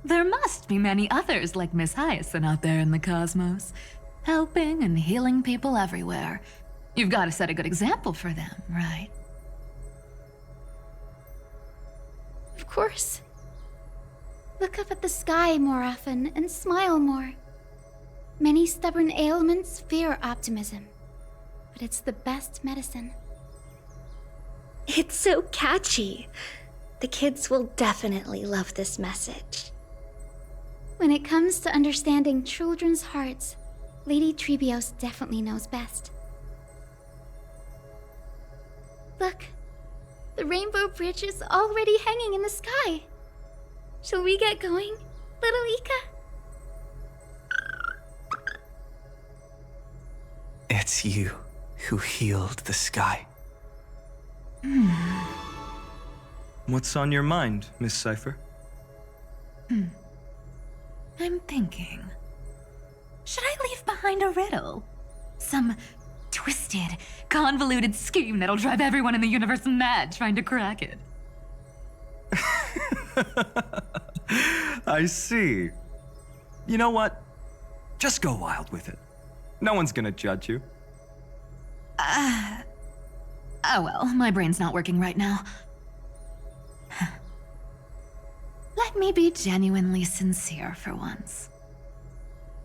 There must be many others like Miss Hyacinth out there in the cosmos, helping and healing people everywhere. You've got to set a good example for them, right? Of course. Look up at the sky more often and smile more. Many stubborn ailments fear optimism, but it's the best medicine. It's so catchy. The kids will definitely love this message. When it comes to understanding children's hearts, Lady Trebios definitely knows best. Look, the Rainbow Bridge is already hanging in the sky. Shall we get going, little Ika? It's you who healed the sky. What's on your mind, Miss Cypher? I'm thinking. Should I leave behind a riddle? Some twisted, convoluted scheme that'll drive everyone in the universe mad trying to crack it. I see. You know what? Just go wild with it. No one's gonna judge you. Oh well, my brain's not working right now. Let me be genuinely sincere for once.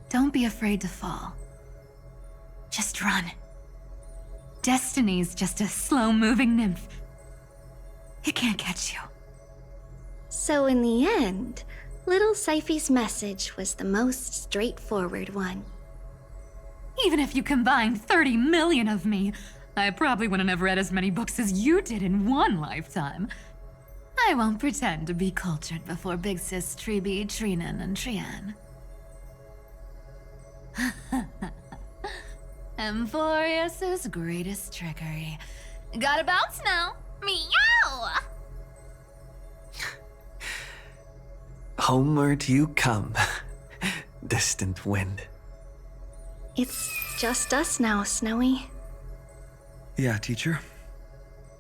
Don't be afraid to fall. Just run. Destiny's just a slow-moving nymph. It can't catch you. So in the end, little Cyphy's message was the most straightforward one. Even if you combined 30 million of me, I probably wouldn't have read as many books as you did in one lifetime. I won't pretend to be cultured before Big Sis Treeby, Trinan, and Trian. Amphoreus' greatest trickery. Gotta bounce now. Meow! Homeward you come, distant wind. It's just us now, Snowy. Yeah, teacher.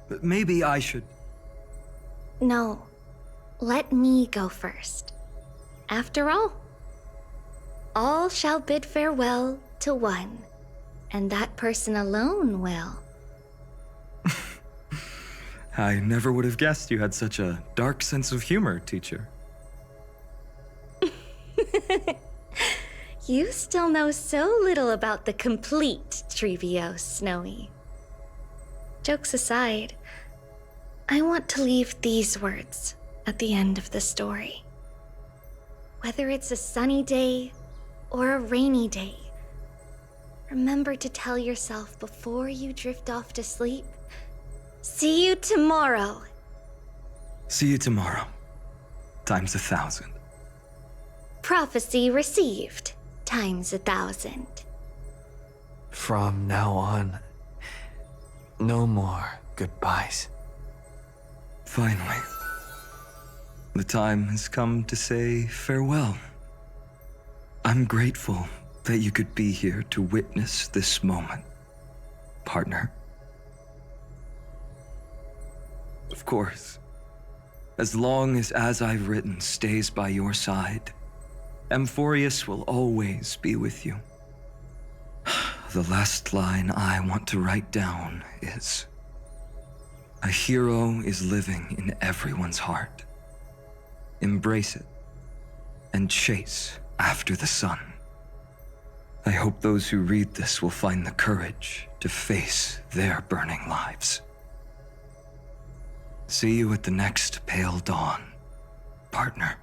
But maybe I should. No, let me go first. After all shall bid farewell to one, and that person alone will. I never would have guessed you had such a dark sense of humor, teacher. You still know so little about the complete Trevios, Snowy. Jokes aside, I want to leave these words at the end of the story. Whether it's a sunny day or a rainy day, remember to tell yourself before you drift off to sleep, see you tomorrow. See you tomorrow. Times 1,000. Prophecy received. Times 1,000. From now on, no more goodbyes. Finally. The time has come to say farewell. I'm grateful that you could be here to witness this moment, partner. Of course, as long as I've written stays by your side, Amphoreus will always be with you. The last line I want to write down is, a hero is living in everyone's heart. Embrace it and chase after the sun. I hope those who read this will find the courage to face their burning lives. See you at the next pale dawn, partner.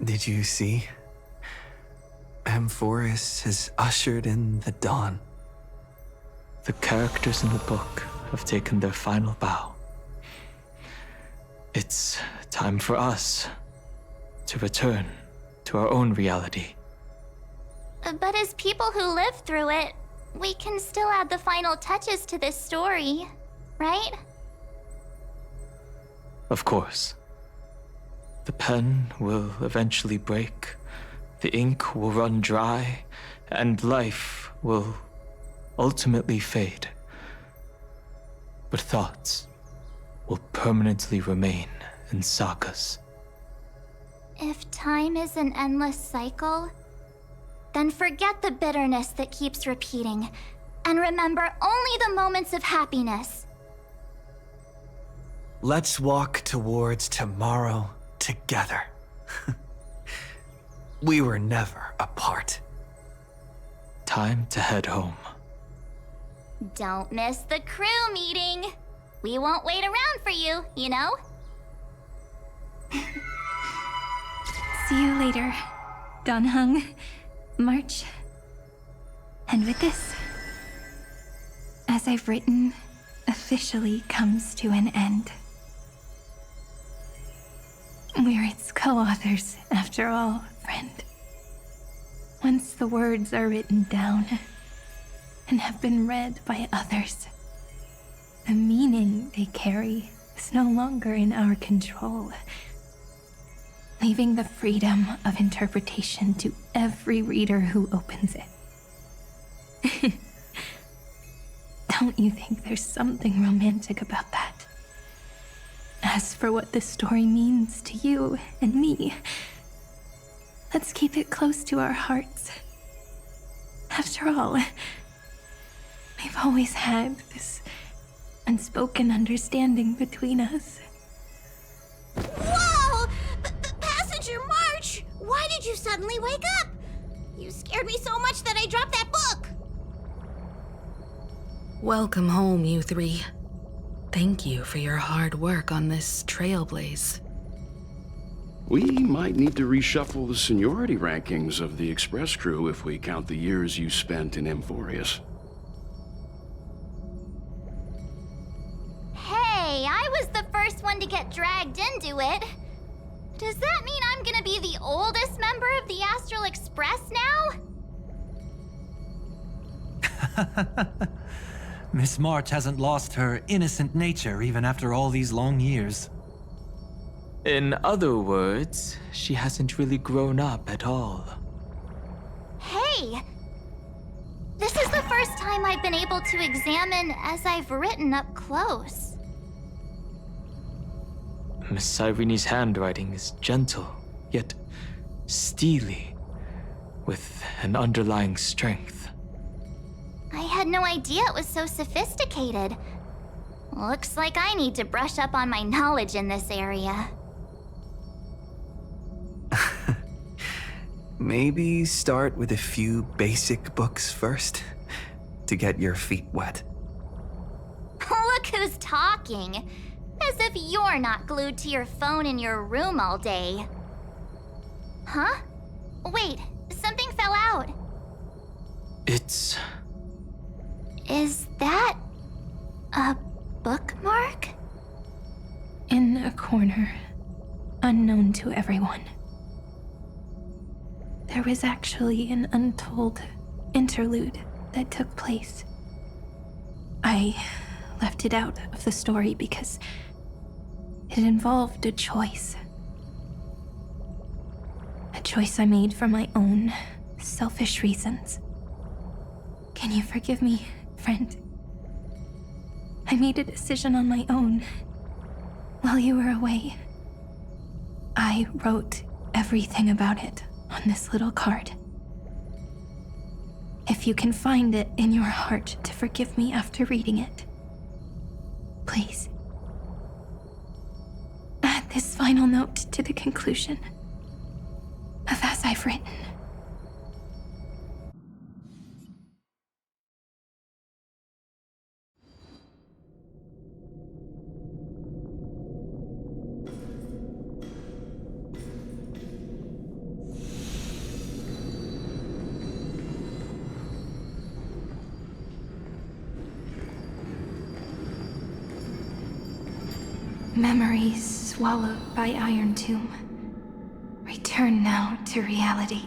Did you see? Amphoreus has ushered in the dawn. The characters in the book have taken their final bow. It's time for us to return to our own reality. But as people who lived through it, we can still add the final touches to this story, right? Of course. The pen will eventually break, the ink will run dry, and life will ultimately fade. But thoughts will permanently remain in sagas. If time is an endless cycle, then forget the bitterness that keeps repeating, and remember only the moments of happiness. Let's walk towards tomorrow together. We were never apart. Time to head home. Don't miss the crew meeting. We won't wait around for you, you know? See you later, Donhung, March. And with this, as I've written, officially comes to an end. We're its co-authors, after all, friend. Once the words are written down and have been read by others, the meaning they carry is no longer in our control, leaving the freedom of interpretation to every reader who opens it. Don't you think there's something romantic about that? As for what this story means to you and me, let's keep it close to our hearts. After all, we've always had this unspoken understanding between us. Whoa! Passenger March! Why did you suddenly wake up? You scared me so much that I dropped that book! Welcome home, you three. Thank you for your hard work on this trailblaze. We might need to reshuffle the seniority rankings of the Express crew if we count the years you spent in Amphoreus. first one to get dragged into it. Does that mean I'm gonna be the oldest member of the Astral Express now? Miss March hasn't lost her innocent nature even after all these long years. In other words, she hasn't really grown up at all. Hey! This is the first time I've been able to examine as I've written up close. Miss Irene's handwriting is gentle, yet steely, with an underlying strength. I had no idea it was so sophisticated. Looks like I need to brush up on my knowledge in this area. Maybe start with a few basic books first, to get your feet wet. Look who's talking. As if you're not glued to your phone in your room all day. Huh? Wait, something fell out. It's... Is that a bookmark? In a corner, unknown to everyone. There was actually an untold interlude that took place. I left it out of the story because it involved a choice. A choice I made for my own selfish reasons. Can you forgive me, friend? I made a decision on my own while you were away. I wrote everything about it on this little card. If you can find it in your heart to forgive me after reading it, please. Add this final note to the conclusion of as I've written. Memories swallowed by Iron Tomb. Return now to reality.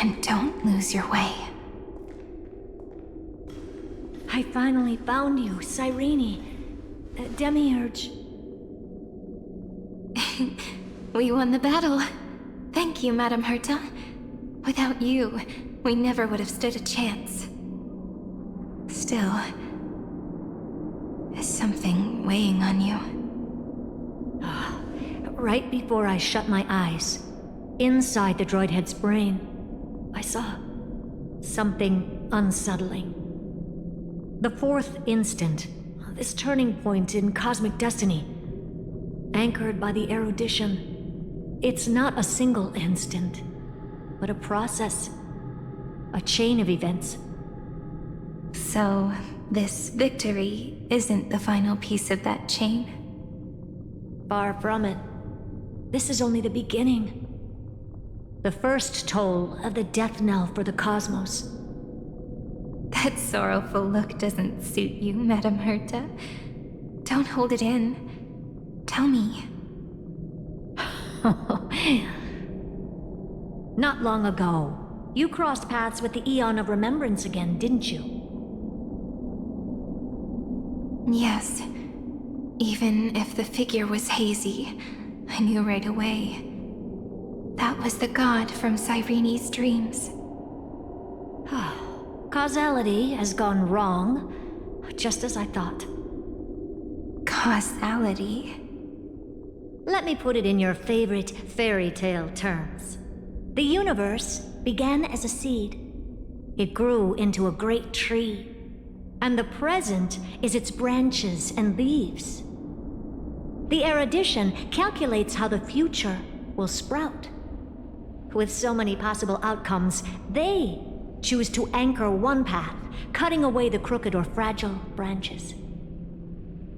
And don't lose your way. I finally found you, Cyrene. Demiurge. We won the battle. Thank you, Madame Herta. Without you, we never would have stood a chance. Still, is something weighing on you? Right before I shut my eyes, inside the droid head's brain, I saw something unsettling. The fourth instant, this turning point in cosmic destiny, anchored by the erudition. It's not a single instant, but a process, a chain of events. So, this victory isn't the final piece of that chain? Far from it. This is only the beginning. The first toll of the death knell for the cosmos. That sorrowful look doesn't suit you, Madame Herta. Don't hold it in. Tell me. Not long ago, you crossed paths with the Eon of Remembrance again, didn't you? Yes. Even if the figure was hazy, I knew right away. That was the god from Cyrene's dreams. Causality has gone wrong, just as I thought. Causality? Let me put it in your favorite fairy tale terms. The universe began as a seed. It grew into a great tree. And the present is its branches and leaves. The erudition calculates how the future will sprout. With so many possible outcomes, they choose to anchor one path, cutting away the crooked or fragile branches.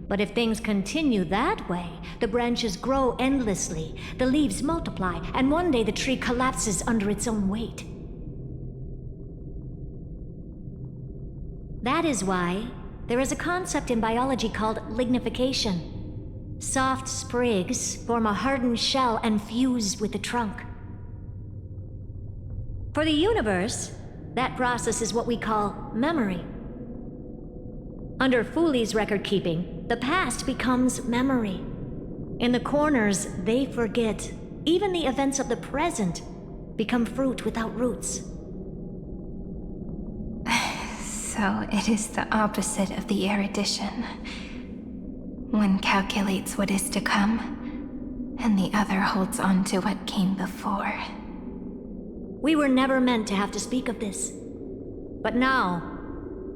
But if things continue that way, the branches grow endlessly, the leaves multiply, and one day the tree collapses under its own weight. That is why there is a concept in biology called lignification. Soft sprigs form a hardened shell and fuse with the trunk. For the universe, that process is what we call memory. Under Fooley's record-keeping, the past becomes memory. In the corners, they forget. Even the events of the present become fruit without roots. So it is the opposite of the erudition. One calculates what is to come, and the other holds on to what came before. We were never meant to have to speak of this. But now,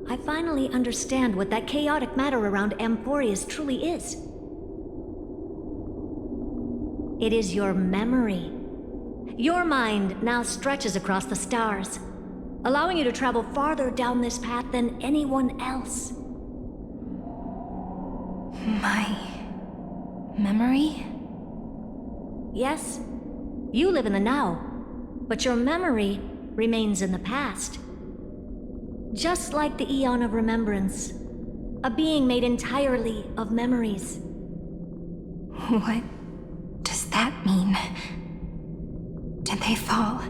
I finally understand what that chaotic matter around Amphoreus truly is. It is your memory. Your mind now stretches across the stars, allowing you to travel farther down this path than anyone else. My memory? Yes, you live in the now, but your memory remains in the past. Just like the Eon of Remembrance, a being made entirely of memories. What does that mean? Did they fall?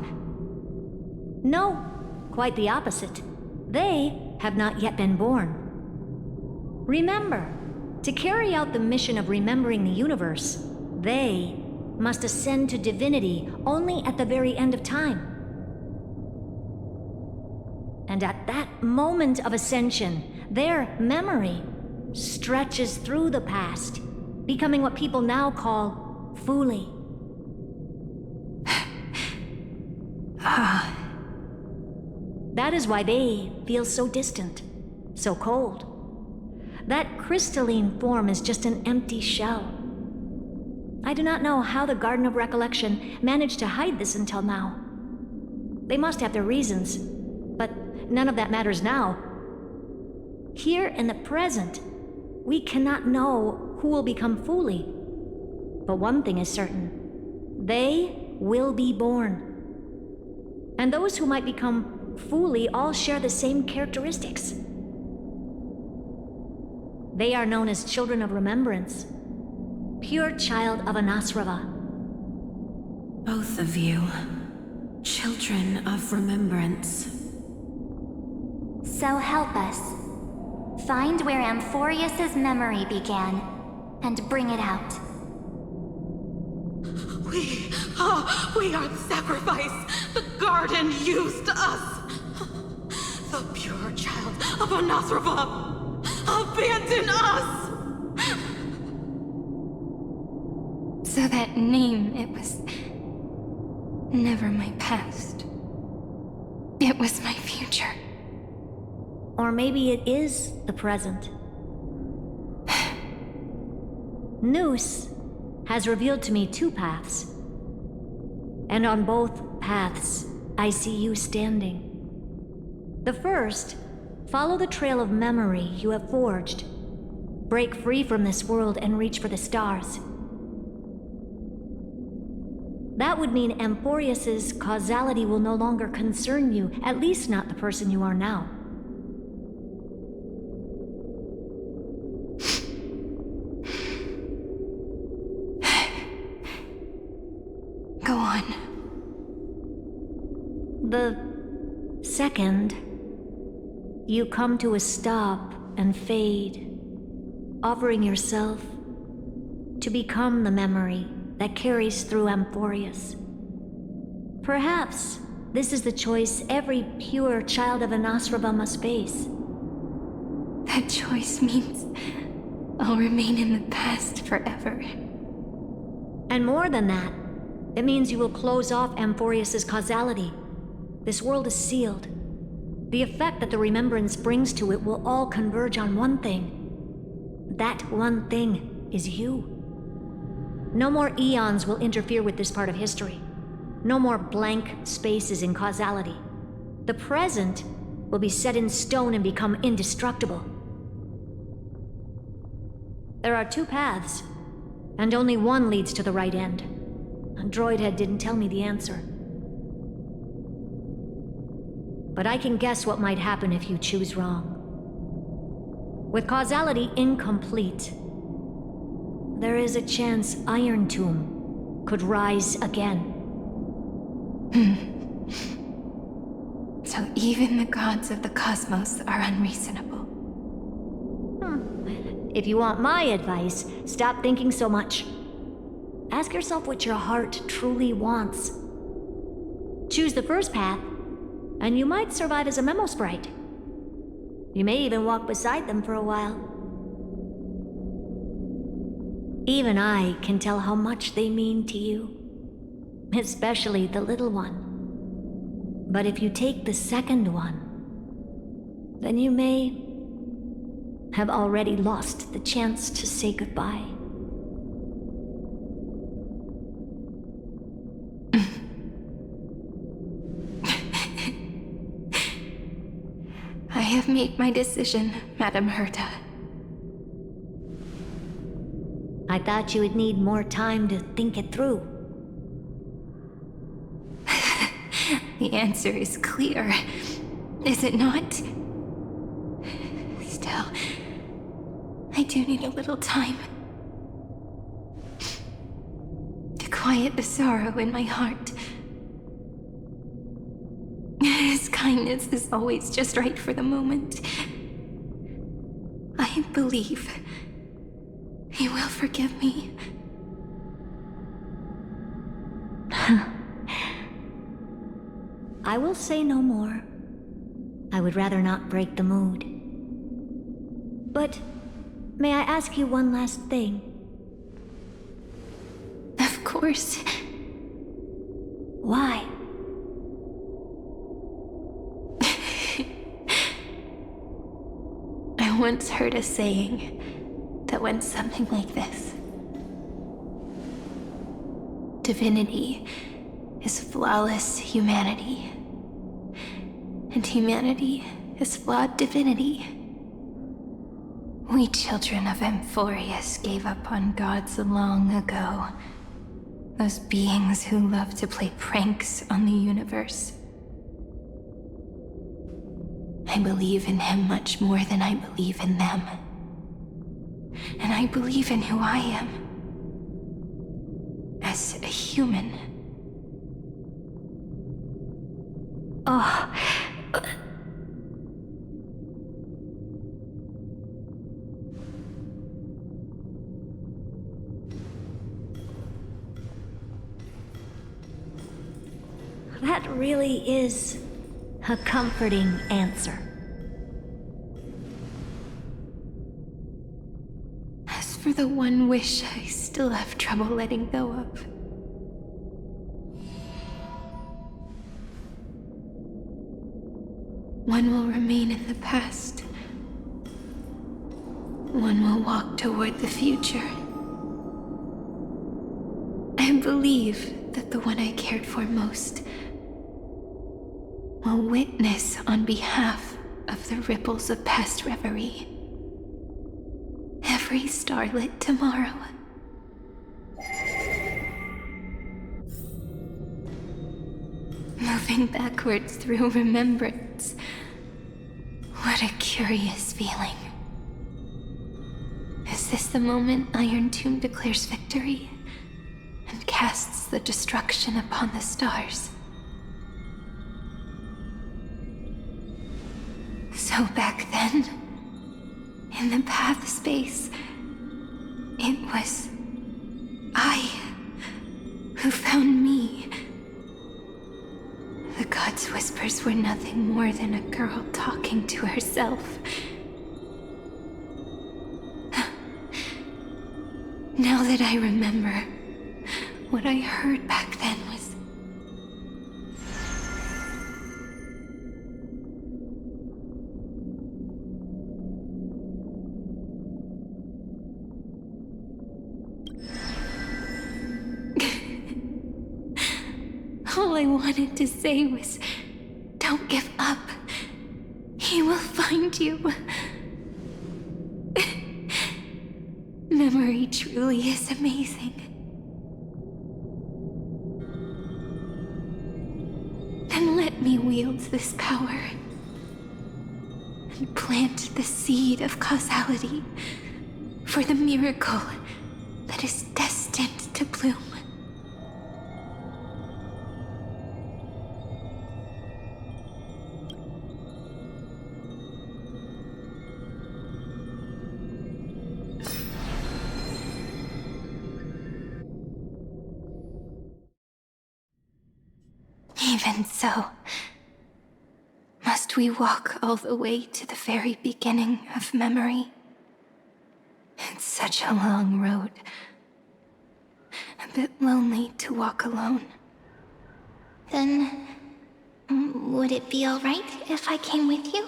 No, quite the opposite. They have not yet been born. Remember, to carry out the mission of remembering the universe, they must ascend to divinity only at the very end of time. And at that moment of ascension, their memory stretches through the past, becoming what people now call Fooley. That is why they feel so distant, so cold. That crystalline form is just an empty shell. I do not know how the Garden of Recollection managed to hide this until now. They must have their reasons, but none of that matters now. Here in the present, we cannot know who will become Fooley. But one thing is certain. They will be born. And those who might become Fooley all share the same characteristics. They are known as Children of Remembrance. Pure child of Anasrava. Both of you. Children of Remembrance. So help us. Find where Amphoreus's memory began, and bring it out. We are the sacrifice the garden used us. The pure child of Anasrava. Abandon us! So that name, it was never my past. It was my future. Or maybe it is the present. Noose has revealed to me two paths. And on both paths, I see you standing. The first, follow the trail of memory you have forged. Break free from this world and reach for the stars. That would mean Amphoreus's causality will no longer concern you, at least not the person you are now. Go on. The second, you come to a stop and fade, offering yourself to become the memory that carries through Amphoreus. Perhaps this is the choice every pure child of Anasrava must face. That choice means I'll remain in the past forever. And more than that, it means you will close off Amphoreus's causality. This world is sealed. The effect that the remembrance brings to it will all converge on one thing. That one thing is you. No more eons will interfere with this part of history. No more blank spaces in causality. The present will be set in stone and become indestructible. There are two paths, and only one leads to the right end. Droidhead didn't tell me the answer. But I can guess what might happen if you choose wrong. With causality incomplete, there is a chance Iron Tomb could rise again. So even the gods of the cosmos are unreasonable. If you want my advice, stop thinking so much. Ask yourself what your heart truly wants. Choose the first path, and you might survive as a memo sprite. You may even walk beside them for a while. Even I can tell how much they mean to you, especially the little one. But if you take the second one, then you may have already lost the chance to say goodbye. I have made my decision, Madame Herta. I thought you would need more time to think it through. The answer is clear, is it not? Still, I do need a little time to quiet the sorrow in my heart. His kindness is always just right for the moment. I believe he will forgive me. I will say no more. I would rather not break the mood. But may I ask you one last thing? Of course. Why? I once heard a saying that went something like this. Divinity is flawless humanity, and humanity is flawed divinity. We children of Amphoreus gave up on gods long ago. Those beings who love to play pranks on the universe. I believe in him much more than I believe in them. And I believe in who I am. As a human. Oh. That really is a comforting answer. As for the one wish I still have trouble letting go of. One will remain in the past. One will walk toward the future. I believe that the one I cared for most will witness on behalf of the ripples of past reverie. Every starlit tomorrow. Moving backwards through remembrance. What a curious feeling. Is this the moment Iron Tomb declares victory and casts the destruction upon the stars? So back then, in the path space, it was I who found me. The gods' whispers were nothing more than a girl talking to herself. Now that I remember, what I heard back then was... All I wanted to say was, don't give up. He will find you. memory truly is amazing. Then let me wield this power and plant the seed of causality for the miracle that is destined to bloom. Even so, must we walk all the way to the very beginning of memory? It's such a long road. A bit lonely to walk alone. Then, would it be alright if I came with you?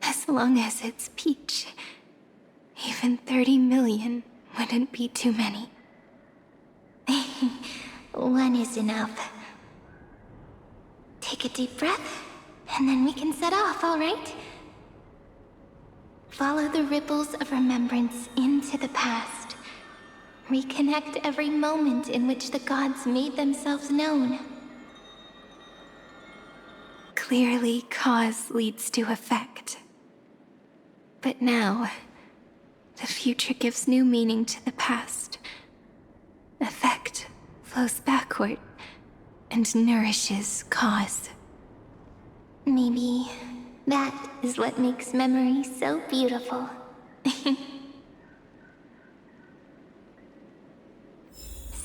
As long as it's Peach, even 30 million wouldn't be too many. One is enough. Take a deep breath, and then we can set off, alright? Follow the ripples of remembrance into the past. Reconnect every moment in which the gods made themselves known. Clearly, cause leads to effect. But now, the future gives new meaning to the past. Effect flows backward and nourishes cause. Maybe that is what makes memory so beautiful.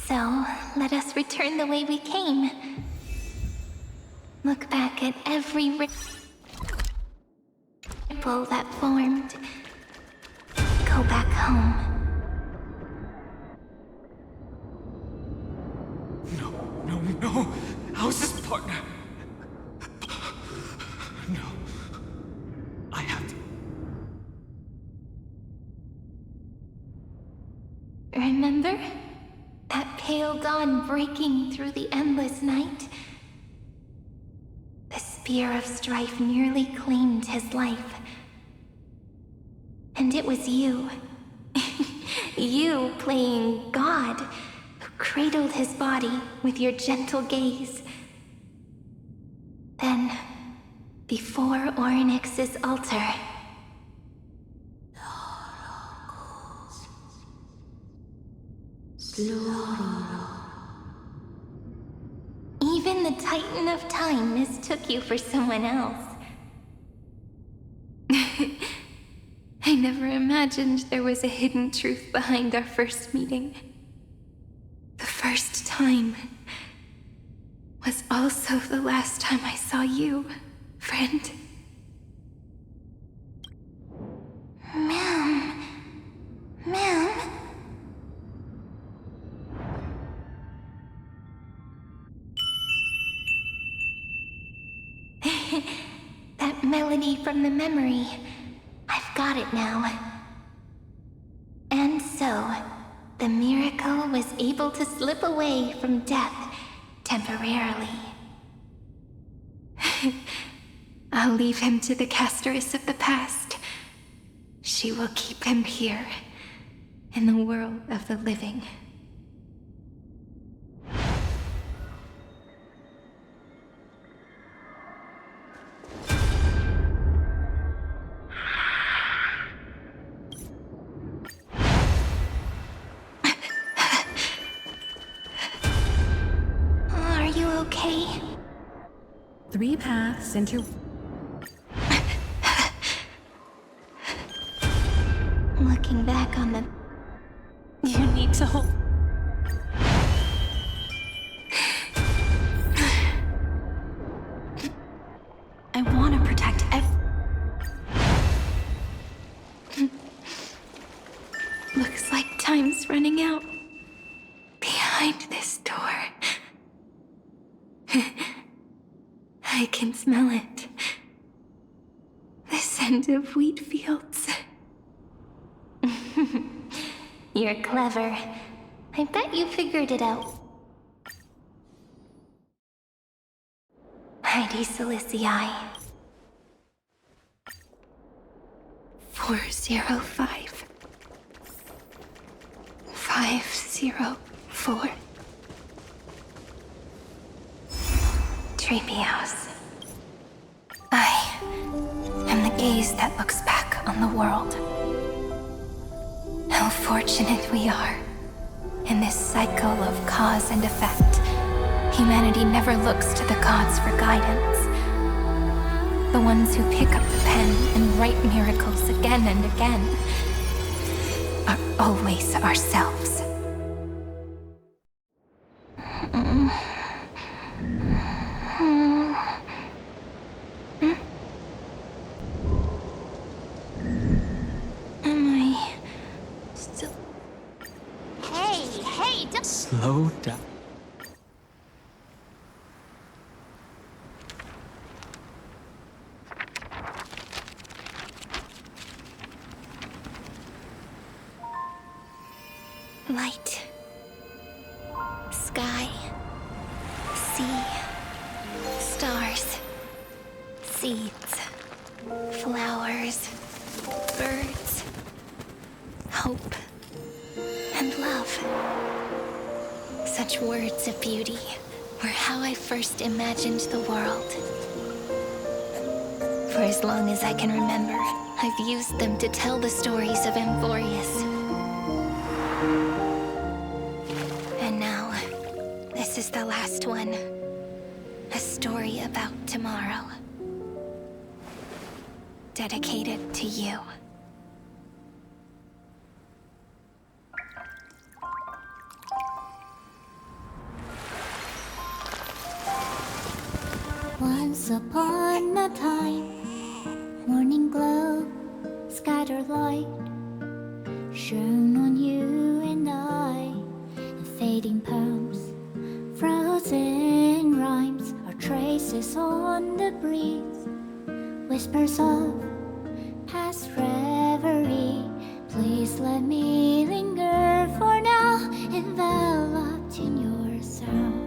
So, let us return the way we came. Look back at every ripple that formed. Go back home. No! How's this partner? No. I have to. Remember? That pale dawn breaking through the endless night? The spear of strife nearly claimed his life. And it was you. You playing God, who cradled his body with your gentle gaze. Then, before Orynyx's altar, even the Titan of Time mistook you for someone else. I never imagined there was a hidden truth behind our first meeting. The first time was also the last time I saw you, friend. Ma'am. That melody from the memory. I've got it now. And so, the miracle was able to slip away from death temporarily. I'll leave him to the casteress of the past. She will keep him here, in the world of the living. Are you okay? 3 paths into... Looking back on the... You need to hold... I want to protect Looks like time's running out. Behind this door. I can smell it. The scent of wheat fields. You're clever. I bet you figured it out. Heidi Silicii. 405. 504. Treehouse. I am the gaze that looks back on the world. How fortunate we are. In this cycle of cause and effect, humanity never looks to the gods for guidance. The ones who pick up the pen and write miracles again and again are always ourselves. Am I still... Hey, don't... Slow down. Light, sky, sea, stars, seeds, flowers, birds, hope, and love. Such words of beauty were how I first imagined the world. For as long as I can remember, I've used them to tell the stories of Amphoreus. And now, this is the last one. A story about tomorrow. Dedicated to you. Once upon a time, morning glow, scattered light, shone on you and I. Fading poems, frozen rhymes, or traces on the breeze, whispers of past reverie. Please let me linger for now, enveloped in your sound.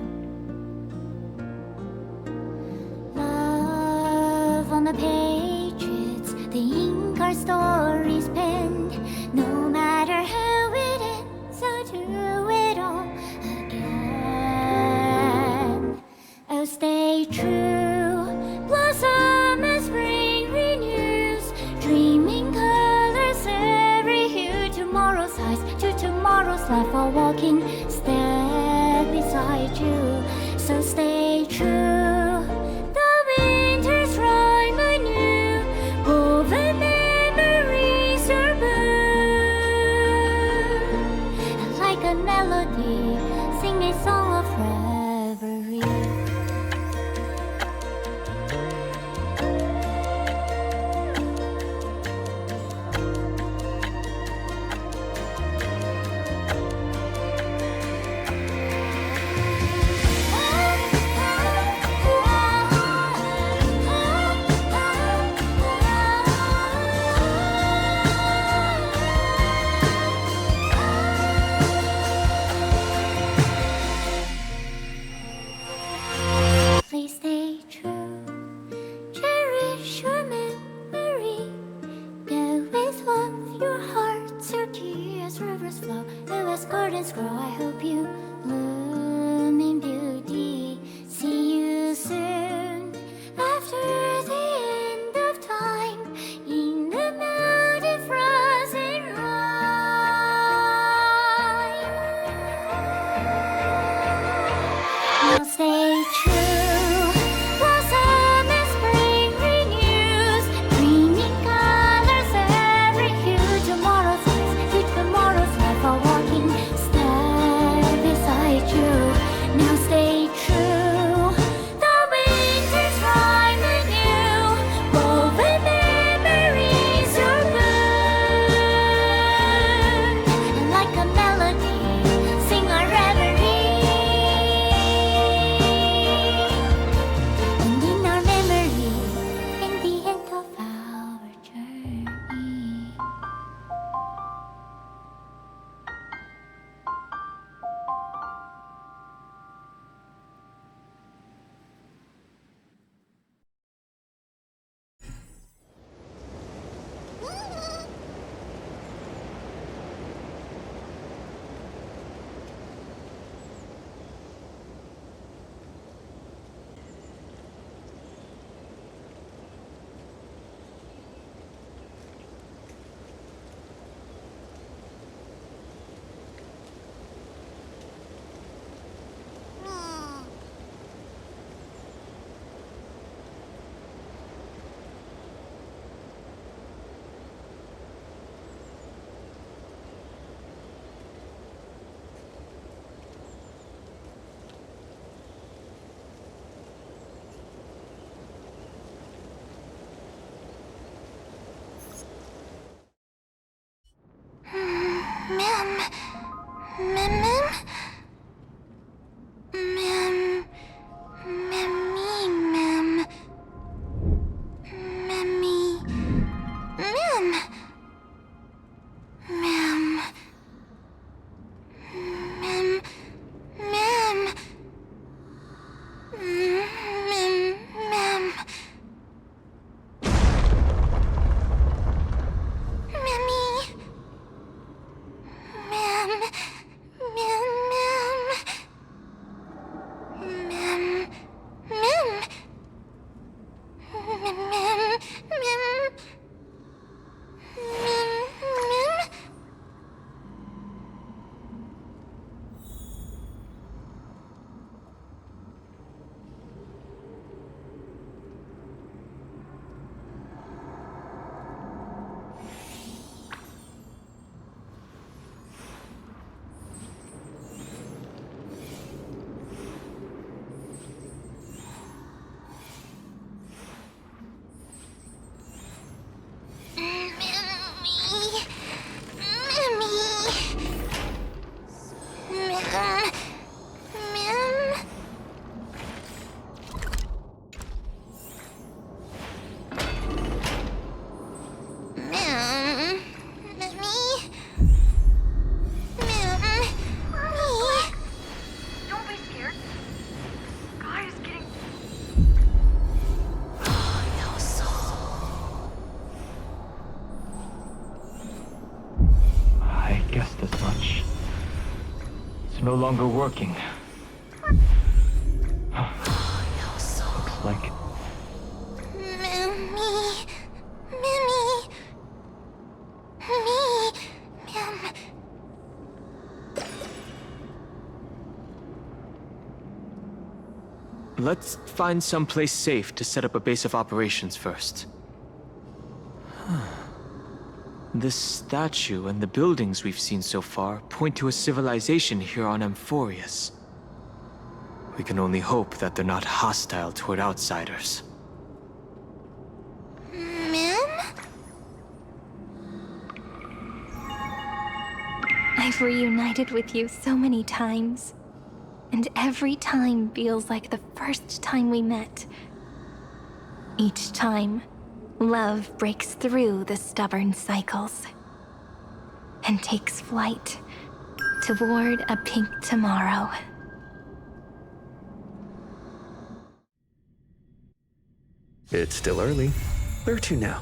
Love on the pages, the ink our stories penned. No matter how it ends, so do it all again. Oh, stay true, blossom as spring renews, dreaming colors every hue. Tomorrow's eyes to tomorrow's life, while walking step beside you. So stay true, the winter's rhyme anew, woven memories are blue. And like a melody, sing a song of reverie. Please stay true, cherish your memory. Go with love, your hearts are key as rivers flow, as gardens grow. I hope you bloom in beauty. See you soon, after the end of time, in the mountain frozen rime. Now stay true, blossom as spring renews, dreaming colors every hue. Tomorrow's eyes, to tomorrow's life, while walking step beside you. Now stay true, the wind no longer working. Looks like... Let's find someplace safe to set up a base of operations first. This statue and the buildings we've seen so far point to a civilization here on Amphoreus. We can only hope that they're not hostile toward outsiders. I've reunited with you so many times, and every time feels like the first time we met. Each time, love breaks through the stubborn cycles and takes flight toward a pink tomorrow. It's still early. Where to now?